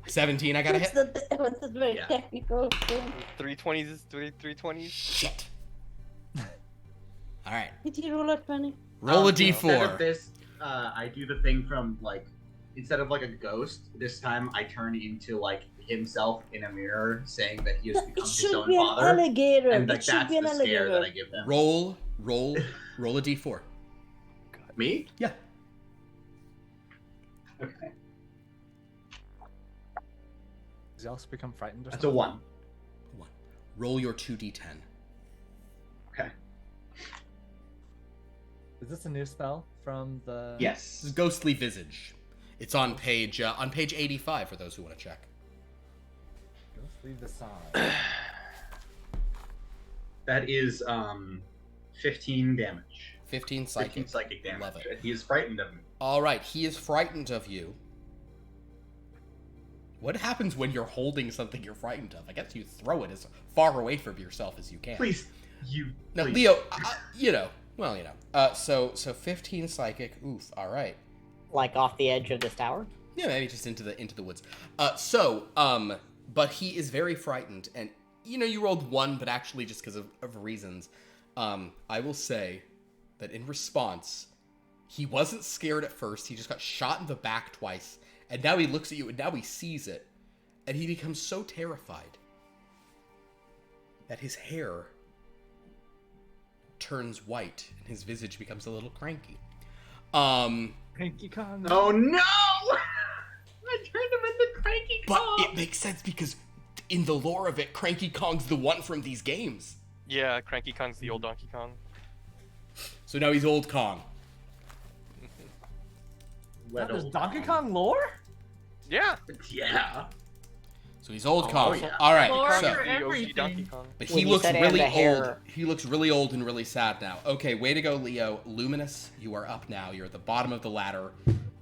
17, I gotta hit. That's a very Yeah. technical thing. 320s, 320s. Shit. Alright. Did you roll a 20? Roll a Instead of d4. this, I do the thing from like, instead of like a ghost, this time I turn into like himself in a mirror, saying that he has become It his should own be an father, alligator. and It like should that's be an the scare that I alligator. give them. Roll a d4. Me? Yeah. Okay. Does he also become frightened or That's a something? 1. 1. Roll your 2d10. Okay. Is this a new spell from the... This Yes. is Ghostly Visage. It's on page 85 for those who want to check. Let's leave this on. That is 15 damage. 15 15 psychic. psychic damage. Love it. He is frightened of me. All right, he is frightened of you. What happens when you're holding something you're frightened of? I guess you throw it as far away from yourself as you can. Please, you. No, please. Leo, so 15 psychic. Oof. All right. Like off the edge of this tower? Yeah, maybe just into the woods. But he is very frightened, and you rolled 1, but actually just because of reasons. I will say that in response, he wasn't scared at first. He just got shot in the back twice, and now he looks at you, and now he sees it, and he becomes so terrified that his hair turns white, and his visage becomes a little cranky. Cranky Kong. Oh no! I turned him into Cranky But Kong. it makes sense because in the lore of it, Cranky Kong's the one from these games. Yeah, Cranky Kong's the old Donkey Kong. So now he's Old Kong. Wet There's old Donkey Kong. Kong lore? Yeah. Yeah. So he's Old Oh, Kong. yeah. All right. Lore So, for The OG everything. Donkey Kong. but When he you looks said and really the old. hair- He looks really old and really sad now. Okay, way to go, Leo. Luminus, you are up now. You're at the bottom of the ladder.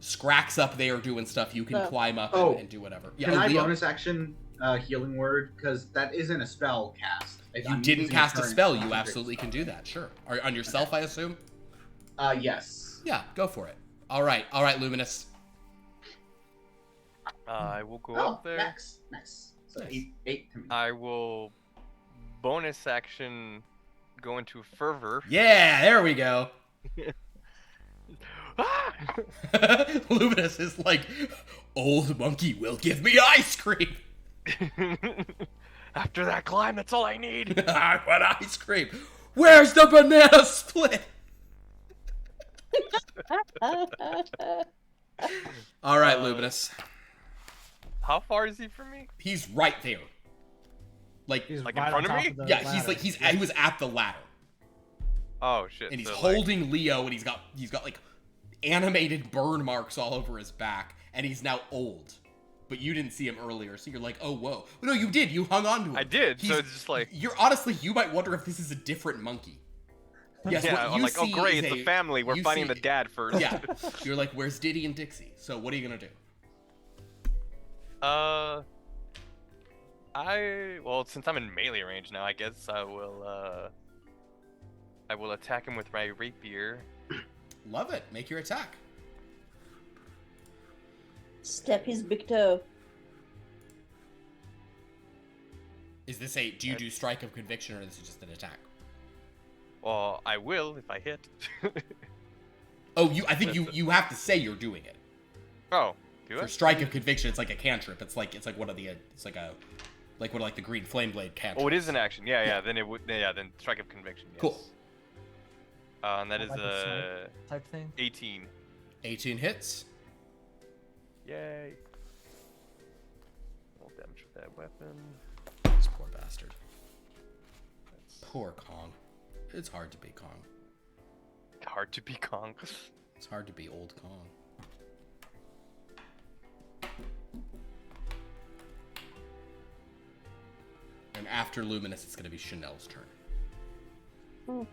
Scrack's up there doing stuff. You can climb up and do whatever. Yeah, Can I Leo, bonus action healing word? Because that isn't a spell cast. If you I'm didn't using cast a current spell. You concentrate absolutely can spell. do that. Sure. On yourself, I assume. Yes. Yeah, go for it. All right, Luminus. I will go Oh, up there. nice. So Nice. eight to me. I will bonus action go into fervor. Yeah, there we go. Ah! Luminus is like, old monkey will give me ice cream. After that climb, that's all I need. I want ice cream. Where's the banana split? All right, Luminus. How far is he from me? He's right there. Like, He's Like in right front on of top me? the yeah, ladder. he was at the ladder, Oh shit! and he's so, like, holding Leo, and he's got like animated burn marks all over his back, and he's now old. But you didn't see him earlier, so you're like, oh whoa. No, you did. You hung on to him. I did. So He's- it's just like, You're honestly, you might wonder if this is a different monkey. Yes, yeah. what I'm you like, oh see great, is it's a family. We're you finding see- the dad first. Yeah, you're like, where's Diddy and Dixie? So what are you gonna do? Since I'm in melee range now, I guess I will attack him with my rapier. Love it. Make your attack. Step his big toe. Is this do you do strike of conviction or is this just an attack? Well, I will if I hit. Oh, I think you have to say you're doing it. Oh, Do For it? Strike of Conviction, it's like a cantrip. It's like one of the one of the green flame blade cantrips. Oh, it is an action. Yeah. Then it would. Yeah. Then Strike of Conviction. Yes. Cool. And that is Like a snipe type thing. 18. 18 hits. Yay. Roll damage with that weapon. This poor bastard. That's Poor Kong. It's hard to be Kong. hard to be Kong. It's hard to be old Kong. And after Luminus, it's going to be Sha'Nehl's turn. Oh.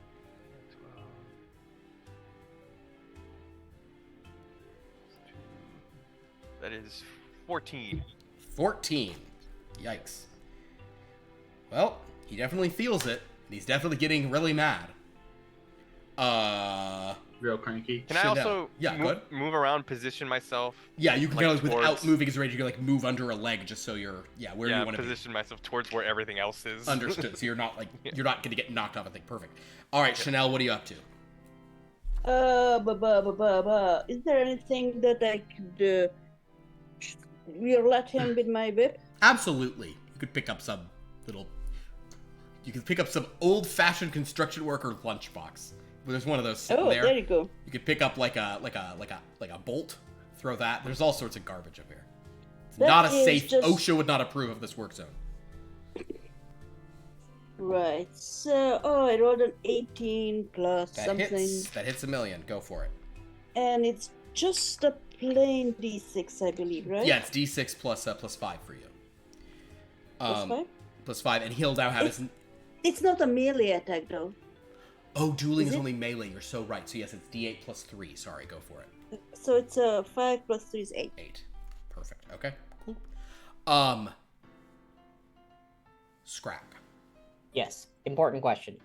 That is 14. 14. Yikes. Well, he definitely feels it. And he's definitely getting really mad. Real cranky. Can I Sha'Nehl. also Yeah, go ahead. move around, position myself? Yeah, you can Like kind of, without towards- moving his range, you can like move under a leg just so you're, where you want to be. position myself towards where everything else is. Understood. So you're not like, you're not going to get knocked off, I think. Perfect. All right, Sha'Nehl, what are you up to? Is there anything that I could let him with my whip? Absolutely. You could pick up some little, you could pick up some old-fashioned construction worker lunchbox. There's one of those sitting Oh, there. there you go. You could pick up like a bolt, throw that. There's all sorts of garbage up here. It's That not a is safe. just- OSHA would not approve of this work zone. Right. So, I rolled an 18 plus That something, hits. That hits a million. Go for it. and it's just a plain D6, I believe, right? Yeah, it's D6 plus 5 for you. Plus 5? Plus 5, and he'll now have his. It's not a melee attack, though. Oh, dueling Is is it? only melee. You're so right. So yes, it's D8 plus 3. Sorry, go for it. So it's 5 plus 3 is 8. 8. Perfect. Okay. Cool. Scrakk. Yes, important question.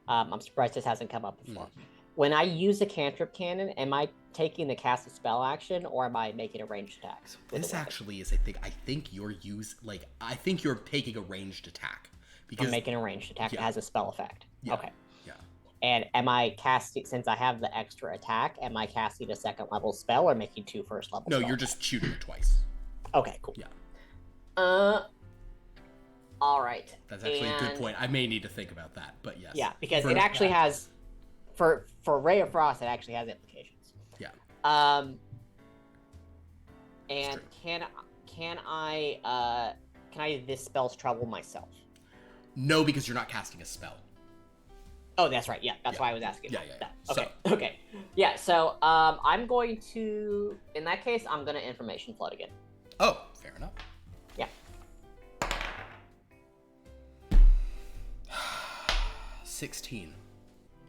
I'm surprised this hasn't come up before. When I use a cantrip cannon, am I taking the cast a spell action, or am I making a ranged attack? with This a weapon? actually is, I think you're I think you're taking a ranged attack because I'm making a ranged attack that Yeah. has a spell effect. Yeah. Okay. Yeah. And am I casting, since I have the extra attack, am I casting a second level spell or making 2 first level No, spell you're attacks? just shooting it twice. Okay, cool. Yeah. All right. That's actually a good And- point. I may need to think about that, but yes. Yeah, because For- it actually has, for Ray of Frost, it actually has implications. Yeah. And true. can I this spell's trouble myself? No, because you're not casting a spell. Oh, that's right. Yeah, that's Yeah. why I was asking. Yeah, about yeah, that. yeah. Okay. Okay. Yeah. So I'm going to, in that case, I'm gonna information flood again. Oh, fair enough. Yeah. 16.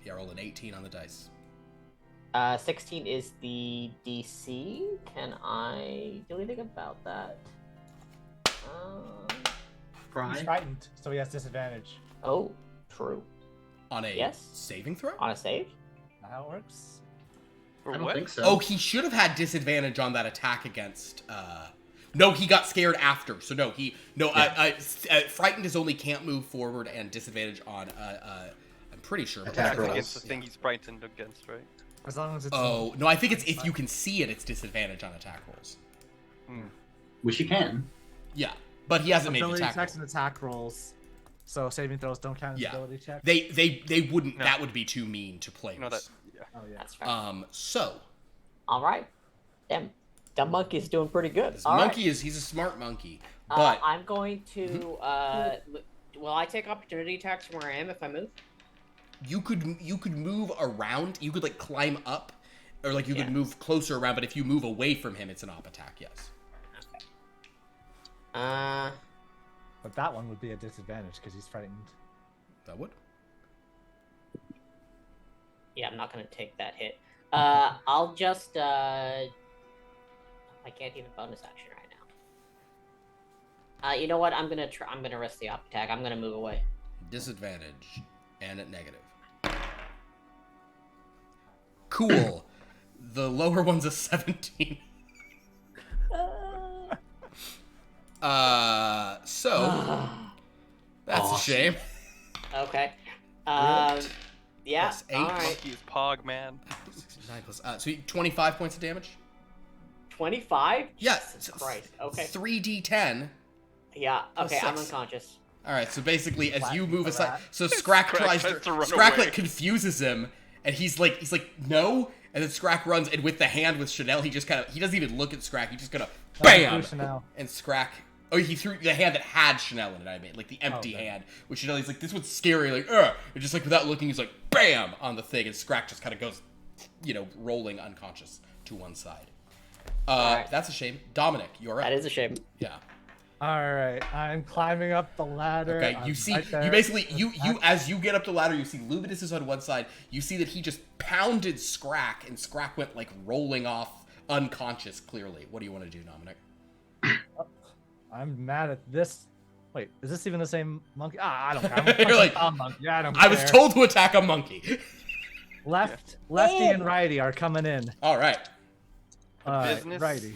Yeah, roll an 18 on the dice. 16 is the DC. Can I do anything about that? He's Fry. frightened, so he has disadvantage. Oh, true. On a Yes. saving throw? On a save? Not how it works. For I don't what? think so. Oh, he should have had disadvantage on that attack against. No, he got scared after. So no, frightened is only can't move forward and disadvantage on. I'm pretty sure. but Attack that's- rolls. Against the thing he's frightened against, right? As long as it's. Oh no, I think it's if you can see it, it's disadvantage on attack rolls. Which you can. Yeah, but he hasn't made an ability attack. checks Roll. and attack rolls. So saving throws don't count as Yeah. ability checks. They wouldn't. No. That would be too mean to players. No, that. Yeah. Oh yeah. That's fair. So All right. Damn, the monkey's doing pretty good. this All right. monkey he's a smart monkey, but I'm going to. Will I take opportunity attacks from where I am if I move? you could move around. You could like climb up, or like you Yeah. could move closer around. But if you move away from him, it's an op attack. Yes. Okay. But that one would be a disadvantage because he's frightened. That would. Yeah, I'm not gonna take that hit. I'll just. I can't even bonus action right now. You know what? I'm gonna try. I'm gonna risk the op attack. I'm gonna move away. Disadvantage and at negative. Cool. The lower one's a 17. So that's a shame. Okay. Yeah. Plus 8. All right. Monkey is Pog, man. 9 plus, so 25 points of damage. 25? Yeah. Jesus Christ. Okay. 3d10. Yeah. Okay, I'm 6. unconscious. All right. So basically, as you move for aside, that. so Scrakk tries tries to run Scrakk away. like confuses him, and he's like no, and then Scrakk runs, and with the hand with Sha'Nehl, he doesn't even look at Scrakk. He just kind of bam, Sha'Nehl. and Scrakk. Oh, he threw the hand that had Sha'Nehl in it. I mean, like the empty Okay. hand. With Sha'Nehl, he's like, this one's scary. Like, and just like without looking, he's like, bam on the thing, and Scrakk just kind of goes, rolling unconscious to one side. Alright. That's a shame. Dominic, you're up. That is a shame. Yeah. All right, I'm climbing up the ladder. Okay. I'm You see, right there. you basically, as you get up the ladder, you see Luminus is on one side. You see that he just pounded Scrakk, and Scrakk went like rolling off unconscious. Clearly, what do you want to do, Dominic? I'm mad at this. Wait, is this even the same monkey? I don't care. I'm punching like, a monkey. I don't I was care. told to attack a monkey. Lefty and righty are coming in. All right. Business. Righty.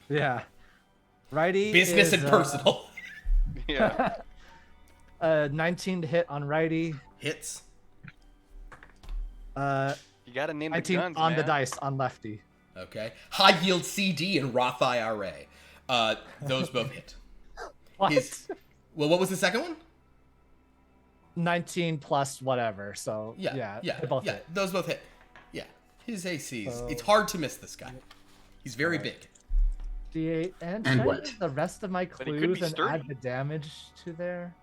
Yeah. Righty. Business is, and personal. Yeah. 19 to hit on righty. Hits. You gotta name the 19 guns, on man. the dice on lefty. Okay. High yield CD and Roth IRA. Those both hit. What? Well, what was the second one? 19 plus whatever. So Yeah. they both hit. Those both hit. Yeah. His AC's. So- It's hard to miss this guy. He's very big. D8 and And should I what? use the rest of my But he could clues be and sturdy. add the damage to there.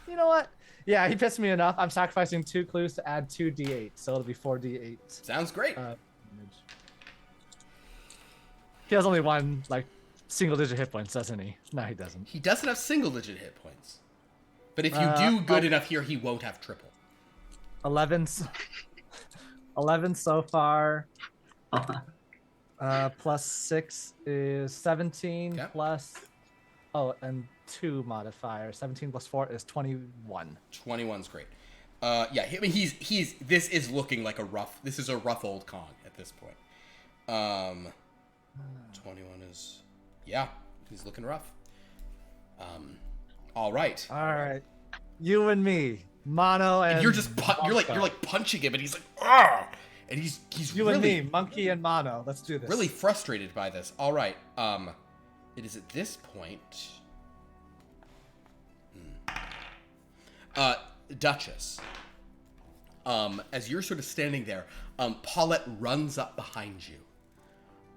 You know what? Yeah, he pissed me enough. I'm sacrificing 2 clues to add 2 D8, so it'll be 4 D8. Sounds great. Damage. He has only one like single-digit hit points, doesn't he? No, he doesn't. He doesn't have single-digit hit points. But if you do good enough here, he won't have triple. 11 so far. Plus 6 is 17 Okay. plus and 2 modifiers. 17 plus 4 is 21. 21's great. Yeah, I mean, this is looking like this is a rough old Kong at this point. 21 is, yeah, he's looking rough. All right. All right. You and me, Mono and You're just you're Monka. like punching him, and he's like, ah, and he's You really and me, Monkey and Mono. Let's do this. really frustrated by this. All right. It is at this point. Duchess. As you're sort of standing there, Paulette runs up behind you.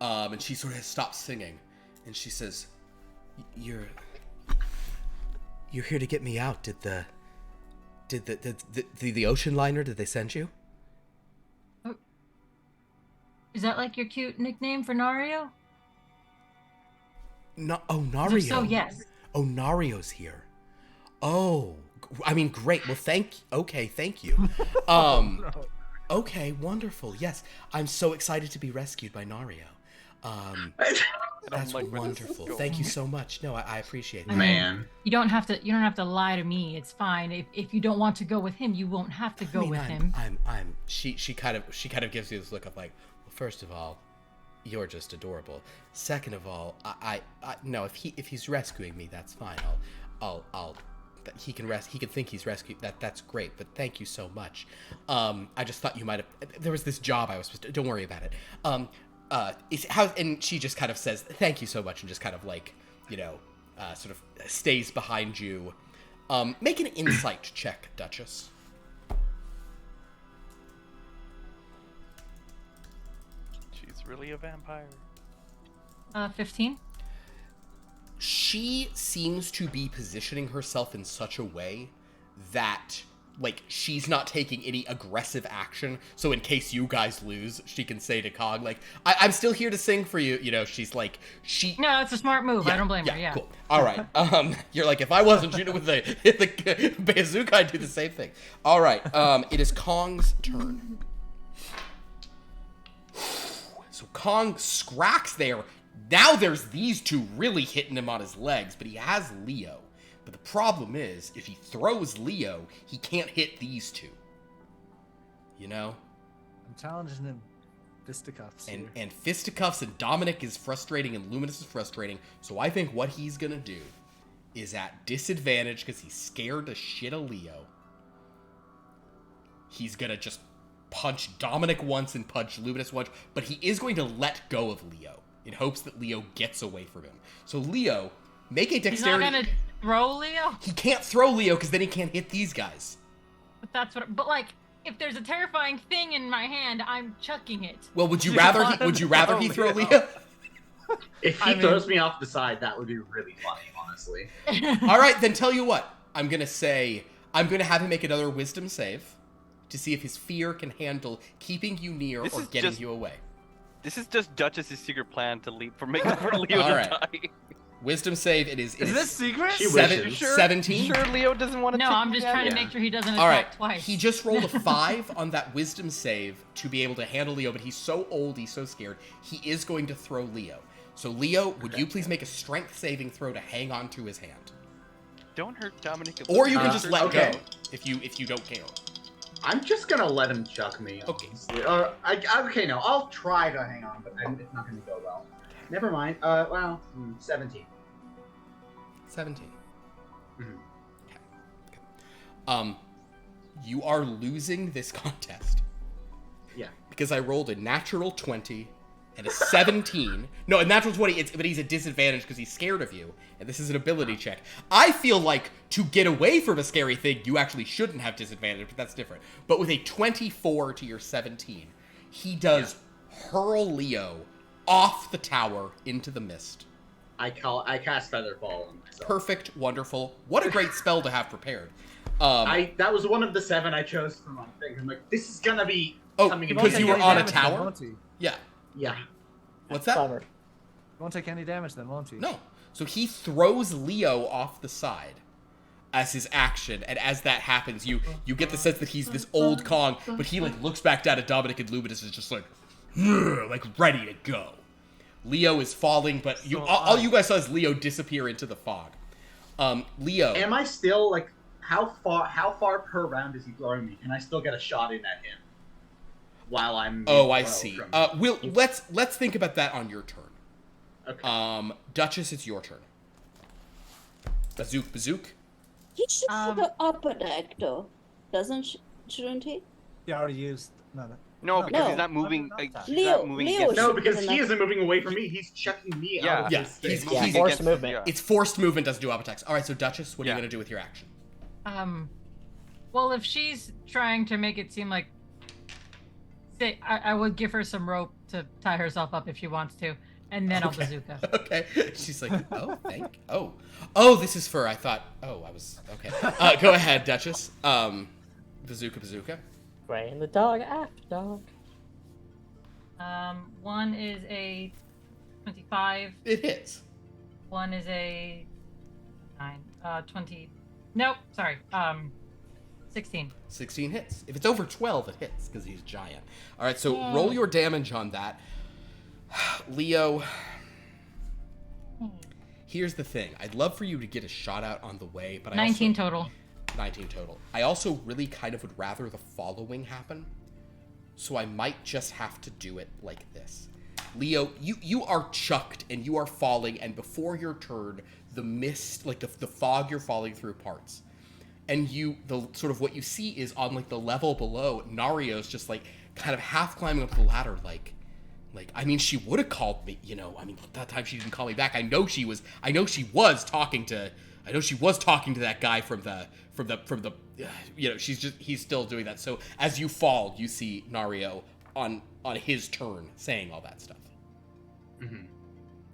And she sort of stops singing, and she says, "You're here to get me out. Did the ocean liner? Did they send you?" Is that like your cute nickname for Nario? No, Nario. If so, yes. Oh, Nario's here. Oh, I mean, great. Well, thank you. Okay, wonderful. Yes, I'm so excited to be rescued by Nario. That's like where this is wonderful. going. Thank you so much. No, I appreciate it. Man. You don't have to lie to me. It's fine. If you don't want to go with him, you won't have to go with him. She kind of gives you this look of like, well, first of all, you're just adorable. Second of all, I no, if he's rescuing me, that's fine. He can think he's rescued. That's great. But thank you so much. I just thought you might have. There was this job I was supposed to. Don't worry about it. And she just kind of says thank you so much and just kind of like, sort of stays behind you. Make an insight check, Duchess. She's really a vampire. 15. She seems to be positioning herself in such a way that, like, she's not taking any aggressive action. So in case you guys lose, she can say to Cog, like, I'm still here to sing for you. She's like, No, it's a smart move. I don't blame her. Yeah. Cool. All right. You're like, if I wasn't shooting with the bazooka, I'd do the same thing. All right. It is Kong's turn. So Kong Scrack's there. Now there's these two really hitting him on his legs, but he has Leo. But the problem is, if he throws Leo, he can't hit these two. I'm challenging him. Fisticuffs. here. And fisticuffs and Dominic is frustrating and Luminus is frustrating. So I think what he's gonna do is at disadvantage because he's scared to shit of Leo. He's gonna just punch Dominic once and punch Luminus once, but he is going to let go of Leo in hopes that Leo gets away from him. So Leo, make a He's dexterity. not gonna throw Leo. He can't throw Leo because then he can't hit these guys. But that's what. But like, if there's a terrifying thing in my hand, I'm chucking it. Well, would you You rather want would you him rather to he throw throw Leo. Leo? If he throws me off the side, that would be really funny, honestly. All right, then tell you what. I'm gonna have him make another wisdom save to see if his fear can handle keeping you near This or is getting just- you away. This is just Duchess's secret plan to leap for making for Leo All to right. die. Wisdom save. It is. Is this secret? She seven, wishes. Sure, 17? Sure, Leo doesn't want to. No, I'm just trying to Yeah. make sure he doesn't All attack right. twice. He just rolled a 5 on that wisdom save to be able to handle Leo, but he's so old, he's so scared. He is going to throw Leo. So Leo, would you please make a strength saving throw to hang on to his hand? Don't hurt Dominic. Or you can just let okay. go if you don't care. I'm just gonna let him chuck me. Okay. Honestly. Okay, no, I'll try to hang on, but it's not gonna go well. Never mind. 17. 17. Mhm. Okay. You are losing this contest. Yeah. Because I rolled a natural 20 and a 17. No, a natural 20, but he's at disadvantage because he's scared of you, and this is an ability check. I feel like to get away from a scary thing, you actually shouldn't have disadvantage, but that's different. But with a 24 to your 17, he does hurl Leo off the tower into the mist. I cast Featherfall on myself. Perfect, wonderful. What a great spell to have prepared. That was one of the 7 I chose for my thing. I'm like, this is gonna be Oh, coming in because Won't you take were any on a damage then, tower? won't he? Yeah. Yeah. What's that? Clever. Won't take any damage then, won't he? No. So he throws Leo off the side as his action, and as that happens, you get the sense that he's this old Kong, but he like looks back down at Dominic, and Luminus is just like ready to go. Leo is falling, but all you guys saw is Leo disappear into the fog. Leo. Am I still like how far per round is he throwing me? Can I still get a shot in at him while I'm? Oh, I being see. from- Let's think about that on your turn. Okay. Duchess, it's your turn. Bazook. He should have Um, the upper deck, though. Shouldn't he? He already used. No. No, because No. he's not moving. No, no, He's Leo- not moving Leo against. No, should because be he enough. isn't moving away from me. He's chucking me Yeah. out. Of Yeah, his thing. he's Yeah, against- forced movement. Yeah. It's forced movement, doesn't do up attacks. All right, so Duchess, what are you Yeah. gonna do with your action? Well, if she's trying to make it seem like, say, I would give her some rope to tie herself up if she wants to, and then I'll bazooka. Okay. She's like, oh, this is for. I thought. Oh, I was okay. Go ahead, Duchess. Bazooka. Brain the dog after dog. One is a 25. It hits. One is a 9. 20. Nope. Sorry. 16. 16 hits. If it's over 12, it hits because he's giant. All right, so roll your damage on that, Leo. Here's the thing. I'd love for you to get a shot out on the way, but 19 total. 19 total. I also really kind of would rather the following happen, so I might just have to do it like this. Leo, you are chucked and you are falling, and before your turn, the mist, like the fog you're falling through parts. And the sort of what you see is on like the level below, Nario's just like kind of half climbing up the ladder, like I mean, she would have called me, I mean, that time she didn't call me back. I know she was talking to that guy from the he's still doing that. So as you fall, you see Nario on his turn saying all that stuff. Mhm.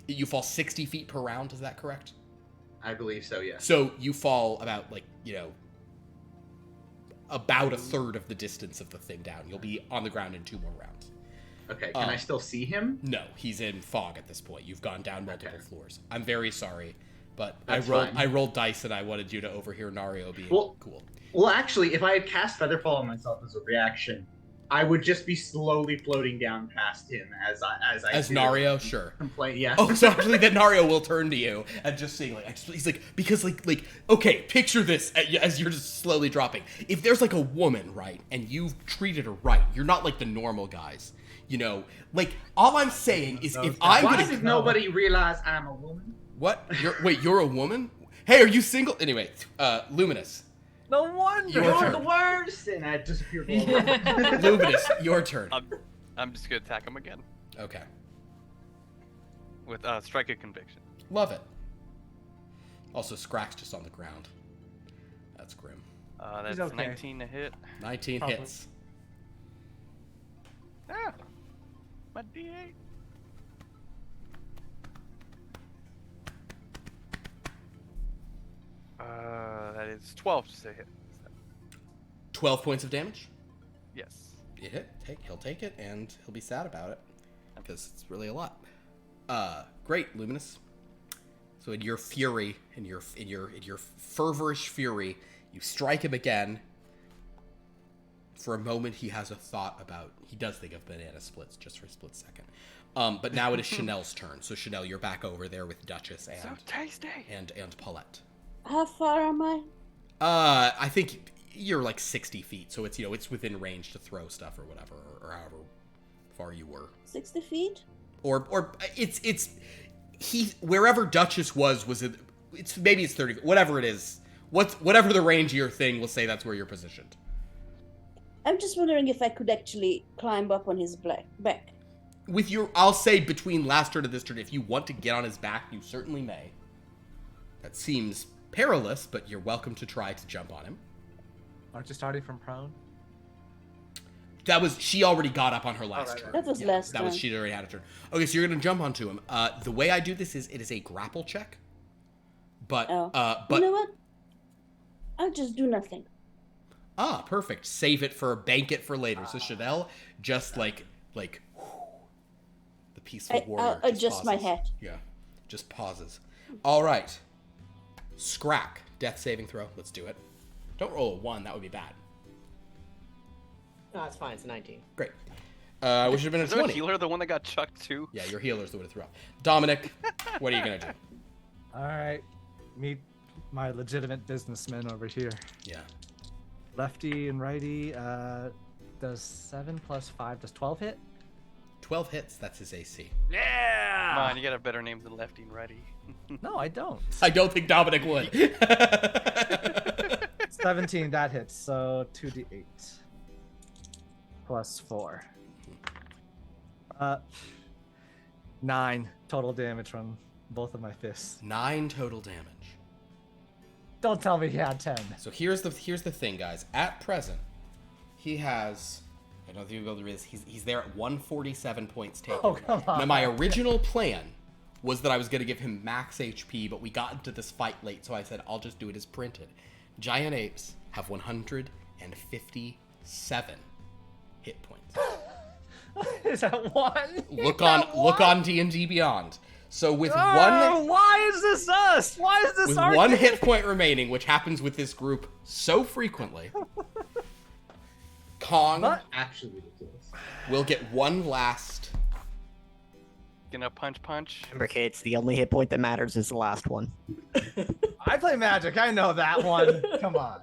You fall 60 feet per round, is that correct? I believe so. Yes. So you fall about about a third of the distance of the thing down. You'll be on the ground in 2 more rounds. Okay. Can I still see him? No, he's in fog at this point. You've gone down multiple floors. I'm very sorry, but That's I fine. rolled dice and I wanted you to overhear Nario being cool. Well, actually, if I had cast Featherfall on myself as a reaction, I would just be slowly floating down past him as do Nario, sure. complain. Yeah. Oh, so actually, then Nario will turn to you and just saying he's like, because okay, picture this as you're just slowly dropping. If there's like a woman, right, and you've treated her right, you're not like the normal guys, all I'm saying is if I'm Why gonna did nobody realize I'm a woman? what? You're a woman? Hey, are you single? Anyway, Luminus. No wonder. Your You're turn. the worst, and I disappeared. Luminus, your turn. I'm just gonna attack him again. Okay. with strike of conviction. Love it. Also, Scrack's just on the ground. That's grim. That's okay. 19 to hit. 19 Probably. hits. Ah, my D8. That is 12 to hit. 12 points of damage. Yes. You hit. He'll take it, and he'll be sad about it because it's really a lot. Great, Luminus. So in your fury, in your fervorish fury, you strike him again. For a moment, he has a thought about. He does think of banana splits just for a split second. But now it is Sha'Nehl's turn. So Sha'Nehl, you're back over there with Duchess and So tasty. and Paulette. How far am I? I think you're like 60 feet, so it's it's within range to throw stuff or whatever, or however far you were. 60 feet? Or it's he wherever Duchess was it? It's maybe it's 30, whatever it is. Whatever the range of your thing, we'll say that's where you're positioned. I'm just wondering if I could actually climb up on his back. With your, I'll say between last turn and this turn, if you want to get on his back, you certainly may. That seems perilous, but you're welcome to try to jump on him. Aren't you starting from prone? She already got up on her last right, turn. right. That was last That time. was, she already had a turn. Okay, so you're gonna jump onto him. The way I do this is, it is a grapple check. But, Oh. but. You know what? I'll just do nothing. Ah, perfect. Save it bank it for later. So Sha'Nehl just like, the peaceful warrior. I'll just adjust my pauses. hat. Yeah, just pauses. All right. Scrakk, death saving throw. Let's do it. Don't roll a 1. That would be bad. No, it's fine. It's a 19. Great. I wish it had been a Is our 20. healer the one that got chucked too? Yeah, your healer's the one to throw. Dominic, what are you gonna do? All right, meet my legitimate businessman over here. Yeah. Lefty and righty. Does 7 plus 5 does 12 hit? 12 hits. That's his AC. Yeah. Come on, you got a better name than Lefty and Righty. No, I don't. I don't think Dominic would. 17, that hits. So 2d8 plus 4. 9 total damage from both of my fists. 9 total damage. Don't tell me he had 10. So here's the thing, guys. At present, he has. I don't think you'll be able to read this. He's there at 147 points taken. Oh, come on. Now, my original plan was that I was going to give him max HP, but we got into this fight late, so I said I'll just do it as printed. Giant apes have 157 hit points. Is that 1? Look on D&D Beyond. So with why is this us? Why is this with our 1 game? hit point remaining, which happens with this group so frequently, Kong Actually ridiculous. will get one last. Gonna punch. Remember, kids, the only hit point that matters is the last one. I play Magic. I know that one. Come on.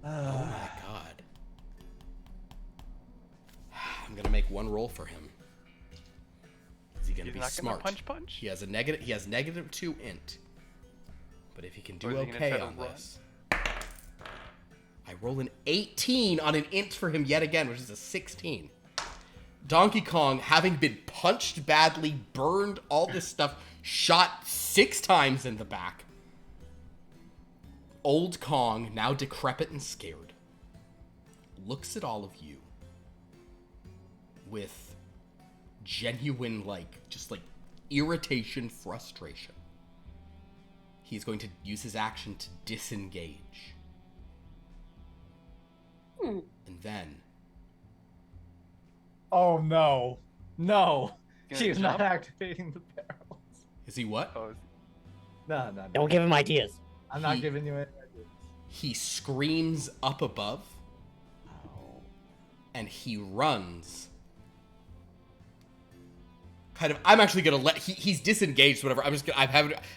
Oh my god. I'm gonna make one roll for him. Is he gonna He's be not smart? gonna punch. He has a negative. He has -2 int. But if he can do Or is he gonna okay try to on run? this, I roll an 18 on an int for him yet again, which is a 16. Donkey Kong, having been punched badly, burned, all this stuff, shot 6 times in the back. Old Kong, now decrepit and scared, looks at all of you with genuine, just irritation, frustration. He's going to use his action to disengage. And then... Oh no. No. Gonna She's not jump? activating the barrels. Is he what? Oh, No, no, no. Don't give him ideas. I'm not He- giving you any ideas. He screams up above. And he runs. I'm actually gonna he's disengaged, whatever. I'm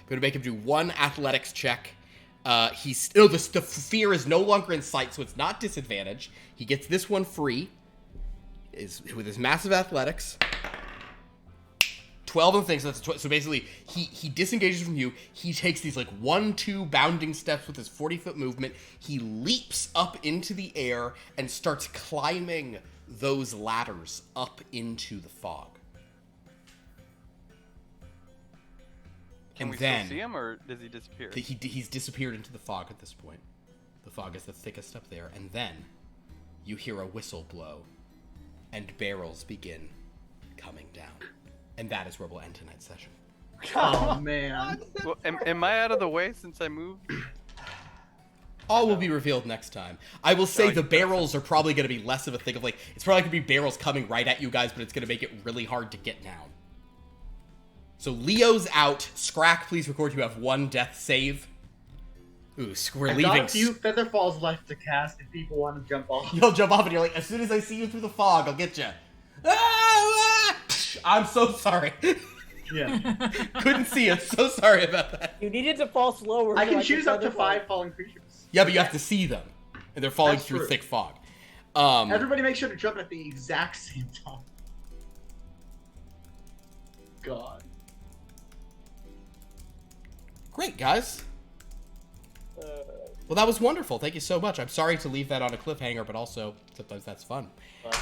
gonna make him do 1 athletics check. The fear is no longer in sight, so it's not disadvantage. He gets this one free. With his massive athletics. 12 on the thing, so that's so basically he disengages from you. He takes these 1-2 bounding steps with his 40-foot movement. He leaps up into the air and starts climbing those ladders up into the fog. Can And we then- still see him, or does he disappear? He's disappeared into the fog at this point. The fog is the thickest up there, and then you hear a whistle blow, and barrels begin coming down. And that is where we'll end tonight's session. Oh man. Well, am I out of the way since I moved? All will be revealed next time. I will say Oh, the you- barrels are probably going to be less of a thing of like, it's probably going to be barrels coming right at you guys, but it's going to make it really hard to get down. So Leo's out. Scrakk, please record you have 1 death save. Ooh, we're I've leaving. got a few feather falls left to cast if people want to jump off. You'll jump off and you're like, as soon as I see you through the fog, I'll get you. I'm so sorry. Yeah. Couldn't see it. So sorry about that. You needed to fall slower. I so can choose up to feather fall. 5 falling creatures. Yeah, but you have to see them. And they're falling That's through true. thick fog. Everybody make sure to jump at the exact same time. God. Great, guys. Well, that was wonderful. Thank you so much. I'm sorry to leave that on a cliffhanger, but also sometimes that's fun.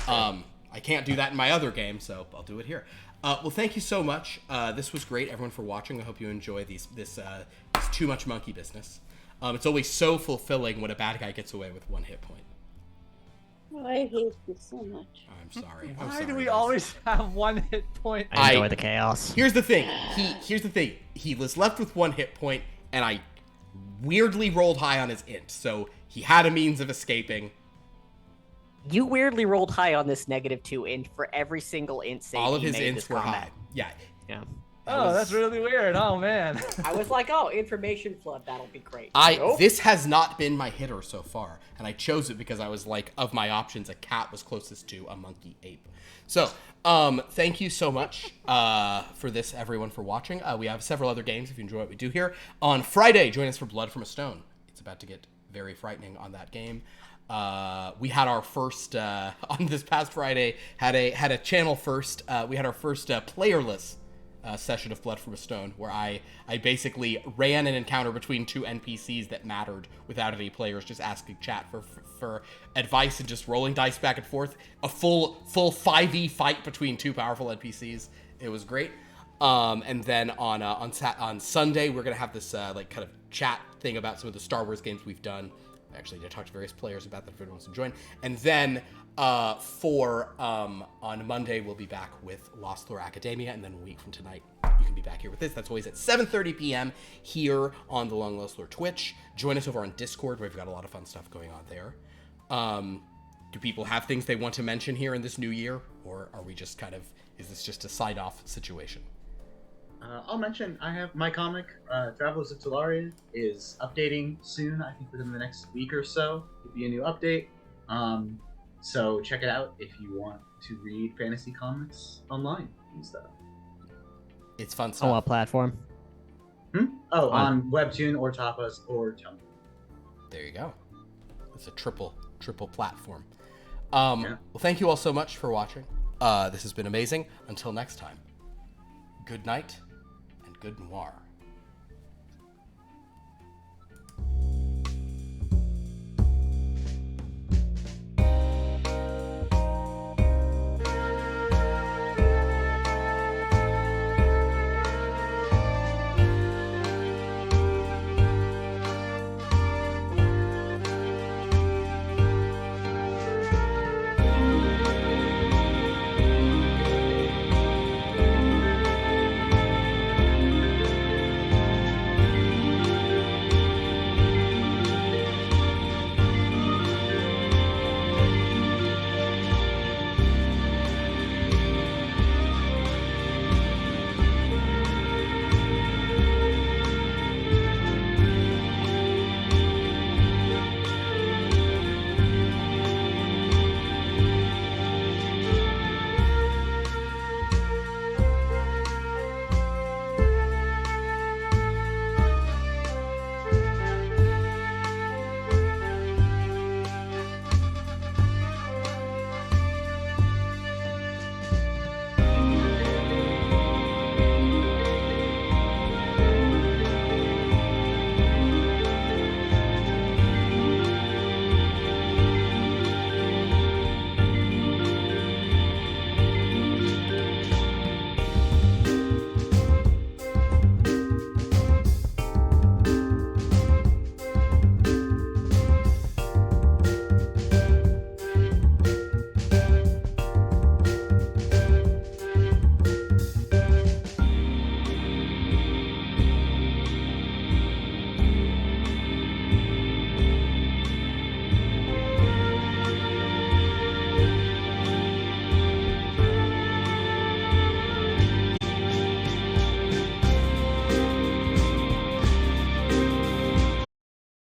I can't do that in my other game, so I'll do it here. Well, thank you so much. This was great, everyone, for watching. I hope you enjoy this too much monkey business. It's always so fulfilling when a bad guy gets away with 1 hit point. Oh, I hate this so much. I'm sorry. I'm Why sorry, do we guys. always have 1 hit point? I enjoy the chaos. Here's the thing. He was left with 1 hit point, and I weirdly rolled high on his int, so he had a means of escaping. You weirdly rolled high on this -2 int for every single int save All of he his made ints this were combat. high. Yeah. Yeah. Oh, that's really weird. Oh man. I was like, oh, information flood, that'll be great. This has not been my hitter so far, and I chose it because I was like, of my options, a cat was closest to a monkey ape. So, thank you so much for this, everyone, for watching. We have several other games if you enjoy what we do here. On Friday, join us for Blood from a Stone. It's about to get very frightening on that game. We had our first on this past Friday had a channel first. We had our first playerless session of Blood from a Stone, where I basically ran an encounter between 2 NPCs that mattered without any players, just asking chat for advice and just rolling dice back and forth. A full 5e fight between 2 powerful NPCs. It was great. And then on Sunday we're gonna have this like kind of chat thing about some of the Star Wars games we've done. Actually, I talked to various players about that if anyone wants to join. And then on Monday, we'll be back with Lost Lore Academia. And then a week from tonight, you can be back here with this. That's always at 7:30 p.m. here on the Long Lost Lore Twitch. Join us over on Discord, where we've got a lot of fun stuff going on there. Do people have things they want to mention here in this new year? Or are we just kind of, is this just a side-off situation? I'll mention I have my comic, Travelers of Tolaria, is updating soon. I think within the next week or so, there'll be a new update. So check it out if you want to read fantasy comics online and stuff. It's fun On stuff. what platform? Oh, on Webtoon or Tapas or Tumblr. There you go. It's a triple platform. Yeah. Well, thank you all so much for watching. This has been amazing. Until next time, good night and good noir.